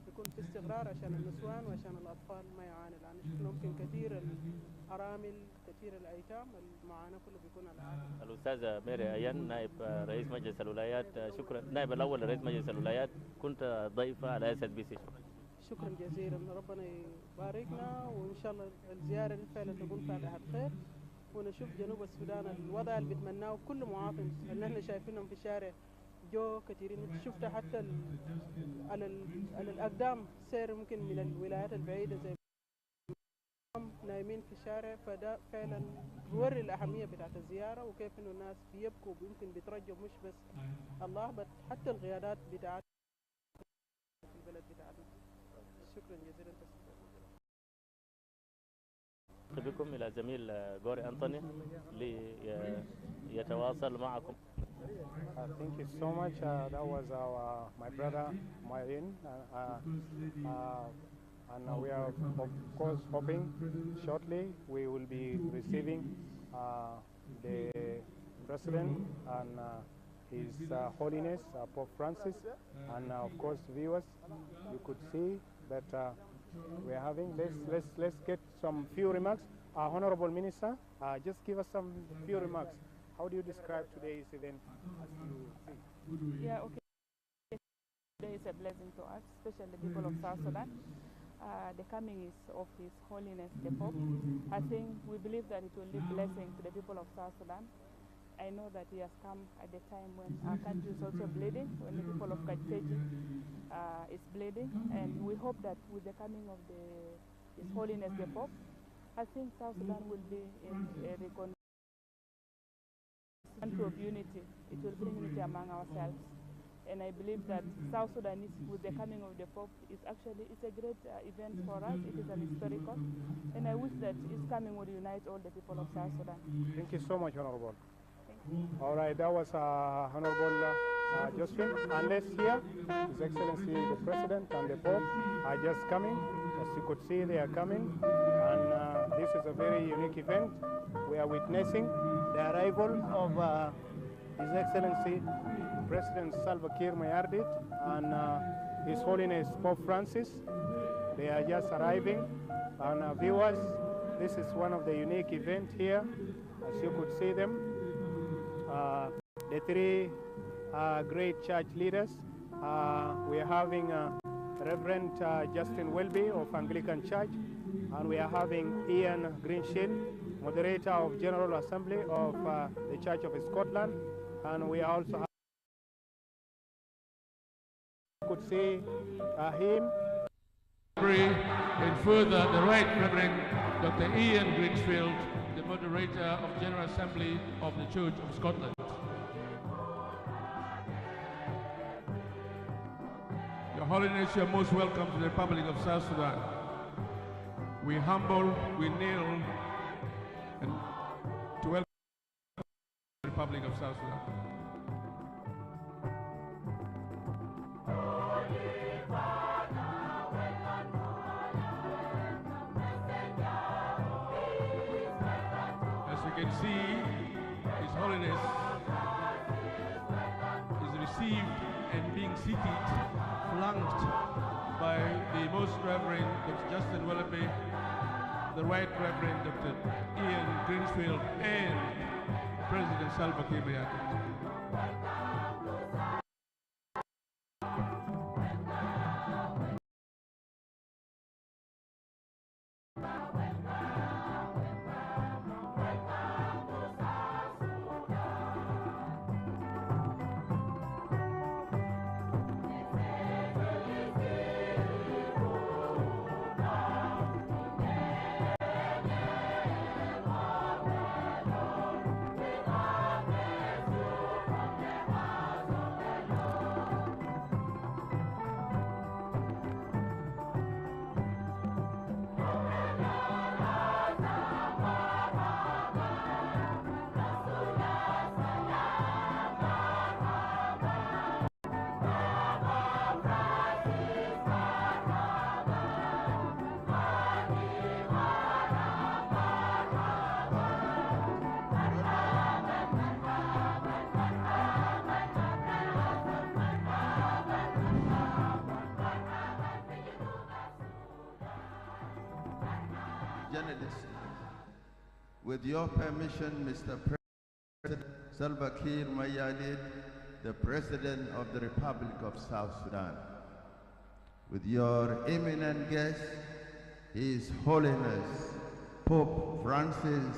يكون في استقرار عشان النسوان وعشان الأطفال ما يعاني، لأن شفنا ممكن كثير الأرامل كثير الأيتام المعاناة كله بيكون على عاتق. الأستاذة ميري أيان نائب رئيس مجلس الولايات، شكرا. نائب الأول لرئيس مجلس الولايات، كنت ضيفة على SBC. شكرا جزيلا، ربنا يباركنا، وإن شاء الله الزيارة دي فعلا تكون فاتحة خير ونشوف جنوب السودان الوضع اللي بيتمناه كل مواطن اللي احنا شايفينهم في الشارع جو كثيرين. شفت حتى على الأقدام سير ممكن من الولايات البعيدة زي نايمين في الشارع. فده فعلا بيوري الأهمية بتاعت الزيارة وكيف إنه الناس بيبكوا ويمكن بيترجوا مش بس الله بس حتى القيادات بتاعت في البلد بتاعتنا. شكرا جزيلا. بكم إلى زميل غوري أنطوني ليتواصل معكم. Thank you so much. That was my brother Mayin, and we are of course hoping shortly we will be receiving the President and His Holiness Pope Francis, and of course viewers, you could see that we are having. Let's get some few remarks. Honorable Minister, just give us some few remarks. How do you describe today's event as you see? Yeah, okay. Today is a blessing to us, especially the people of South Sudan. The coming is of His Holiness the Pope. I think we believe that it will be a blessing to the people of South Sudan. I know that he has come at the time when our country is also bleeding, when the people of Kajeji is bleeding, and we hope that with the coming of His Holiness the Pope, I think South Sudan will be in a country of unity. It will bring unity among ourselves. And I believe that South Sudan, with the coming of the Pope, it's a great event for us. It is an historical. And I wish that his coming will unite all the people of South Sudan. Thank you so much, Honorable. All right, that was Honorable Josephine. And let's hear His Excellency the President and the Pope are just coming. As you could see, they are coming. And this is a very unique event. We are witnessing the arrival of His Excellency President Salva Kiir Mayardit and His Holiness Pope Francis. They are just arriving. And viewers, this is one of the unique events here. As you could see them, the three great church leaders. We are having Reverend Justin Welby of Anglican Church, and we are having Ian Greenshield, moderator of General Assembly of the Church of Scotland, and we are also could see him. And further, the Right Reverend Dr. Ian Greensfield, the moderator of General Assembly of the Church of Scotland. Your Holiness, you are most welcome to the Republic of South Sudan. We humble, we kneel, and to welcome the Republic of South Sudan. As you can see, His Holiness is received and being seated, flanked by the Most Reverend Dr. Justin Willoughby, the Right Reverend Dr. Ian Greensfield, and President Salva Kiir Mayardit. With your permission, Mr. President Salva Kiir Mayardit, the President of the Republic of South Sudan. With your eminent guest, His Holiness Pope Francis,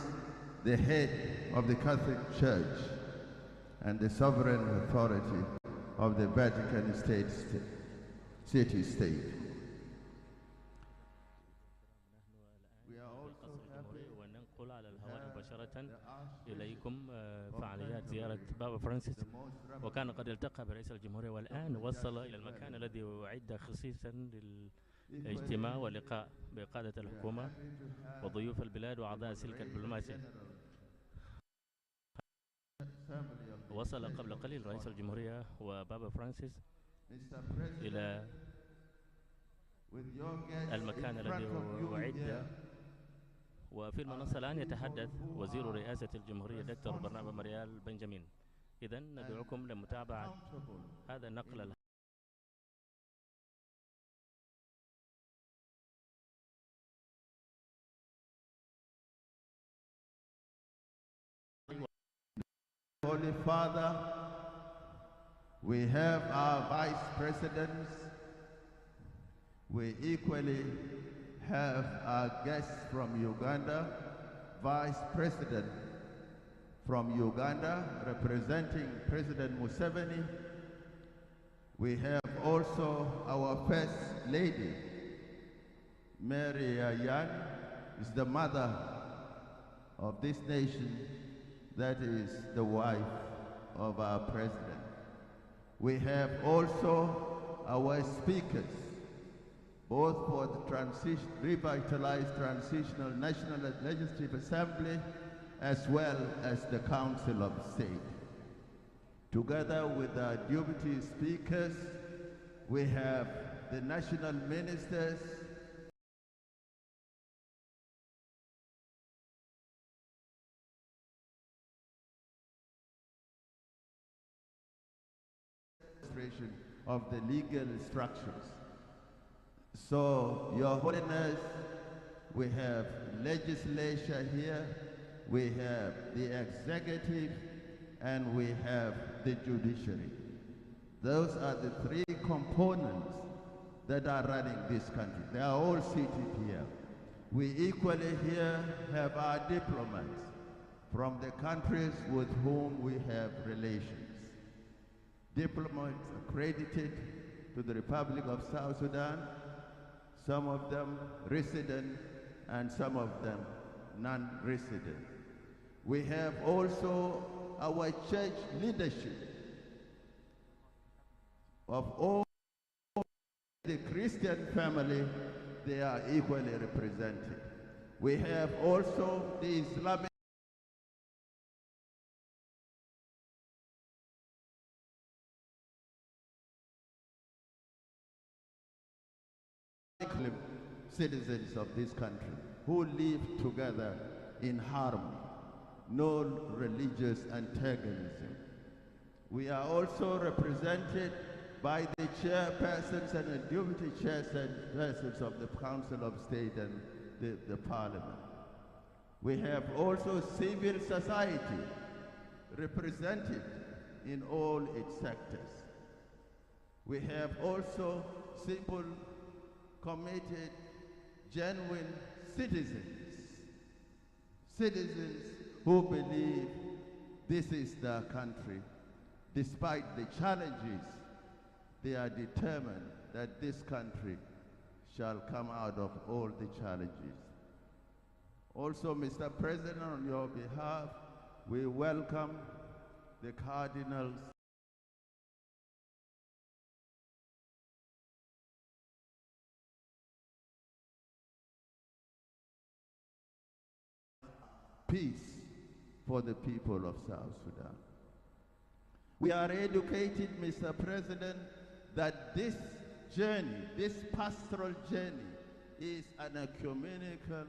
the head of the Catholic Church and the sovereign authority of the Vatican city-state. We are also happy وننقل على الهواء مباشرة إليكم فعاليات زيارة بابا فرانسيس، وكان قد التقى برئيس الجمهورية والآن وصل إلى المكان الذي أعد خصيصا للاجتماع واللقاء بقادة الحكومة وضيوف البلاد وأعضاء السلك الدبلوماسي. وصل قبل قليل رئيس الجمهورية وبابا فرانسيس إلى المكان الذي أعد، وفي المنصة الآن يتحدث وزير رئاسة الجمهورية دكتور برنابا مريال بنجامين. إذن ندعوكم لمتابعة هذا النقل Holy Father, we have our vice presidents. We equally have our guests from Uganda, vice president from Uganda representing President Museveni. We have also our first lady, Mary Yan, is the mother of this nation, that is the wife of our president. We have also our speakers, both for the revitalized Transitional National Legislative Assembly as well as the Council of State. Together with our deputy speakers, we have the national ministers, of the legal structures. So, Your Holiness, we have legislature here, we have the executive, and we have the judiciary. Those are the three components that are running this country. They are all seated here. We equally here have our diplomats from the countries with whom we have relations. Diplomats accredited to the Republic of South Sudan, some of them resident and some of them non-resident. We have also our church leadership of all the Christian family, they are equally represented. We have also the Islamic citizens of this country who live together in harmony, no religious antagonism. We are also represented by the chairpersons and the deputy chairpersons of the Council of State and the Parliament. We have also civil society represented in all its sectors. We have also simple, committed, genuine citizens who believe this is their country. Despite the challenges, they are determined that this country shall come out of all the challenges. Also, Mr. President, on your behalf, we welcome the cardinals, peace for the people of South Sudan. We are educated, Mr. President, that this journey, this pastoral journey, is an ecumenical,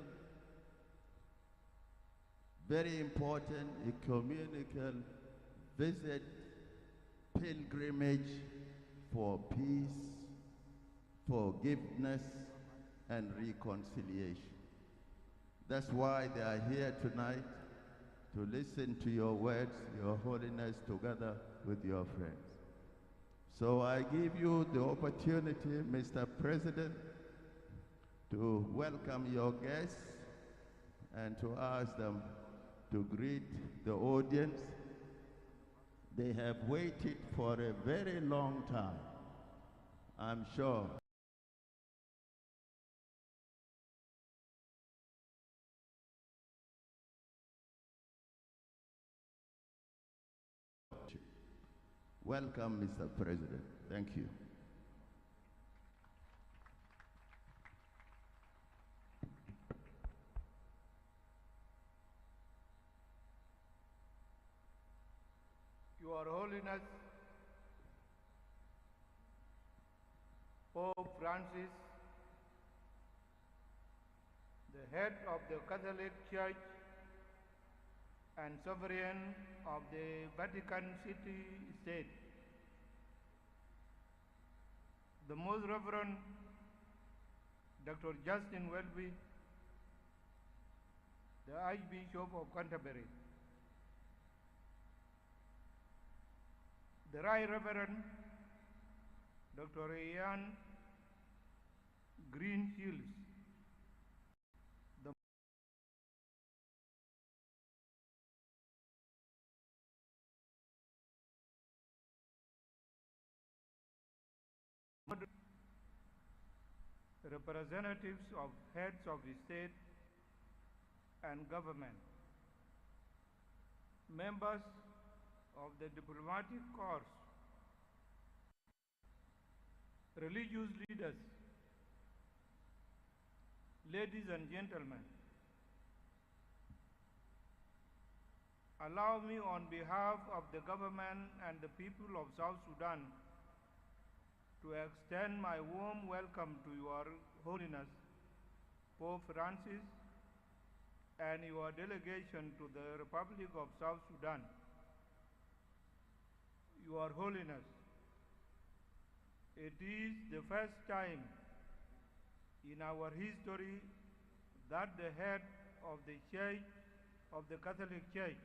very important ecumenical visit, pilgrimage for peace, forgiveness, and reconciliation. That's why they are here tonight, to listen to your words, Your Holiness, together with your friends. So I give you the opportunity, Mr. President, to welcome your guests and to ask them to greet the audience. They have waited for a very long time, I'm sure. Welcome, Mr. President. Thank you. Your Holiness, Pope Francis, the head of the Catholic Church and sovereign of the Vatican City-State, the Most Reverend Dr. Justin Welby, the Archbishop of Canterbury, the Right Reverend Dr. Ian Greenshields, the representatives of heads of the state and government, members of the diplomatic corps, religious leaders, ladies and gentlemen, allow me on behalf of the government and the people of South Sudan to extend my warm welcome to Your Holiness, Pope Francis, and your delegation to the Republic of South Sudan. Your Holiness, it is the first time in our history that the head of the Church, of the Catholic Church,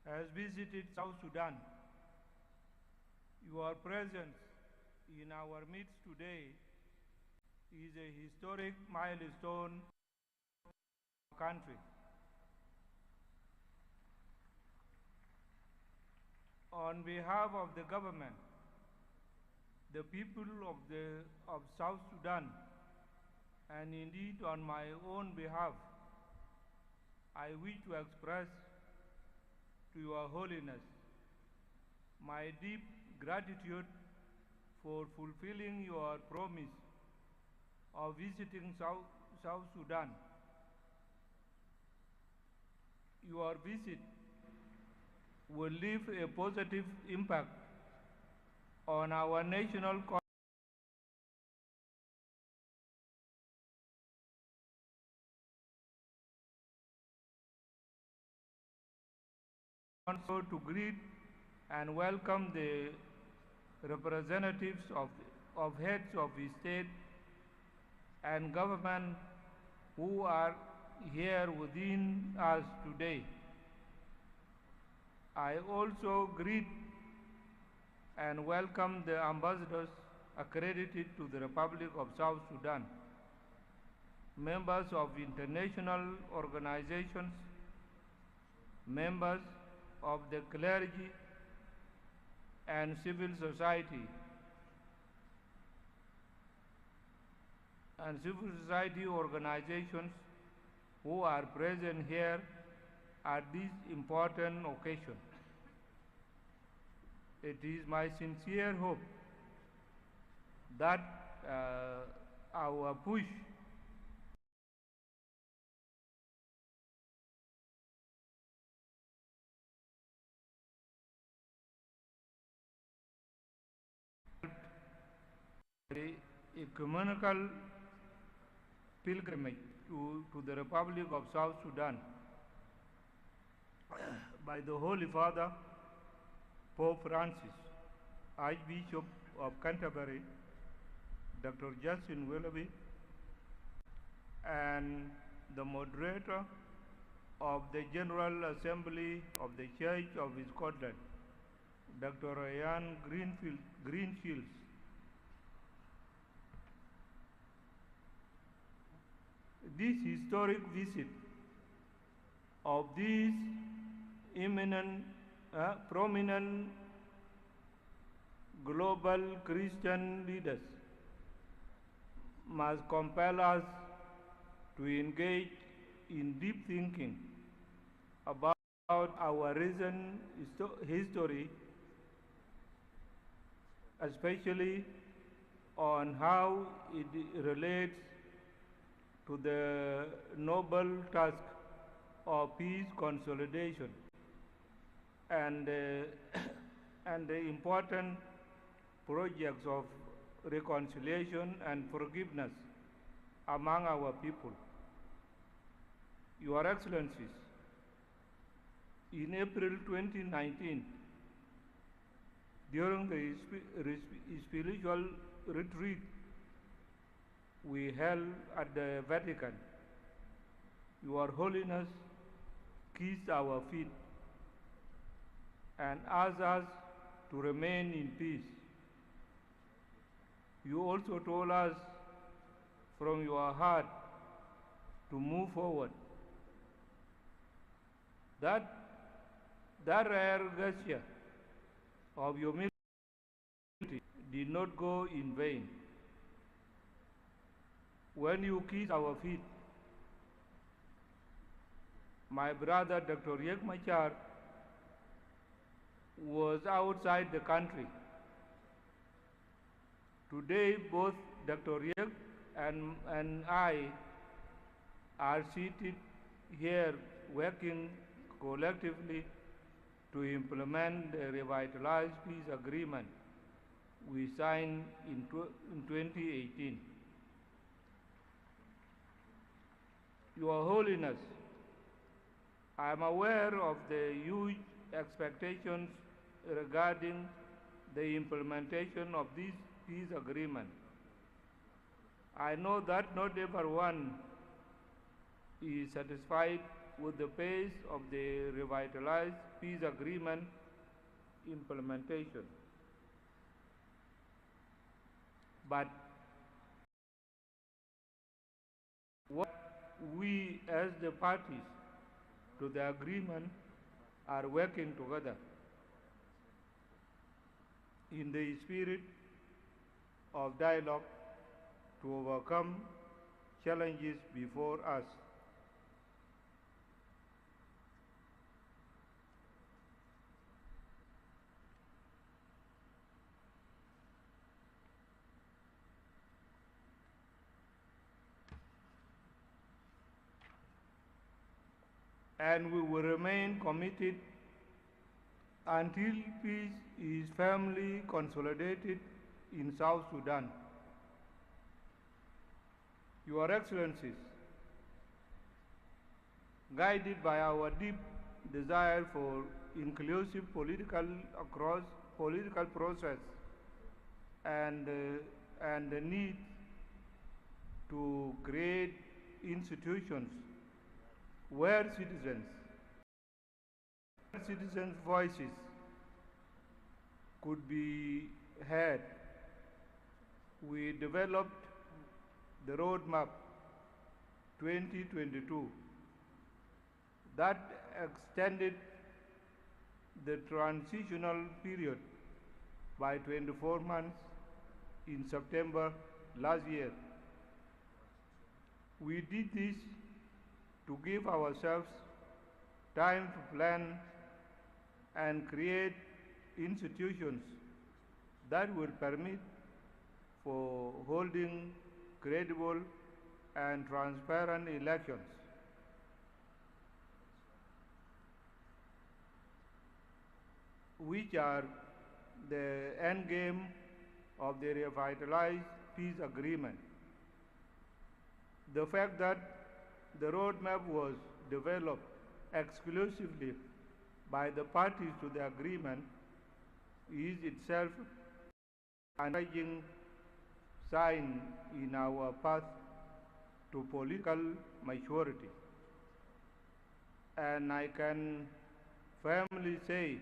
has visited South Sudan. Your presence in our midst today is a historic milestone for our country. On behalf of the government, the people of South Sudan, and indeed on my own behalf, I wish to express to Your Holiness my deep gratitude for fulfilling your promise of visiting South Sudan. Your visit will leave a positive impact on our national also to greet and welcome the representatives of heads of the state and government who are here within us today. I also greet and welcome the ambassadors accredited to the Republic of South Sudan, members of international organizations, members of the clergy and civil society, organizations who are present here at this important occasion. It is my sincere hope that our push the ecumenical pilgrimage to the Republic of South Sudan by the Holy Father, Pope Francis, Archbishop of Canterbury, Dr. Justin Willoughby, and the moderator of the General Assembly of the Church of Scotland, Dr. Ian Greenshields. This historic visit of these prominent global Christian leaders must compel us to engage in deep thinking about our recent history, especially on how it relates to the noble task of peace consolidation and the important projects of reconciliation and forgiveness among our people. Your Excellencies, in April 2019, during the spiritual retreat we held at the Vatican, Your Holiness kissed our feet and asked us to remain in peace. You also told us from your heart to move forward. That rare gesture of humility did not go in vain. When you kissed our feet, my brother Dr. Riek Machar was outside the country. Today, both Dr. Riek and I are seated here working collectively to implement the revitalized peace agreement we signed in 2018. Your Holiness, I am aware of the huge expectations regarding the implementation of this peace agreement. I know that not everyone is satisfied with the pace of the revitalized peace agreement implementation. But what we as the parties to the agreement are working together in the spirit of dialogue to overcome challenges before us. And we will remain committed until peace is firmly consolidated in South Sudan. Your Excellencies, guided by our deep desire for inclusive political process and the need to create institutions where citizens' voices could be heard, we developed the roadmap 2022 that extended the transitional period by 24 months in September last year. We did this to give ourselves time to plan and create institutions that will permit for holding credible and transparent elections. Which are the end game of the revitalized peace agreement. The fact that the roadmap was developed exclusively by the parties to the agreement is itself an encouraging sign in our path to political maturity. and I can firmly say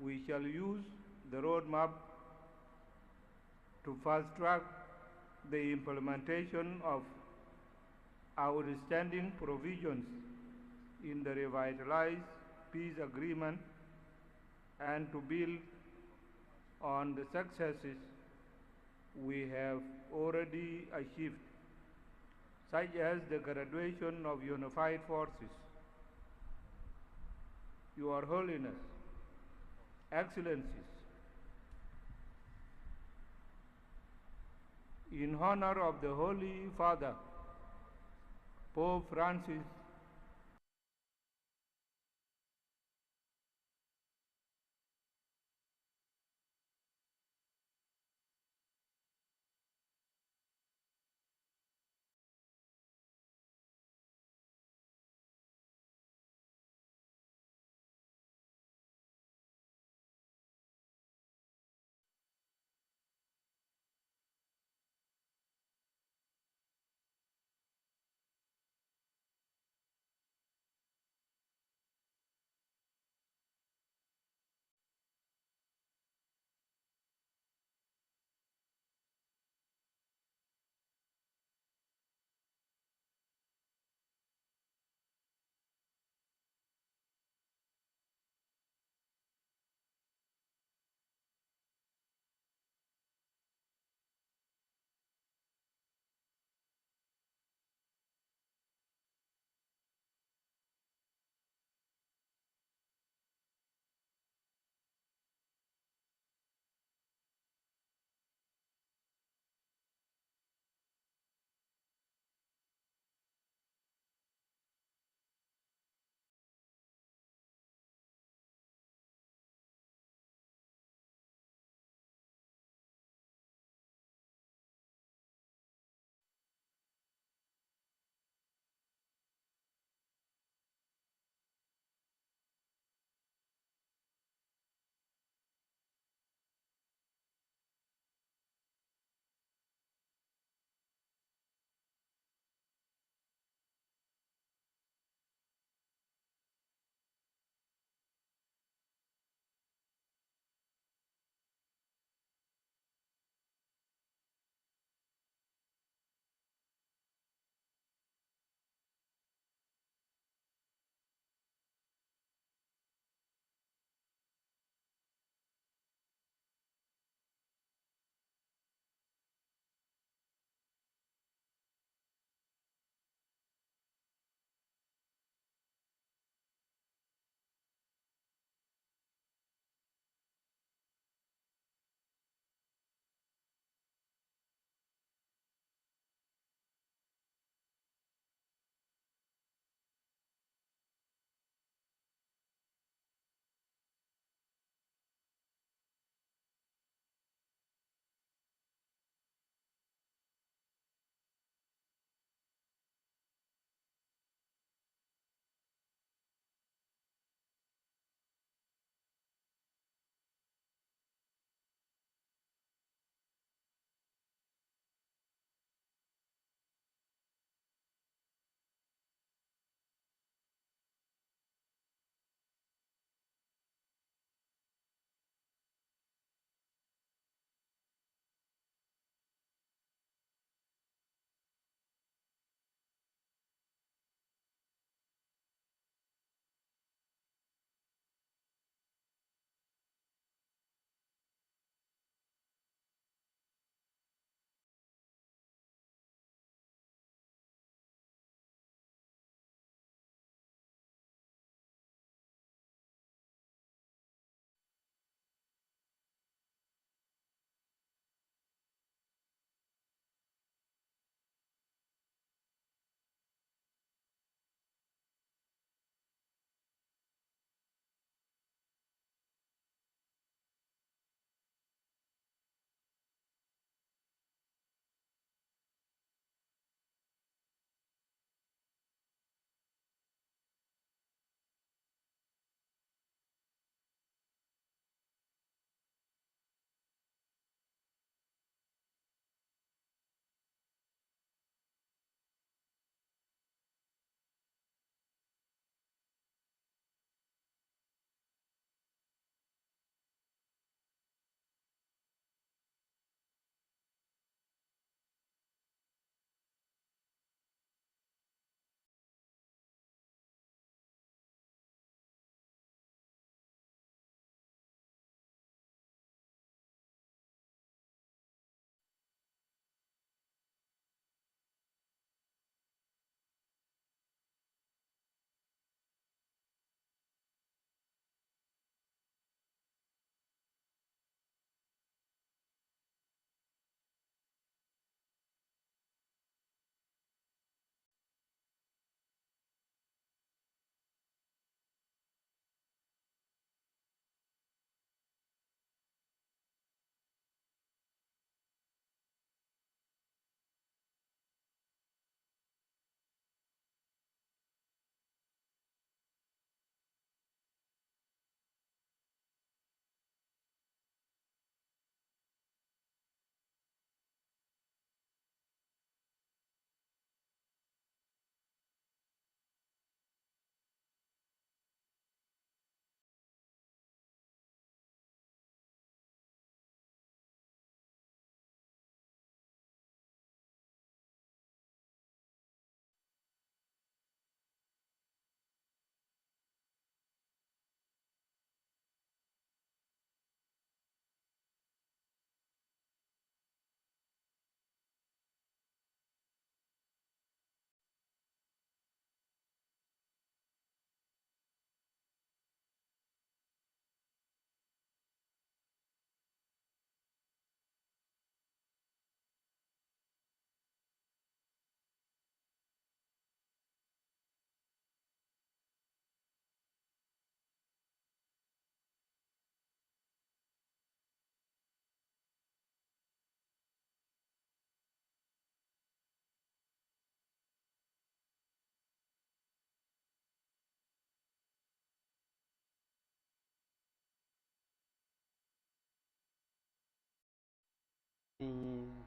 we shall use the roadmap to fast-track the implementation of outstanding provisions in the revitalized peace agreement and to build on the successes we have already achieved, such as the graduation of unified forces. Your Holiness, Excellencies, in honor of the Holy Father, Pope Francis,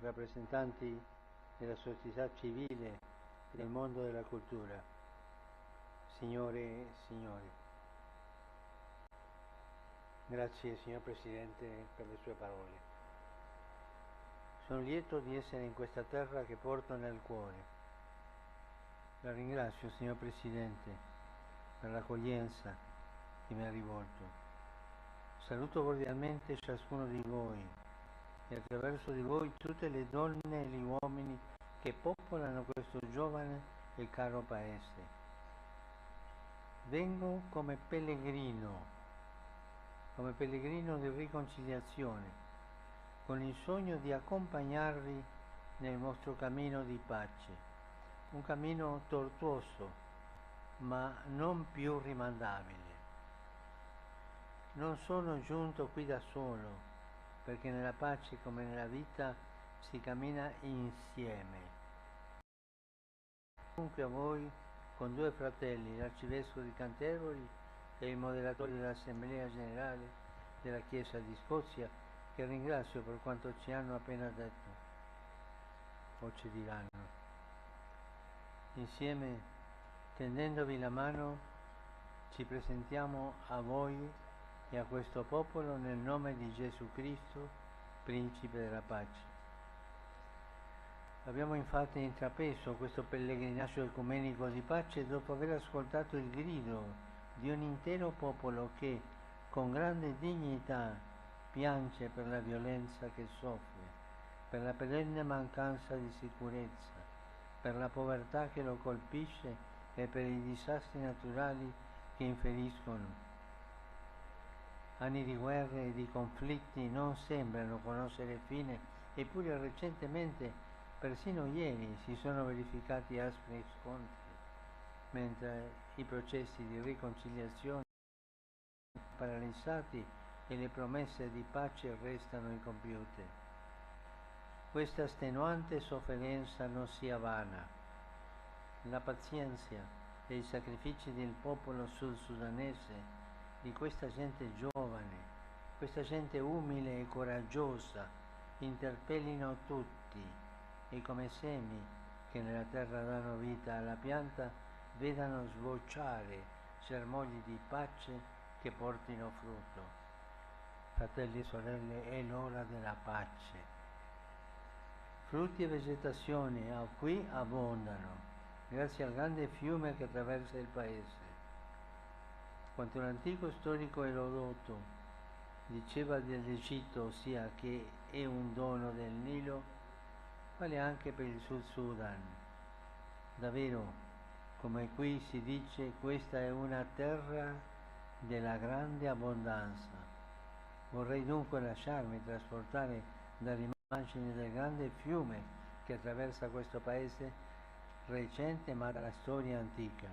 rappresentanti della società civile e del mondo della cultura, signore e signori. Grazie, signor Presidente, per le sue parole. Sono lieto di essere in questa terra che porto nel cuore. La ringrazio, signor Presidente, per l'accoglienza che mi ha rivolto. Saluto cordialmente ciascuno di voi e attraverso di voi tutte le donne e gli uomini che popolano questo giovane e caro paese. Vengo come pellegrino di riconciliazione, con il sogno di accompagnarvi nel vostro cammino di pace, un cammino tortuoso ma non più rimandabile. Non sono giunto qui da solo, perché nella pace come nella vita si cammina insieme. Dunque a voi, con due fratelli, l'arcivescovo di Canterbury e il moderatore dell'Assemblea Generale della Chiesa di Scozia, che ringrazio per quanto ci hanno appena detto, o ci diranno. Insieme, tendendovi la mano, ci presentiamo a voi e a questo popolo nel nome di Gesù Cristo, Principe della pace. Abbiamo infatti intrapreso questo pellegrinaggio ecumenico di pace dopo aver ascoltato il grido di un intero popolo che, con grande dignità, piange per la violenza che soffre, per la perenne mancanza di sicurezza, per la povertà che lo colpisce e per i disastri naturali che inferiscono. Anni di guerre e di conflitti non sembrano conoscere fine, eppure recentemente, persino ieri, si sono verificati aspri scontri, mentre i processi di riconciliazione sono paralizzati e le promesse di pace restano incompiute. Questa estenuante sofferenza non sia vana. La pazienza e i sacrifici del popolo sud-sudanese, di questa gente giovane, questa gente umile e coraggiosa, interpellino tutti e come semi che nella terra danno vita alla pianta vedano sbocciare germogli di pace che portino frutto. Fratelli e sorelle, è l'ora della pace. Frutti e vegetazione qui abbondano, grazie al grande fiume che attraversa il paese. Quanto l'antico storico Erodoto diceva dell'Egitto, ossia che è un dono del Nilo, vale anche per il Sud Sudan. Davvero, come qui si dice, questa è una terra della grande abbondanza. Vorrei dunque lasciarmi trasportare dall'immagine del grande fiume che attraversa questo paese recente ma dalla storia antica.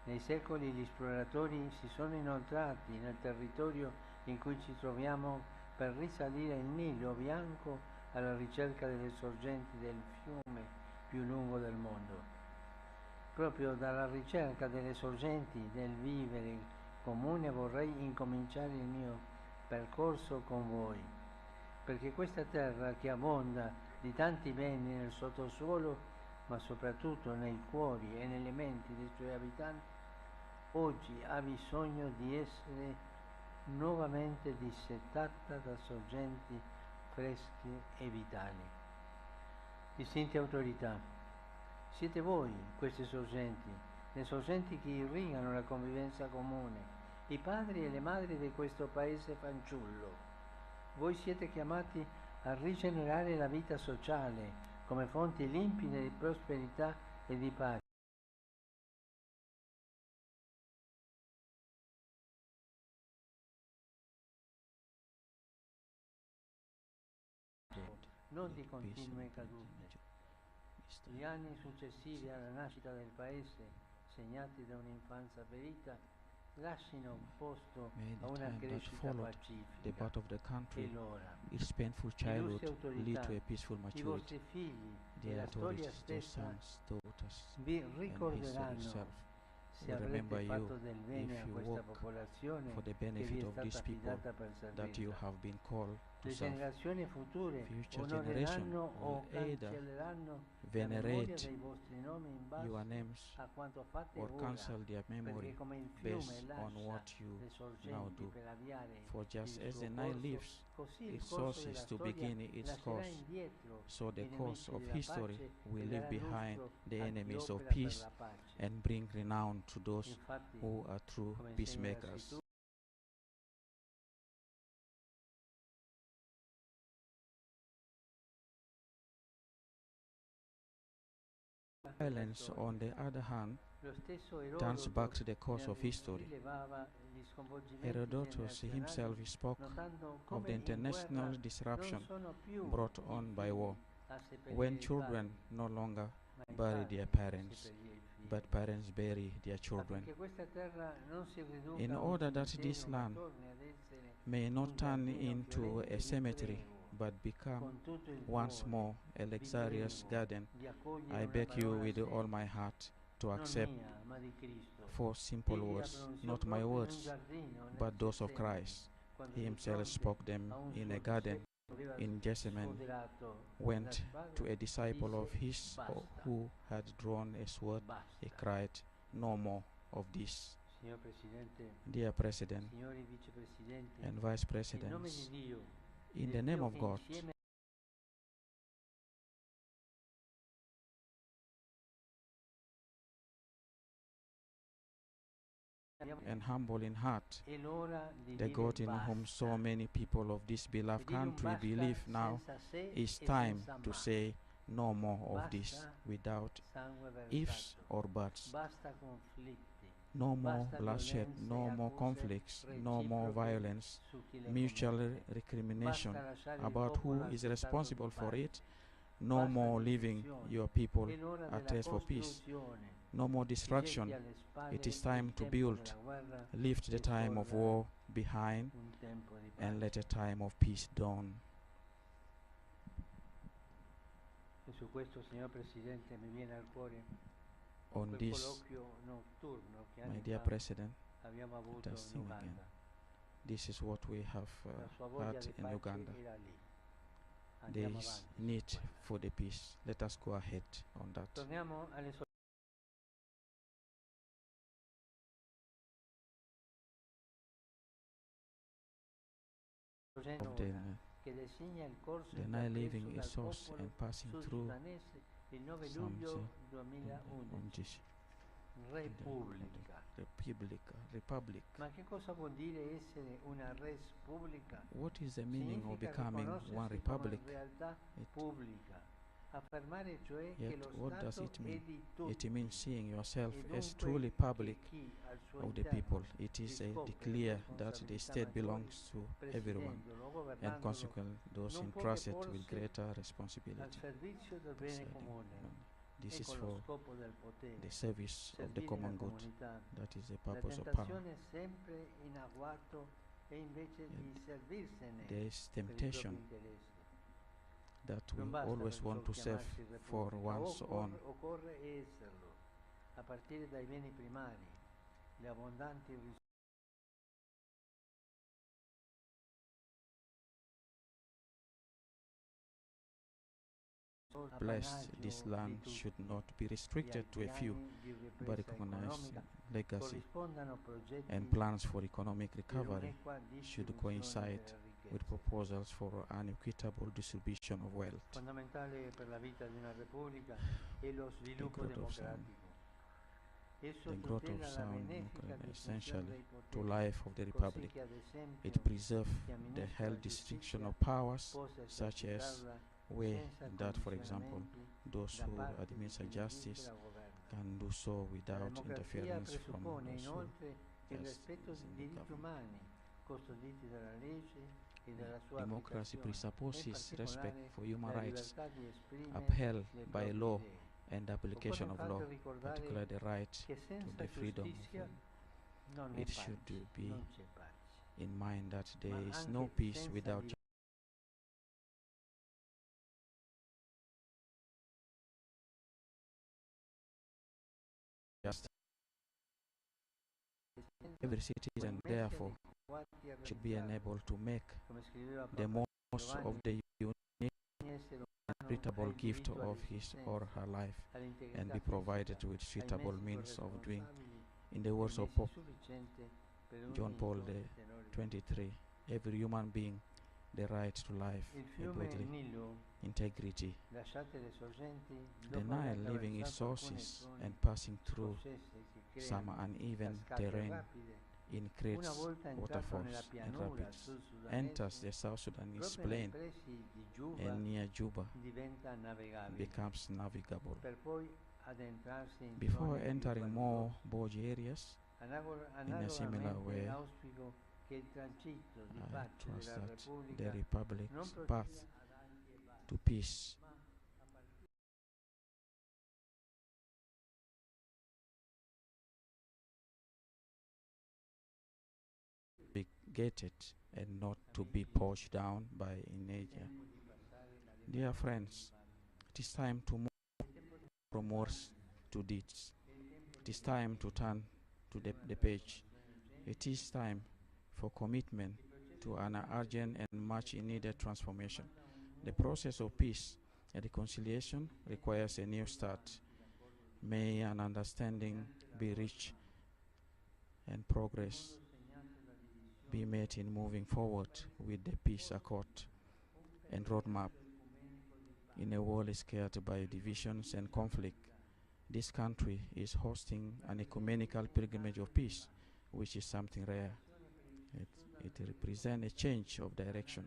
Nei secoli gli esploratori si sono inoltrati nel territorio in cui ci troviamo per risalire il Nilo bianco alla ricerca delle sorgenti del fiume più lungo del mondo. Proprio dalla ricerca delle sorgenti del vivere comune vorrei incominciare il mio percorso con voi, perché questa terra che abbonda di tanti beni nel sottosuolo, ma soprattutto nei cuori e nelle menti dei suoi abitanti, oggi ha bisogno di essere nuovamente dissettata da sorgenti fresche e vitali. Distinte autorità, siete voi queste sorgenti, le sorgenti che irrigano la convivenza comune, i padri e le madri di questo paese fanciullo. Voi siete chiamati a rigenerare la vita sociale come fonti limpide di prosperità e di pace. Non di continue cadute. Gli anni successivi alla nascita del paese, segnati da un'infanzia ferita, lasciano posto a una crescita pacifica. E l'ora, its painful childhood lead to a peaceful i maturity. vostri figli e The la storia authorities, their stessa sons, daughters, vi and history ricorderanno itself will remember you fatto del bene if a you questa work popolazione for the che vi benefit è of these stata people affidata per that you servirla. have been called to Le serve. generazioni future Future generation onoreranno will o either cancelleranno la memoria venerate dei vostri nomi in your base names a quanto fate or ora, cancel their memory perché come il fiume based on lascia what you le now sorgenti do. per avviare For just il as suo the Nile corso, leaves così il its corso sources della to storia begin its lascerà course, indietro so the i course nemici of della history pace will e leave darà behind lustro the a chi enemies of opera per peace la pace. and bring renown to those Infatti, who are true come insegna la peacemakers. scrittura, Violence, on the other hand, lo stesso turns Erodoto back to the course of ne history. rilevava gli sconvolgimenti Herodotus himself generazionali, spoke notando of come the in international guerra disruption non sono più brought i on by figli war, a seppellire when i children padri, no longer ma i bury padri their a parents, seppellire i figli. but parents bury their children. Affinché questa terra non si riduca In a un order that this cimitero, ma land torni ad essere may not un turn giardino into fiorente a e cemetery riprego, but become con tutto il once cuore, more a vi luxurious prego garden, di accogliere I una beg you parola with all semplice, my heart to non accept mia, ma di Cristo. four simple Egli la words, pronunziò not my proprio in un words, giardino nel but those of Getsemani, Christ. quando He di himself fronte spoke them a un in suo a garden discepolo aveva in Gethsemane, sfoderato la went spada, to a disciple of disse his basta, who had drawn a sword. He basta. cried, "No more of this." Signor Presidente, Dear President signori vicepresidenti, and Vice in nome di Presidents, Dio, in del the name Dio of che God, insieme and humble in heart, è l'ora di the dire God in whom basta. so many people of this beloved E dire un country basta believe now, senza se it's e time senza to ma. say no more of this, Basta without sangue ifs versato, or buts. basta conflitti, No more basta bloodshed, violenze no e more accuse conflicts, no more reciproche violence, su chi le mutual commette. recrimination Basta lasciare il about who popolo is al responsible stato di for pace. it. No Basta more leaving distruzione. your people È l'ora at della rest for peace. costruzione. No more Si destruction. getti alle spalle It is il time to tempo build. della guerra Lift the e time of sorga war behind un tempo di and let pace. a time of peace dawn. E su questo, signor Presidente, mi viene al cuore On quel this, colloquio notturno che my anni dear fa President, abbiamo let avuto us in sing again. Uganda. This is what we have La sua voglia had di in pace Uganda. era lì. There Andiamo is avanti. need for the peace. Let us go ahead on that. Torniamo alle Of the, che designa il corso the Nile intrapreso leaving dal its source popolo and passing through sudsudanese il 9 some luglio on 2011. this Repubblica. Republic. Ma che cosa vuol dire essere una res pubblica? What is the meaning of Significa becoming one riconoscersi republic? come realtà pubblica. Affermare cioè che Yet lo what does Stato it è mean? di It tutti. means seeing yourself E as dunque truly che public chi al suo of the interno people. It is riscopre le declare that the responsabilità state maggiori, belongs to everyone, presiedendolo o and governandolo, consequently those non può entrusted che with porsi greater al responsibility. servizio del bene Presiding comune. money. This Ecco is lo for scopo del potere, the service of the servire la common good. comunità. That is the La purpose of power. tentazione sempre in agguato è invece di servirsene There is per i propri temptation interessi. that we Non basta always perciò want to serve chiamarsi for repubblica, one's own. occorre esserlo, a partire dai beni primari, le abbondanti risorse. Blessed, this land should not be restricted to a few, but recognize legacy and plans for economic recovery should coincide with proposals for an equitable distribution of wealth. Fondamentale per la vita di una repubblica è lo sviluppo democratico. Esso The growth of tutela la sound benefica democracy distinzione essential dei to poteri, life of the così Republic. che ad esempio It preserves chi the amministra health la distinction giustizia of powers, possa such as esercitarla way senza that, for example, condizionamenti those da who parte di administer chi justice legisla o governa. can do so La without democrazia interference from presuppone those who inoltre il just rispetto is dei in the diritti government. umani custoditi dalla legge e dalla sua Democracy applicazione, presupposes in respect particolare for human la rights libertà di esprimere upheld le by proprie law idee. and the application Occorre of law, infatti ricordare particularly the right che to senza the freedom of giustizia non è it should pace, be non c'è pace. in mind that there Ma is anche no peace senza without justice. Every citizen, therefore, should be enabled to make the most of the unique and unbeatable gift of his or her life and be provided with suitable means of doing. In the words of Pope John Paul XXIII, every human being the right to life, bodily integrity. The Nile, leaving its sources and passing through some uneven terrain, increases waterfalls and rapids, enters the South Sudanese plain and near Juba becomes navigable. Before entering more boggy areas, in a similar way, I trust that the Republic's path to peace be gated and not to be pushed down by inertia. Dear friends, it is time to move from words to deeds. It is time to turn to the page. It is time for commitment to an urgent and much needed transformation. The process of peace and reconciliation requires a new start. May an understanding be reached and progress be made in moving forward with the peace accord and roadmap. In a world scared by divisions and conflict, this country is hosting an ecumenical pilgrimage of peace, which is something rare. It represents a change of direction,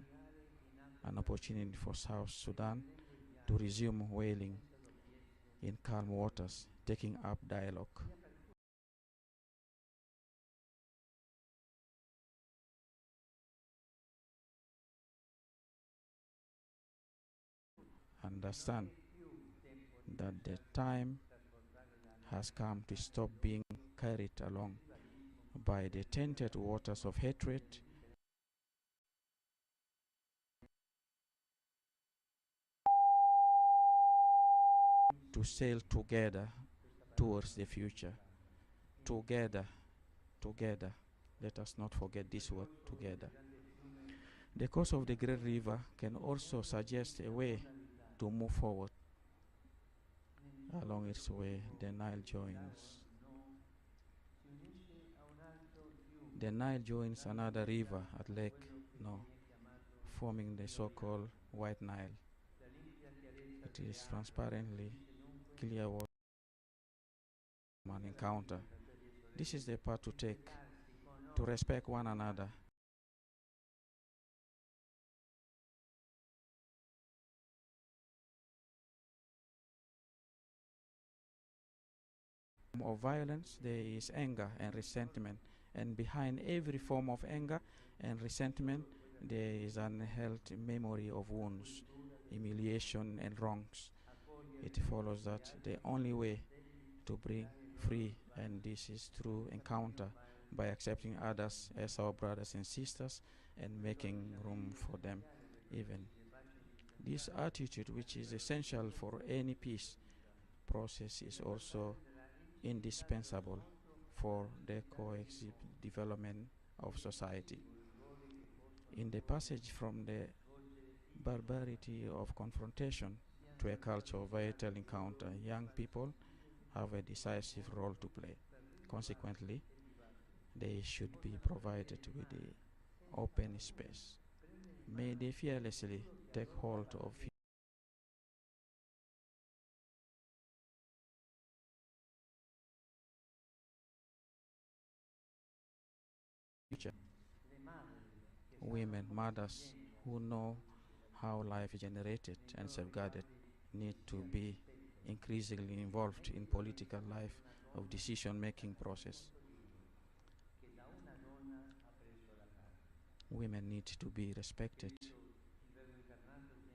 an opportunity for South Sudan to resume whaling in calm waters, taking up dialogue. Understand that the time has come to stop being carried along by the tainted waters of hatred to sail together towards the future. Together, let us not forget this word, together. The course of the great river can also suggest a way to move forward. Along its way, the Nile joins another river at Lake No, forming the so-called White Nile. It is transparently clear water an encounter. This is the path to take, to respect one another. Of violence, there is anger and resentment, and behind every form of anger and resentment, there is an unhealthy memory of wounds, humiliation, and wrongs. It follows that the only way to bring free, and this is through encounter, by accepting others as our brothers and sisters and making room for them even. This attitude, which is essential for any peace process, is also indispensable for the coexistent development of society. In the passage from the barbarity of confrontation to a culture of vital encounter, young people have a decisive role to play. Consequently, they should be provided with the open space. May they fearlessly take hold of future. Women, mothers who know how life is generated and safeguarded need to be increasingly involved in political life of decision-making process. Women need to be respected.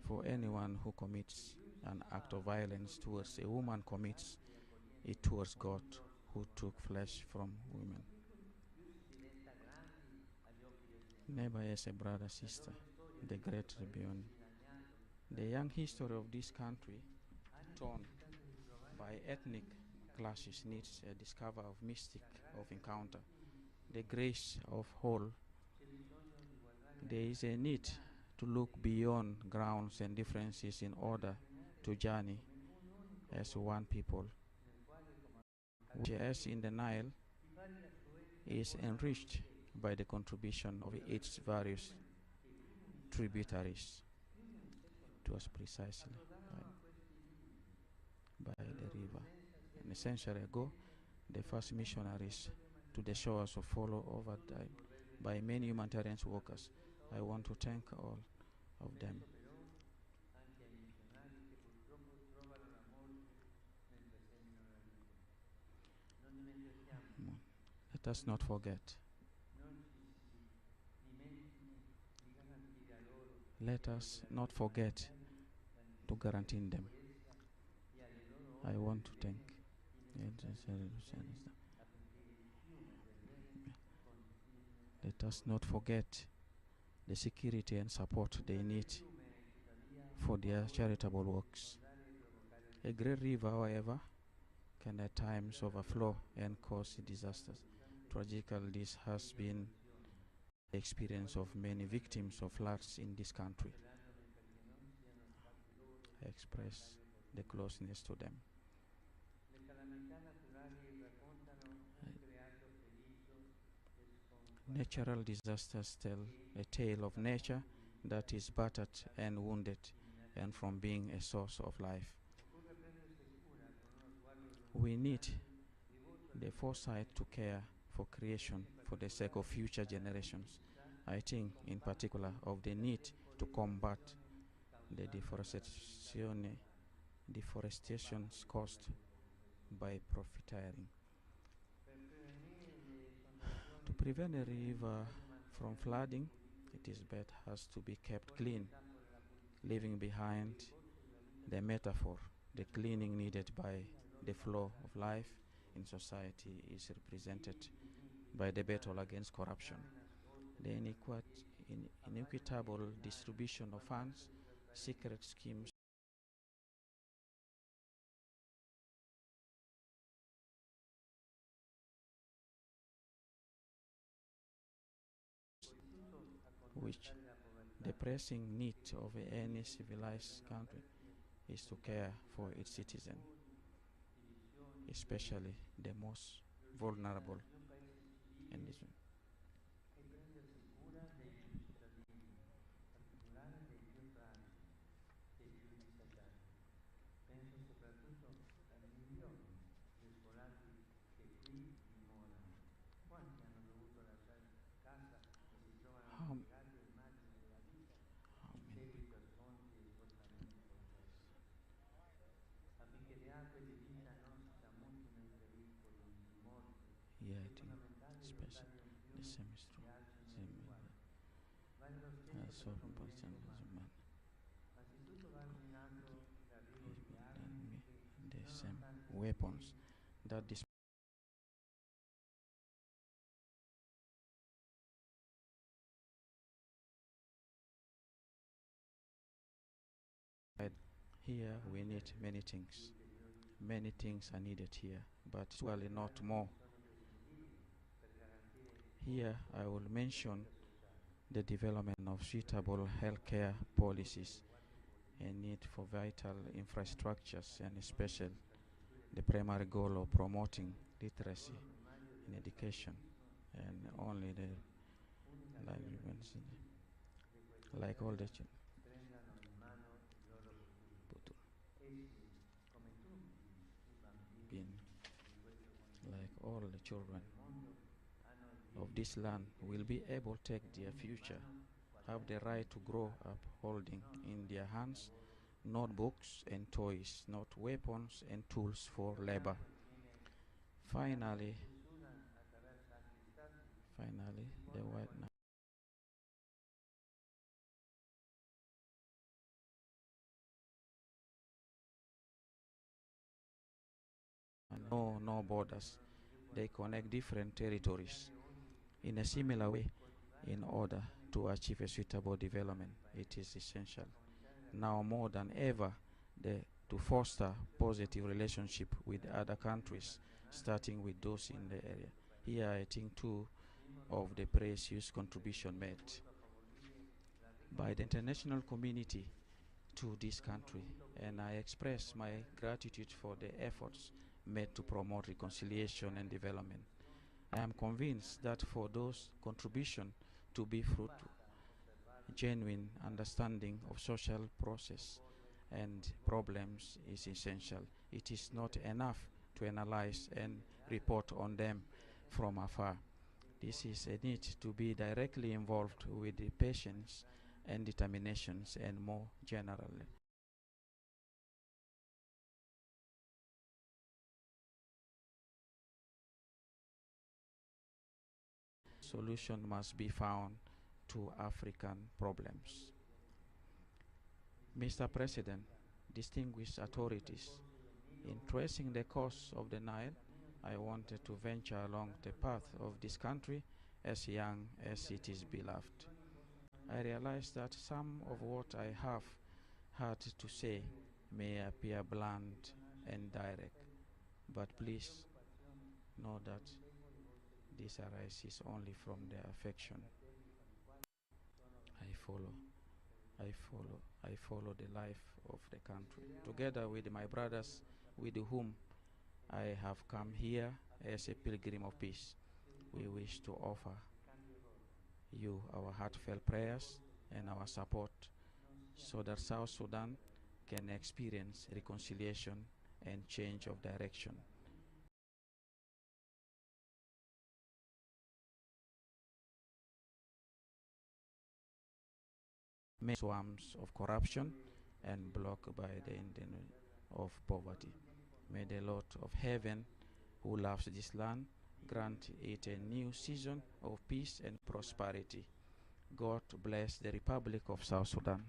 For anyone who commits an act of violence towards a woman commits it towards God, who took flesh from women. Neighbor as a brother, sister, the great rebellion. The young history of this country, torn by ethnic clashes, needs a discover of mystic of encounter the grace of whole. There is a need to look beyond grounds and differences in order to journey as one people, which, as in the Nile, is enriched by the contribution of its various tributaries. It was precisely by the river. And a century ago, the first missionaries to the shores of follow over by many humanitarian workers. I want to thank all of them. Let us not forget. Let us not forget to guarantee them. I want to thank. Let us not forget the security and support they need for their charitable works. A great river, however, can at times overflow and cause disasters. Tragically, this has been the experience of many victims of floods in this country. I express the closeness to them. Natural disasters tell a tale of nature that is battered and wounded, and from being a source of life. We need the foresight to care for creation for the sake of future generations. I think in particular of the need to combat the deforestations caused by profiteering. To prevent a river from flooding, it is best has to be kept clean, leaving behind the metaphor. The cleaning needed by the flow of life in society is represented by the battle against corruption, the inequitable distribution of funds, secret schemes, which the pressing need of any civilized country is to care for its citizens, especially the most vulnerable. And this one. Yeah, I think especially the same is true. So important as a man. The same weapons that this here we need many things. Many things are needed here, but surely not more. Here I will mention the development of suitable healthcare policies and need for vital infrastructures, and especially the primary goal of promoting literacy in education, and only the like all the children. Like all the children of this land will be able to take their future, have the right to grow up holding in their hands not books and toys, not weapons and tools for labor. Finally, the white no borders. They connect different territories. In a similar way, in order to achieve a suitable development, it is essential now more than ever to foster positive relationship with other countries, starting with those in the area. Here I think too of the precious contribution made by the international community to this country, and I express my gratitude for the efforts made to promote reconciliation and development. I am convinced that for those contributions to be fruitful, genuine understanding of social process and problems is essential. It is not enough to analyze and report on them from afar. This is a need to be directly involved with the patience and determinations, and more generally. Solution must be found to African problems. Mr. President, distinguished authorities, in tracing the course of the Nile, I wanted to venture along the path of this country as young as it is beloved. I realize that some of what I have had to say may appear blunt and direct, but please know that this arises only from their affection. I follow the life of the country, together with my brothers with whom I have come here as a pilgrim of peace. We wish to offer you our heartfelt prayers and our support so that South Sudan can experience reconciliation and change of direction. Swarms of corruption and blocked by the endemic of poverty. May the Lord of heaven, who loves this land, grant it a new season of peace and prosperity. God bless the Republic of South Sudan.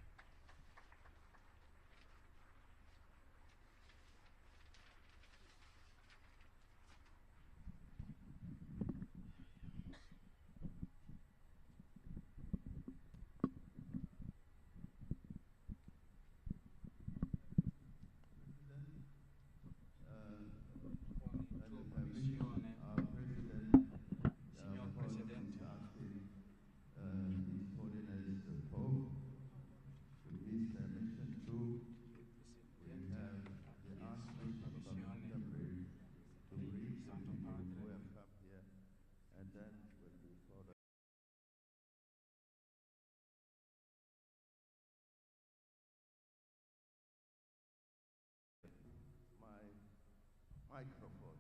Microphone.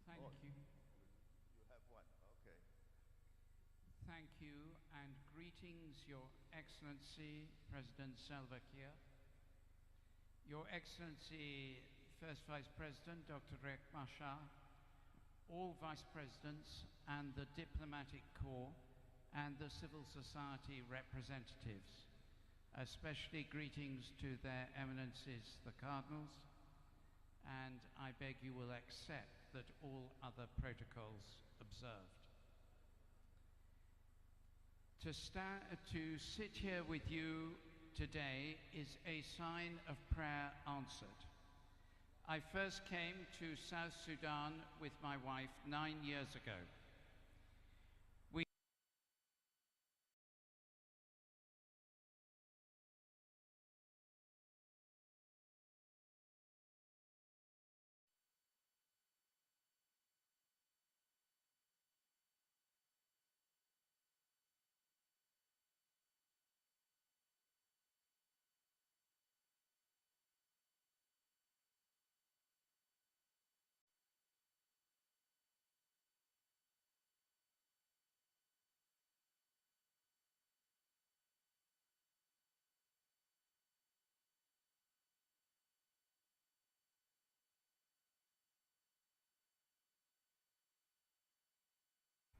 Thank you. You have one, okay. Thank you, and greetings, Your Excellency, President Salva Kiir, Your Excellency, First Vice President Dr. Riek Machar, all Vice Presidents and the Diplomatic Corps and the civil society representatives. Especially greetings to their eminences, the cardinals, and I beg you will accept that all other protocols observed. To sit here with you today is a sign of prayer answered. I first came to South Sudan with my wife 9 years ago.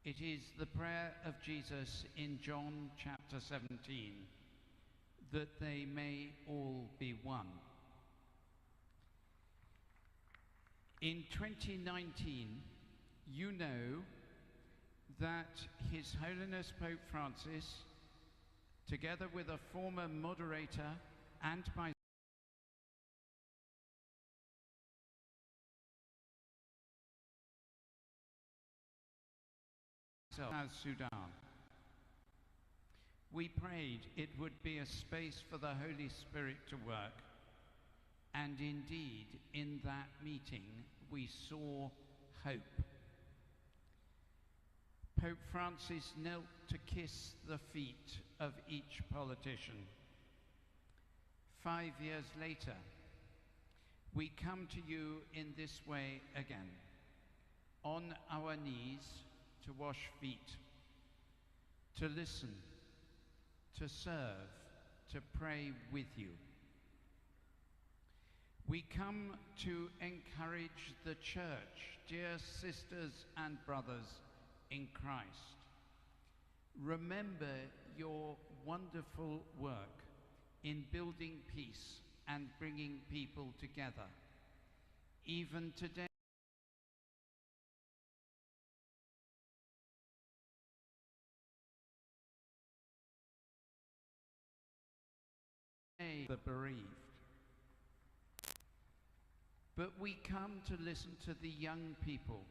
It is the prayer of Jesus in John chapter 17, that they may all be one. In 2019, you know that His Holiness Pope Francis, together with a former moderator and my South Sudan. We prayed it would be a space for the Holy Spirit to work, and indeed, in that meeting, we saw hope. Pope Francis knelt to kiss the feet of each politician. 5 years later, we come to you in this way again, on our knees to wash feet, to listen, to serve, to pray with you. We come to encourage the Church, dear sisters and brothers in Christ. Remember your wonderful work in building peace and bringing people together. Even today, the bereaved. But we come to listen to the young people,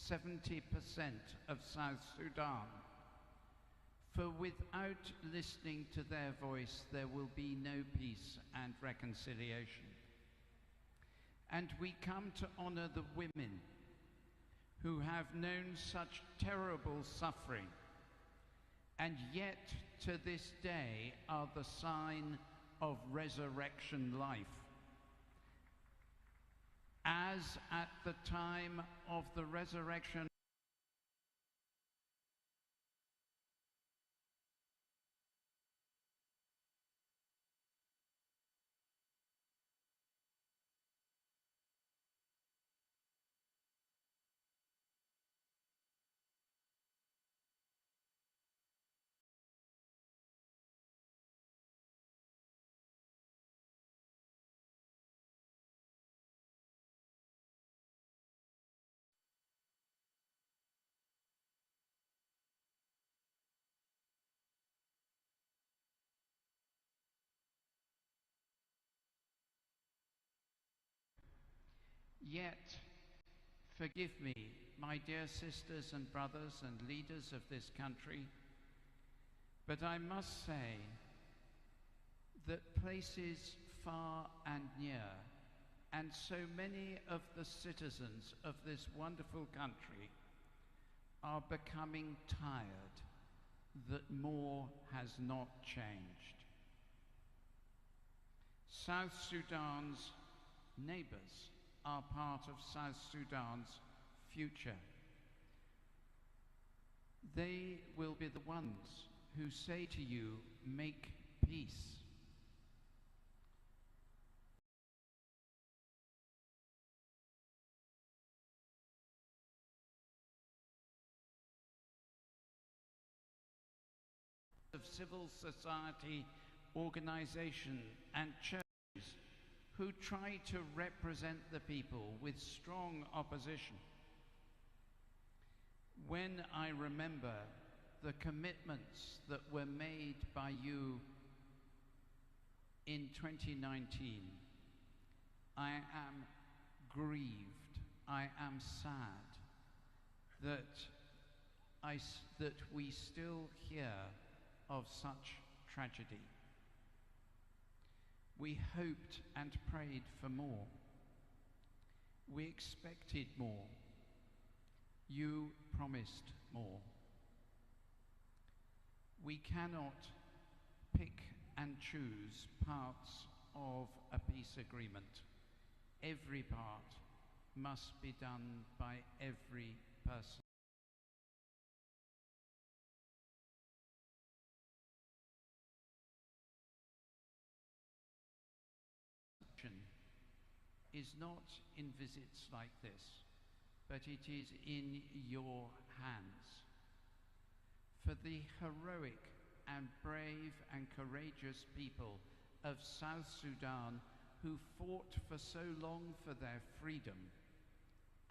70% of South Sudan. For without listening to their voice, there will be no peace and reconciliation. And we come to honor the women who have known such terrible suffering, and yet to this day are the sign of resurrection life. As at the time of the resurrection Yet, forgive me, my dear sisters and brothers and leaders of this country, but I must say that places far and near, and so many of the citizens of this wonderful country are becoming tired that more has not changed. South Sudan's neighbors are part of South Sudan's future. They will be the ones who say to you, make peace. Of civil society organization and churches who try to represent the people with strong opposition. When I remember the commitments that were made by you in 2019, I am grieved, I am sad that we still hear of such tragedy. We hoped and prayed for more. We expected more. You promised more. We cannot pick and choose parts of a peace agreement. Every part must be done by every person. Is not in visits like this, but it is in your hands. For the heroic and brave and courageous people of South Sudan who fought for so long for their freedom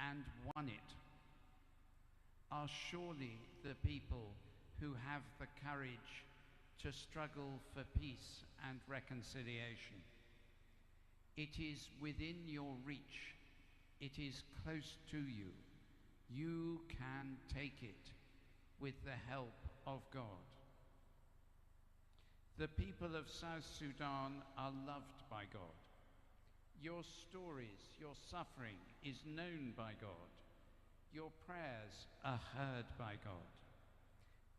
and won it, are surely the people who have the courage to struggle for peace and reconciliation. It is within your reach. It is close to you. You can take it. with the help of God. The people of South Sudan are loved by God. Your stories, your suffering is known by God. Your prayers are heard by God.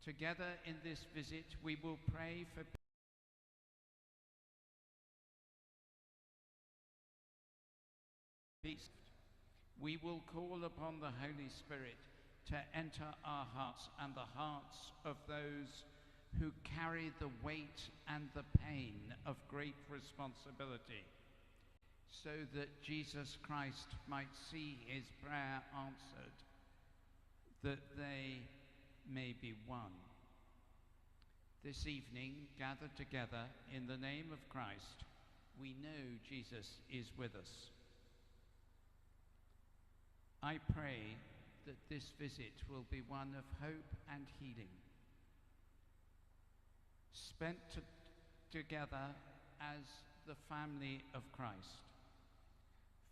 Together in this visit, we will pray for peace. We will call upon the Holy Spirit to enter our hearts and the hearts of those who carry the weight and the pain of great responsibility, so that Jesus Christ might see his prayer answered, that they may be one. This evening, gathered together in the name of Christ, we know Jesus is with us. I pray that this visit will be one of hope and healing, spent together as the family of Christ,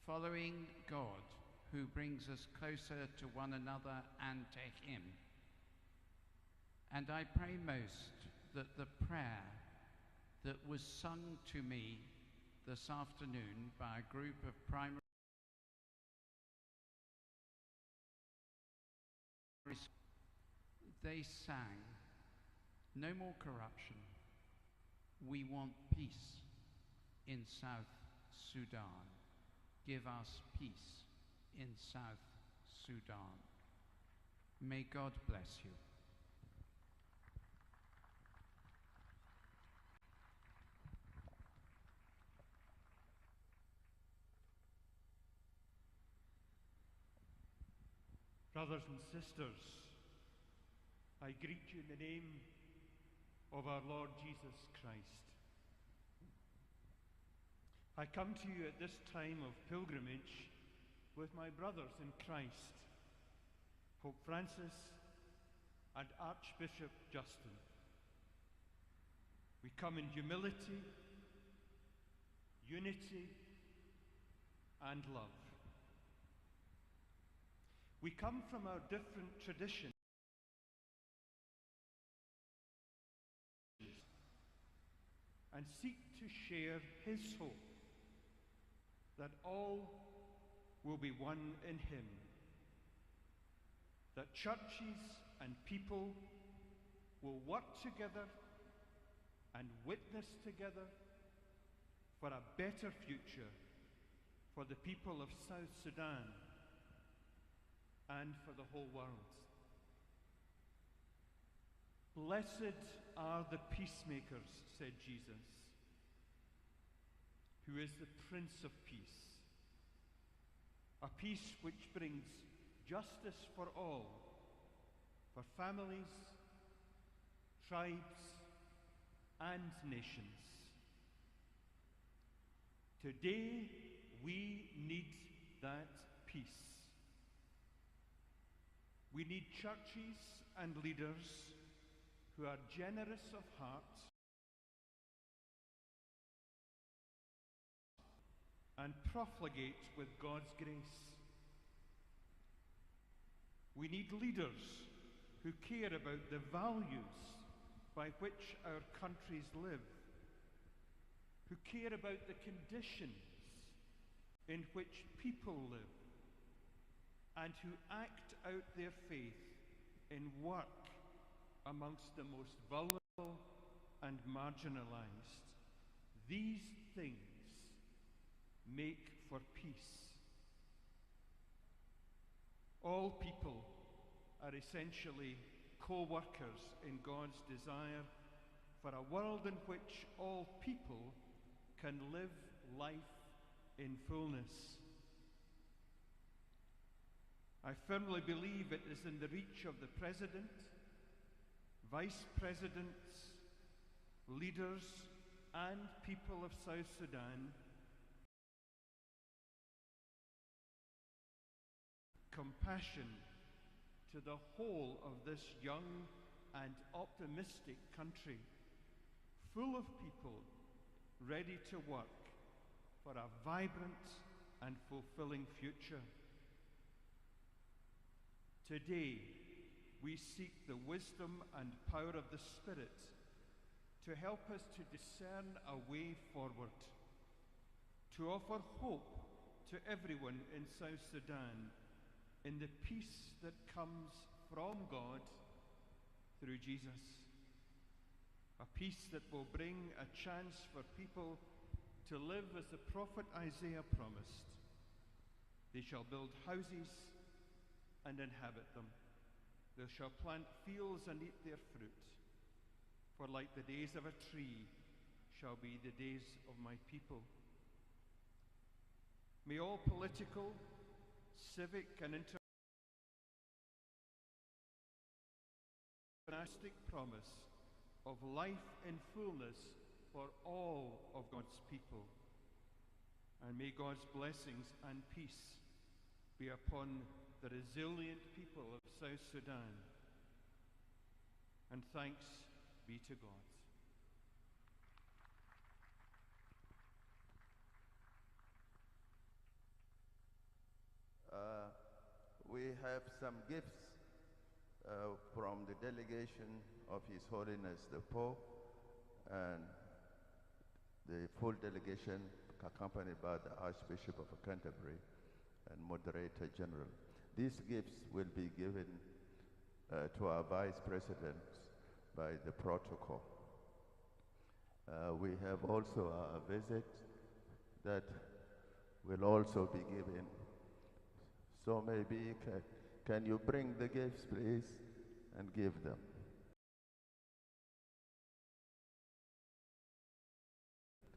following God who brings us closer to one another and to him. And I pray most that the prayer that was sung to me this afternoon by a group of primary they sang, "No more corruption. We want peace in South Sudan. Give us peace in South Sudan." May God bless you. Brothers and sisters, I greet you in the name of our Lord Jesus Christ. I come to you at this time of pilgrimage with my brothers in Christ, Pope Francis and Archbishop Justin. We come in humility, unity, and love. We come from our different traditions and seek to share his hope that all will be one in him, that churches and people will work together and witness together for a better future for the people of South Sudan and for the whole world. Blessed are the peacemakers, said Jesus, who is the Prince of Peace, a peace which brings justice for all, for families, tribes, and nations. Today, we need that peace. We need churches and leaders who are generous of heart and profligate with God's grace. We need leaders who care about the values by which our countries live, who care about the conditions in which people live, and who act out their faith in work amongst the most vulnerable and marginalized. These things make for peace. All people are essentially co-workers in God's desire for a world in which all people can live life in fullness. I firmly believe it is in the reach of the President, Vice Presidents, leaders, and people of South Sudan compassion to the whole of this young and optimistic country, full of people ready to work for a vibrant and fulfilling future. Today, we seek the wisdom and power of the Spirit to help us to discern a way forward, to offer hope to everyone in South Sudan in the peace that comes from God through Jesus. A peace that will bring a chance for people to live as the prophet Isaiah promised. They shall build houses and inhabit them. They shall plant fields and eat their fruit. For like the days of a tree shall be the days of my people. May all political, civic, and international promise of life in fullness for all of God's people. And may God's blessings and peace be upon the resilient people of South Sudan. And thanks be to God. We have some gifts from the delegation of His Holiness the Pope and the full delegation accompanied by the Archbishop of Canterbury and Moderator General. These gifts will be given to our Vice President by the protocol. We have also a visit that will also be given. So maybe can you bring the gifts, please, and give them.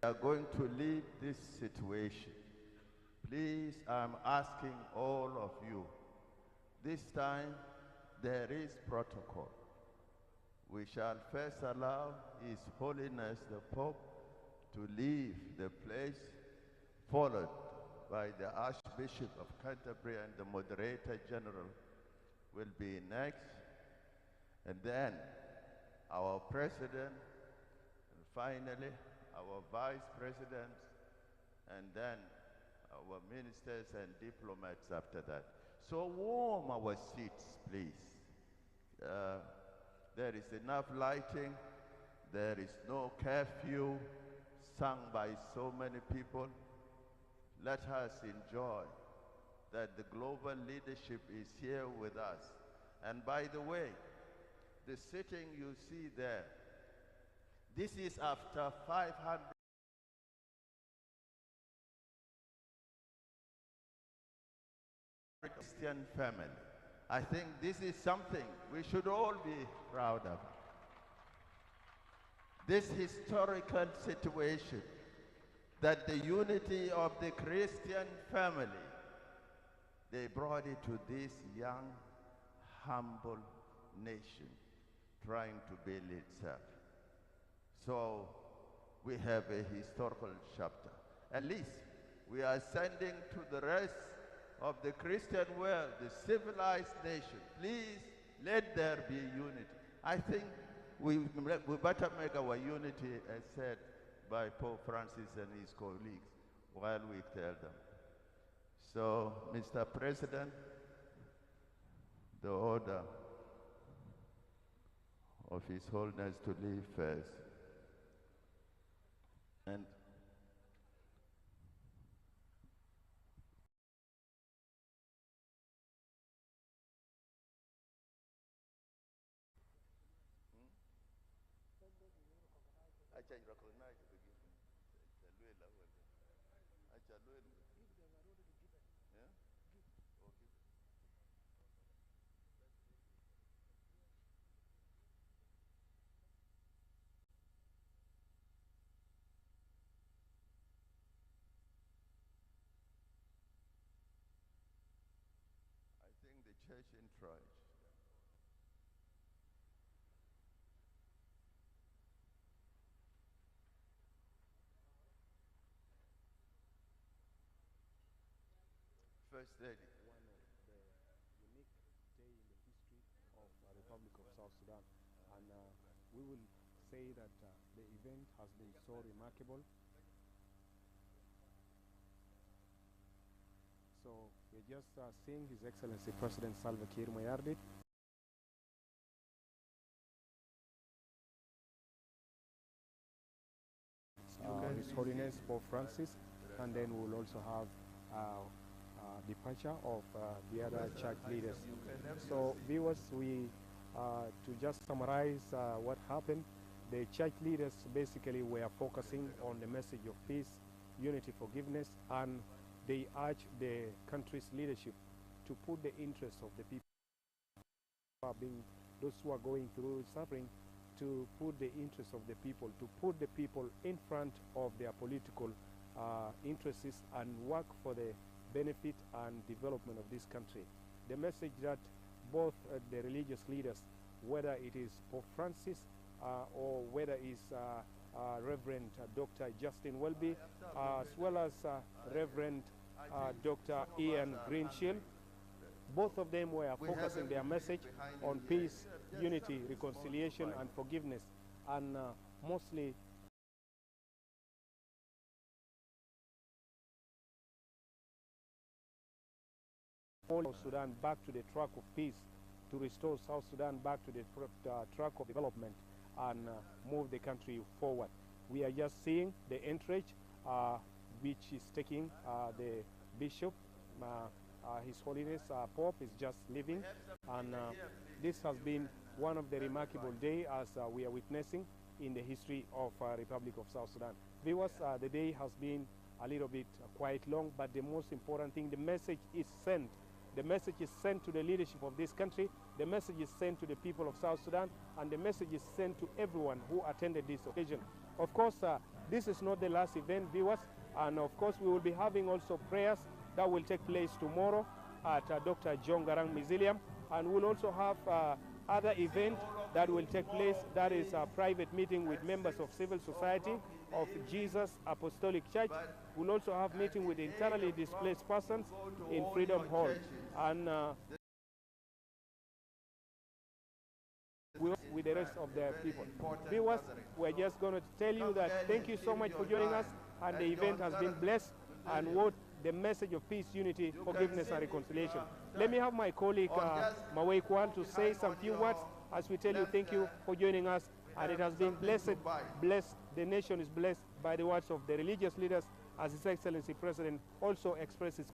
We are going to leave this situation. Please, I'm asking all of you. This time, there is protocol. We shall first allow His Holiness the Pope to leave the place, followed by the Archbishop of Canterbury, and the Moderator General will be next, and then our President, and finally our Vice President, and then our ministers and diplomats after that. So warm our seats, please. There is enough lighting. There is no curfew sung by so many people. Let us enjoy that the global leadership is here with us. And by the way, the sitting you see there, this is after 500 Christian family. I think this is something we should all be proud of. This historical situation, that the unity of the Christian family, they brought it to this young, humble nation trying to build itself. So we have a historical chapter. At least we are sending to the rest of the Christian world, the civilized nation, please let there be unity. I think we better make our unity, as said by Pope Francis and his colleagues, while we tell them. So, Mr. President, the order of His Holiness to leave first. And I can recognize the gift. Yeah? Okay. I think the church in charge. First Lady. One of the unique day in the history of the Republic of South Sudan, and we will say that the event has been so remarkable. So we're just seeing His Excellency President Salva Kiir Mayardit Holiness Pope Francis, and then we'll also have departure of the other church leaders. So viewers, to just summarize what happened, the church leaders basically were focusing on the message of peace, unity, forgiveness, and they urged the country's leadership to put the interests of the people, those who are going through suffering, to put the interests of the people, to put the people in front of their political interests and work for the benefit and development of this country. The message that both the religious leaders, whether it is Pope Francis or whether it is Reverend Dr. Justin Welby, as well as Reverend Dr. Ian Greenshield, both of them were focusing their message on peace, unity, reconciliation, and forgiveness, and mostly South Sudan back to the track of peace, to restore South Sudan back to the track of development and move the country forward. We are just seeing the entourage which is taking the bishop, His Holiness Pope is just leaving, and this has been one of the remarkable days as we are witnessing in the history of Republic of South Sudan. Viewers, the day has been a little bit quite long, but the most important thing, the message is sent. The message is sent to the leadership of this country, the message is sent to the people of South Sudan, and the message is sent to everyone who attended this occasion. Of course, this is not the last event, viewers, and of course we will be having also prayers that will take place tomorrow at Dr. John Garang Mausoleum, and we'll also have other events that will take place. That is a private meeting with members of civil society of Jesus Apostolic Church. We'll also have meeting with internally displaced persons in Freedom Hall, and with the rest of the people. Viewers, we're just going to tell you that thank you so much for joining us, and the event has been blessed, and what the message of peace, unity, forgiveness, and reconciliation. Let me have my colleague Mawei Kwan to say some few words as we tell you thank you for joining us, and it has been blessed. The nation is blessed by the words of the religious leaders, as His Excellency President also expresses